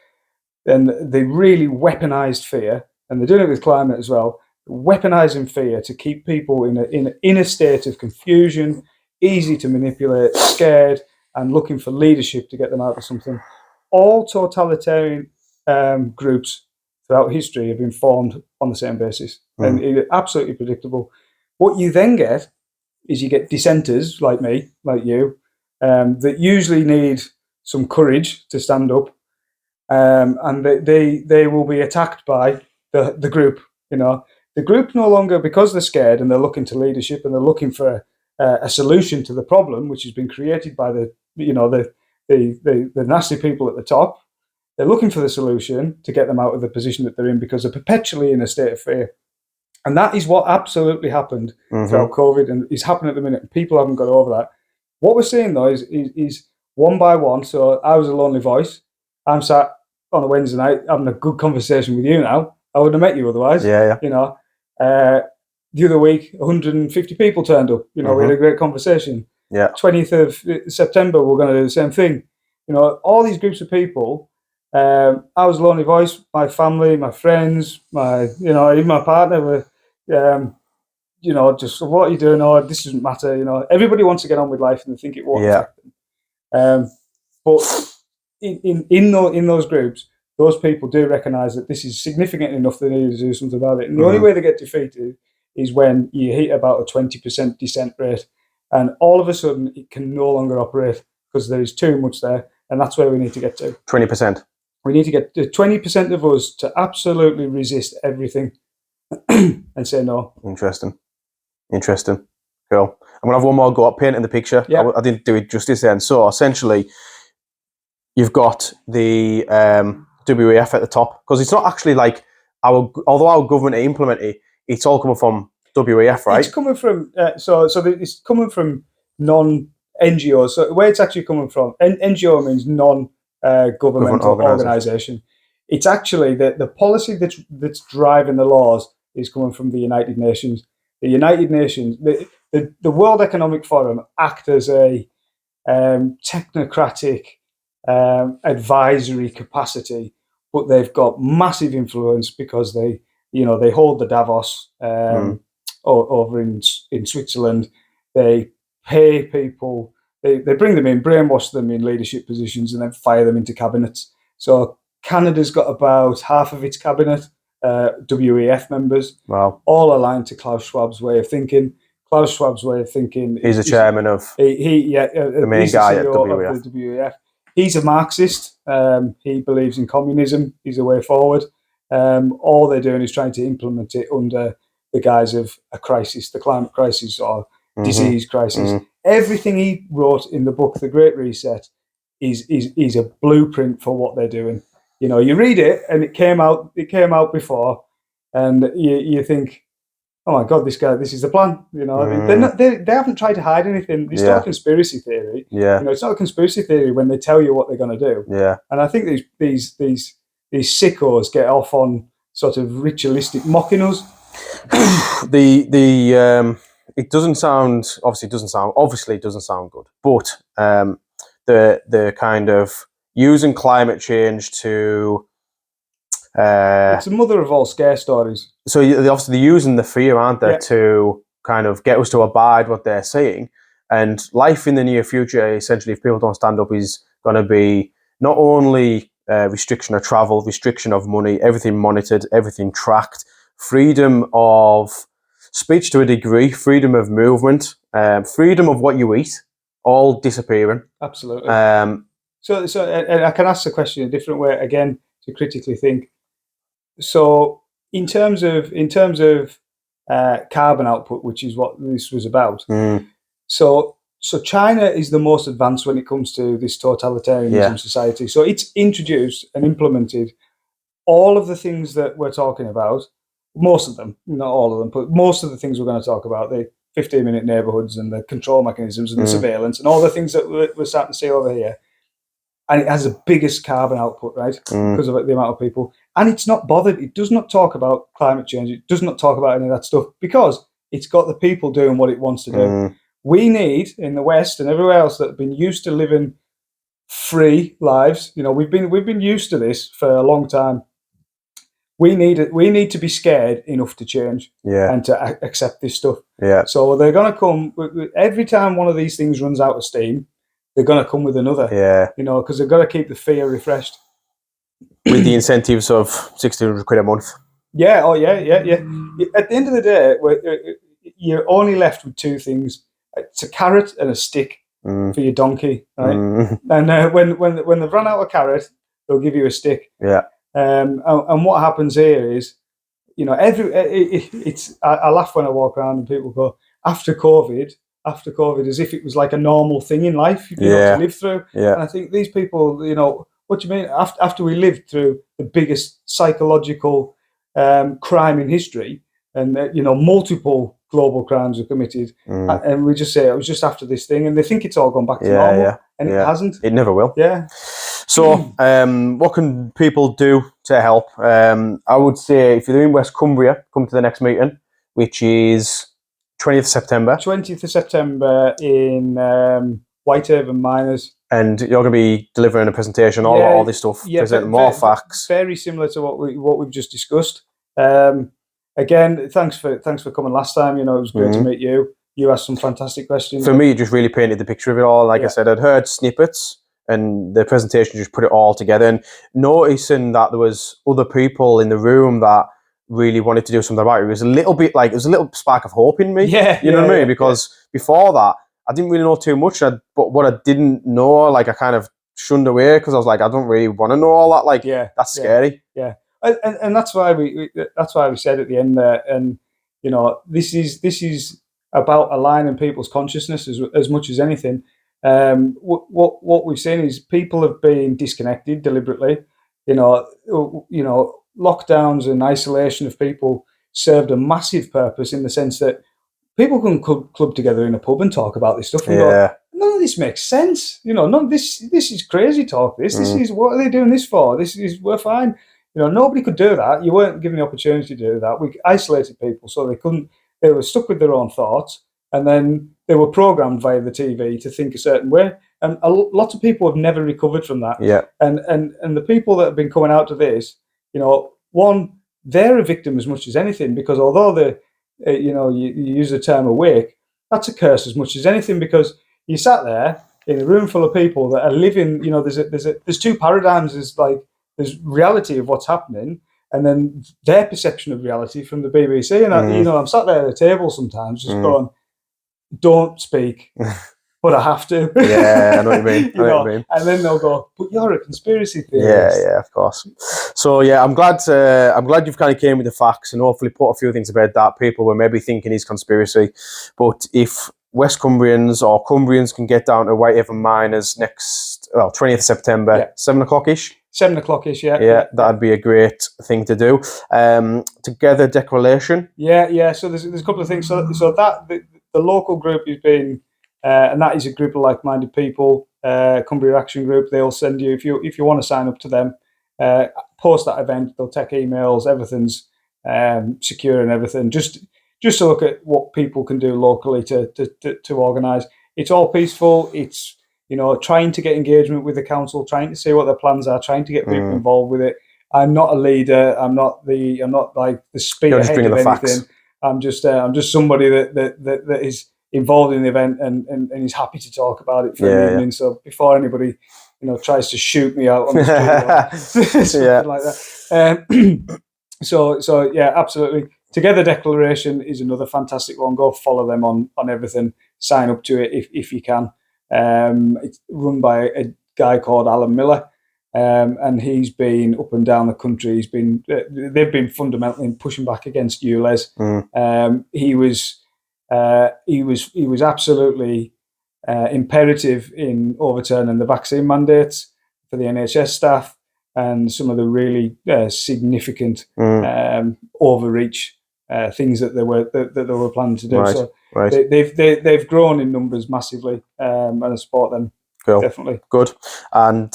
and they really weaponized fear, and they're doing it with climate as well. Weaponizing fear to keep people in a state of confusion, easy to manipulate, scared, and looking for leadership to get them out of something. All totalitarian groups throughout history have been formed on the same basis, and it's absolutely predictable. What you then get is you get dissenters like me, like you, that usually need some courage to stand up, and they will be attacked by the group. The group no longer, because they're scared and they're looking to leadership and they're looking for a solution to the problem, which has been created by the nasty people at the top. They're looking for the solution to get them out of the position that they're in because they're perpetually in a state of fear. And that is what absolutely happened throughout COVID, and is happening at the minute. People haven't got over that. What we're seeing, though, is one by one. So I was a lonely voice. I'm sat on a Wednesday night having a good conversation with you now. I wouldn't have met you otherwise. Yeah. The other week, 150 people turned up. We had a great conversation. Yeah. 20th of September, we're going to do the same thing. All these groups of people. I was a lonely voice. My family, my friends, even my partner were, just what are you doing? Oh, this doesn't matter. Everybody wants to get on with life and they think it won't affect them. But in those groups, those people do recognise that this is significant enough that they need to do something about it. And the only way they get defeated is when you hit about a 20% dissent rate, and all of a sudden it can no longer operate because there is too much there, and that's where we need to get to. 20%. We need to get to 20% of us to absolutely resist everything and say no. Interesting. Cool. I'm going to have one more go at painting the picture. Yeah. I didn't do it justice then. So essentially, you've got the WEF at the top, because it's not actually like although our government implement it, it's all coming from WEF, right? It's coming from it's coming from non-NGOs. So where it's actually coming from, NGO means non-governmental organisation. It's actually the policy that's driving the laws is coming from the United Nations. The United Nations, the World Economic Forum act as a technocratic advisory capacity, but they've got massive influence because they hold the Davos over in Switzerland. They pay people, they bring them in, brainwash them in leadership positions, and then fire them into cabinets. So Canada's got about half of its cabinet WEF members. Wow. All aligned to Klaus Schwab's way of thinking. Klaus Schwab's way of thinking. He's the chairman of the main guy at WEF. Of the WEF. He's a Marxist. He believes in communism. He's a way forward. All they're doing is trying to implement it under the guise of a crisis, the climate crisis or disease crisis. Everything he wrote in the book, The Great Reset, is a blueprint for what they're doing. You read it, and it came out before, and you think, oh my God, this is the plan. They haven't tried to hide anything. It's not a conspiracy theory. Yeah. It's not a conspiracy theory when they tell you what they're going to do. Yeah. And I think these sickos get off on sort of ritualistic mocking us. It doesn't sound good, but the kind of using climate change to It's the mother of all scare stories. So obviously they're using the fear, aren't they, Yeah. to kind of get us to abide what they're saying. And life in the near future, essentially, if people don't stand up, is going to be not only restriction of travel, restriction of money, everything monitored, everything tracked, freedom of speech to a degree, freedom of movement, freedom of what you eat, all disappearing. Absolutely. So and I can ask the question a different way again to critically think. So in terms of carbon output, which is what this was about. So China is the most advanced when it comes to this totalitarianism society. So it's introduced and implemented all of the things that we're talking about. Most of them, not all of them, but most of the things we're going to talk about, the 15-minute neighborhoods and the control mechanisms and the surveillance and all the things that we're starting to see over here. And it has the biggest carbon output, right? Because of the amount of people. And it's not bothered. It does not talk about climate change. It does not talk about any of that stuff because it's got the people doing what it wants to do. We need, in the West and everywhere else that have been used to living free lives, we've been used to this for a long time. We need to be scared enough to change and to accept this stuff. So they're going to come, every time one of these things runs out of steam, they're going to come with another, because they've got to keep the fear refreshed. With the incentives of £1,600 a month. Yeah, At the end of the day, you're only left with two things. It's a carrot and a stick for your donkey, right? And when they've run out of carrot, they'll give you a stick. And what happens here is, I laugh when I walk around and people go, after COVID, as if it was like a normal thing in life, to live through. And I think these people, what do you mean? After we lived through the biggest psychological crime in history, and multiple global crimes were committed, and we just say it was just after this thing, and they think it's all gone back to normal, and it hasn't. It never will. So, what can people do to help? I would say if you're in West Cumbria, come to the next meeting, which is 20th September. 20th of September in Whitehaven Miners. And you're going to be delivering a presentation, all this stuff, presenting more facts. Very similar to what we've just discussed. Again, thanks for coming last time. It was great to meet you. You asked some fantastic questions. For me, it just really painted the picture of it all. Like I said, I'd heard snippets, and the presentation just put it all together. And noticing that there was other people in the room that really wanted to do something about it, it was a little spark of hope in me. You know what I mean? Because before that, I didn't really know too much. But what I didn't know, I kind of shunned away because I was like, I don't really want to know all that. That's scary. And that's why we said at the end there, and this is about aligning people's consciousness as much as anything. What we've seen is people have been disconnected deliberately. Lockdowns and isolation of people served a massive purpose in the sense that people can club together in a pub and talk about this stuff and go, none of this makes sense. None of this is crazy talk. This is, what are they doing this for? We're fine. Nobody could do that. You weren't given the opportunity to do that. We isolated people so they were stuck with their own thoughts, and then they were programmed via the TV to think a certain way. And lots of people have never recovered from that. And the people that have been coming out to this, one, they're a victim as much as anything, because although you use the term awake, that's a curse as much as anything, because you sat there in a room full of people that are living, there's two paradigms. There's reality of what's happening, and then their perception of reality from the BBC. And I'm sat there at a table sometimes just going, don't speak, but I have to. I know what you mean. And then they'll go, but you're a conspiracy theorist. Yeah, of course. So I'm glad you've kind of came with the facts and hopefully put a few things about that people were maybe thinking is conspiracy. But if West Cumbrians or Cumbrians can get down to Whitehaven Miners 20th September, 7 o'clock-ish. 7 o'clock-ish, that'd be a great thing to do. Together Declaration. So there's a couple of things. So that the local group has been, and that is a group of like-minded people. Cumbria Action Group. They'll send you if you want to sign up to them. Post that event. They'll take emails. Everything's secure and everything. Just to look at what people can do locally to organise. It's all peaceful. It's trying to get engagement with the council, trying to see what their plans are, trying to get people involved with it. I'm not a leader. I'm not like the spearhead bringing of the anything. facts. I'm just somebody that is involved in the event and is happy to talk about it for an Yeah, evening. So before anybody, tries to shoot me out on the street or something like that. So yeah, absolutely. Together Declaration is another fantastic one. Go follow them on everything. Sign up to it if you can. It's run by a guy called Alan Miller, and he's been up and down the country. They've been fundamentally pushing back against ULEZ. He was absolutely imperative in overturning the vaccine mandates for the NHS staff and some of the really significant overreach things that they were planning to do. Right, so right. they've grown in numbers massively, and I support them. Cool. Definitely. Good. And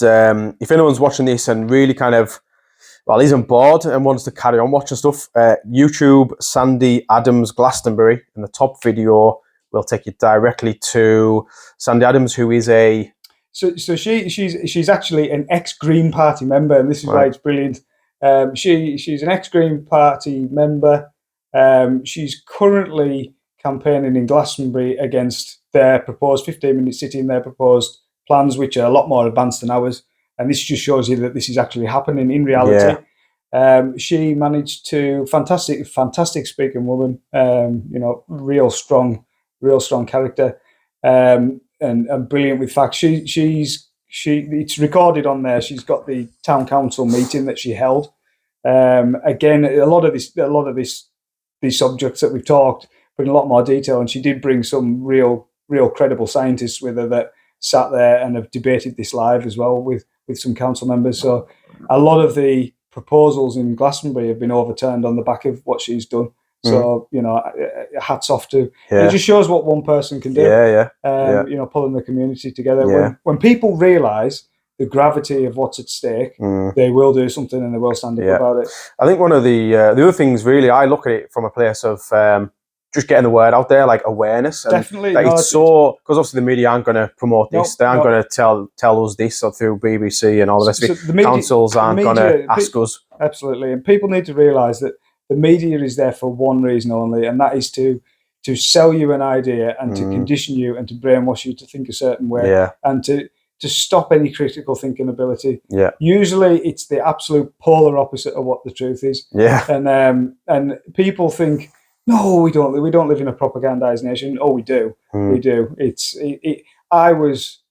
if anyone's watching this and really kind of, well, isn't bored and wants to carry on watching stuff, YouTube Sandy Adams Glastonbury, and the top video will take you directly to Sandy Adams, who is a... So she's actually an ex-Green Party member, and this is why it's brilliant. She's an ex-Green Party member. She's currently campaigning in Glastonbury against their proposed 15-minute city, their proposed plans, which are a lot more advanced than ours. And this just shows you that this is actually happening in reality. Yeah. She managed to fantastic speaking woman. Real strong character, and brilliant with facts. It's recorded on there. She's got the town council meeting that she held. Again, a lot of these subjects that we've talked, but in a lot more detail. And she did bring some real credible scientists with her that sat there and have debated this live as well with some council members. So a lot of the proposals in Glastonbury have been overturned on the back of what she's done. So, hats off to... It just shows what one person can do. Pulling the community together. When people realise the gravity of what's at stake, they will do something and they will stand up about it. I think one of the other things, really, I look at it from a place of just getting the word out there, like awareness. And definitely. It's so... Because obviously the media aren't going to promote this. They aren't going to tell us this or through BBC and all the rest of it. The councils aren't going to ask us. Absolutely. And people need to realise that the media is there for one reason only, and that is to sell you an idea and to condition you and to brainwash you to think a certain way, and to stop any critical thinking ability. Usually it's the absolute polar opposite of what the truth is. And people think, no, we don't live in a propagandized nation. Oh, we do. We do. I was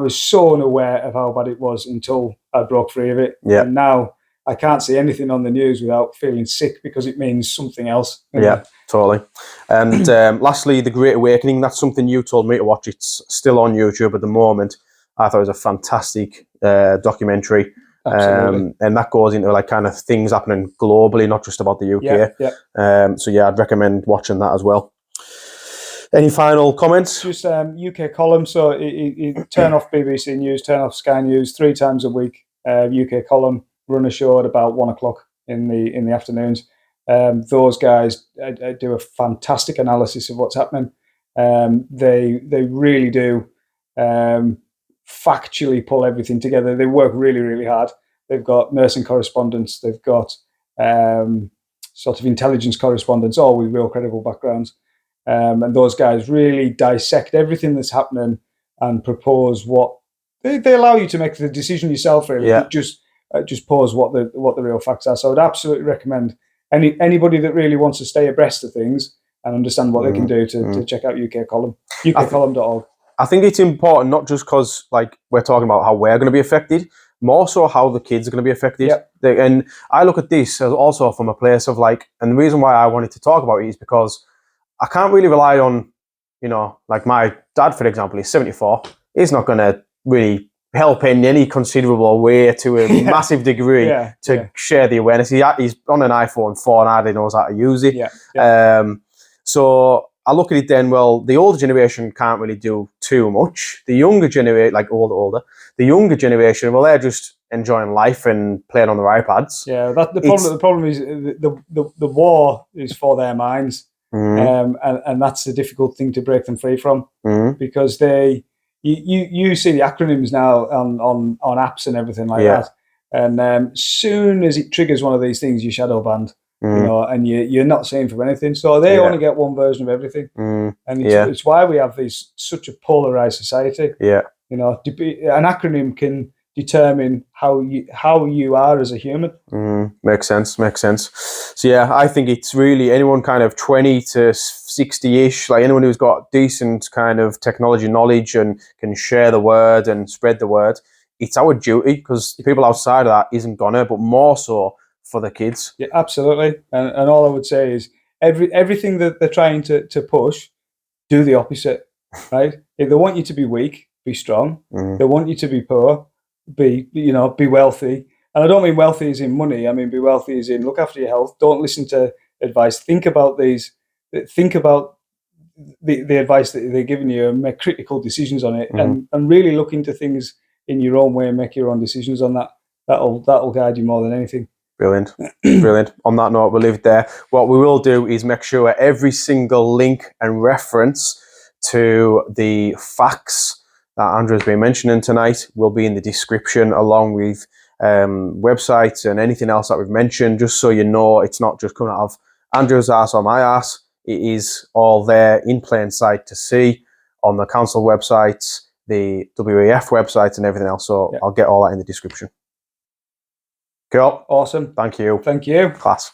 so unaware of how bad it was until I broke free of it. And now I can't see anything on the news without feeling sick because it means something else. Yeah, totally. And lastly, The Great Awakening. That's something you told me to watch. It's still on YouTube at the moment. I thought it was a fantastic documentary. And that goes into like kind of things happening globally, not just about the UK. So yeah, I'd recommend watching that as well. Any final comments? Just UK column. So turn off BBC News, turn off Sky News 3 times a week. UK column, run a show at about 1 o'clock in the afternoons. Those guys do a fantastic analysis of what's happening. They really do factually pull everything together. They work really, really hard. They've got nursing correspondents. They've got sort of intelligence correspondents, all with real credible backgrounds. And those guys really dissect everything that's happening and propose what they allow you to make the decision yourself. Really, just pose what the real facts are. So I'd absolutely recommend anybody that really wants to stay abreast of things and understand what they can do to check out UK Column, ukcolumn.org. I think it's important, not just because like we're talking about how we're going to be affected, more so how the kids are going to be affected. And I look at this as also from a place of like, and the reason why I wanted to talk about it is because I can't really rely on, like my dad, for example, he's 74. He's not going to really help in any considerable way to a massive degree to share the awareness. He's on an iPhone 4 and hardly knows how to use it. So I look at it then, well, the older generation can't really do too much. The younger generation, like older, the younger generation, well, they're just enjoying life and playing on their iPads. Yeah, the problem is the war is for their minds. And that's the difficult thing to break them free from, because you see the acronyms now on apps and everything like that, And soon as it triggers one of these things, you're shadow banned, and you're not seen for anything. So they only get one version of everything, and it's why we have such a polarized society. Yeah, an acronym can determine how you are as a human. Makes sense. So yeah, I think it's really anyone kind of 20 to 60-ish, like anyone who's got decent kind of technology knowledge and can share the word and spread the word. It's our duty, because people outside of that isn't gonna, but more so for the kids. Yeah, absolutely. And all I would say is everything that they're trying to push, do the opposite, right? If they want you to be weak, be strong. They want you to be poor, be wealthy. And I don't mean wealthy as in money. I mean be wealthy as in look after your health. Don't listen to advice. Think about the advice that they're giving you and make critical decisions on it, and really look into things in your own way and make your own decisions on that. That'll guide you more than anything. Brilliant. Brilliant. On that note, we'll leave it there. What we will do is make sure every single link and reference to the facts that Andrew has been mentioning tonight will be in the description, along with websites and anything else that we've mentioned, just so you know it's not just coming out of Andrew's ass or my ass. It is all there in plain sight to see on the council websites, the WEF websites, and everything else. So I'll get all that in the description. Cool. Awesome. Thank you. Thank you. Class.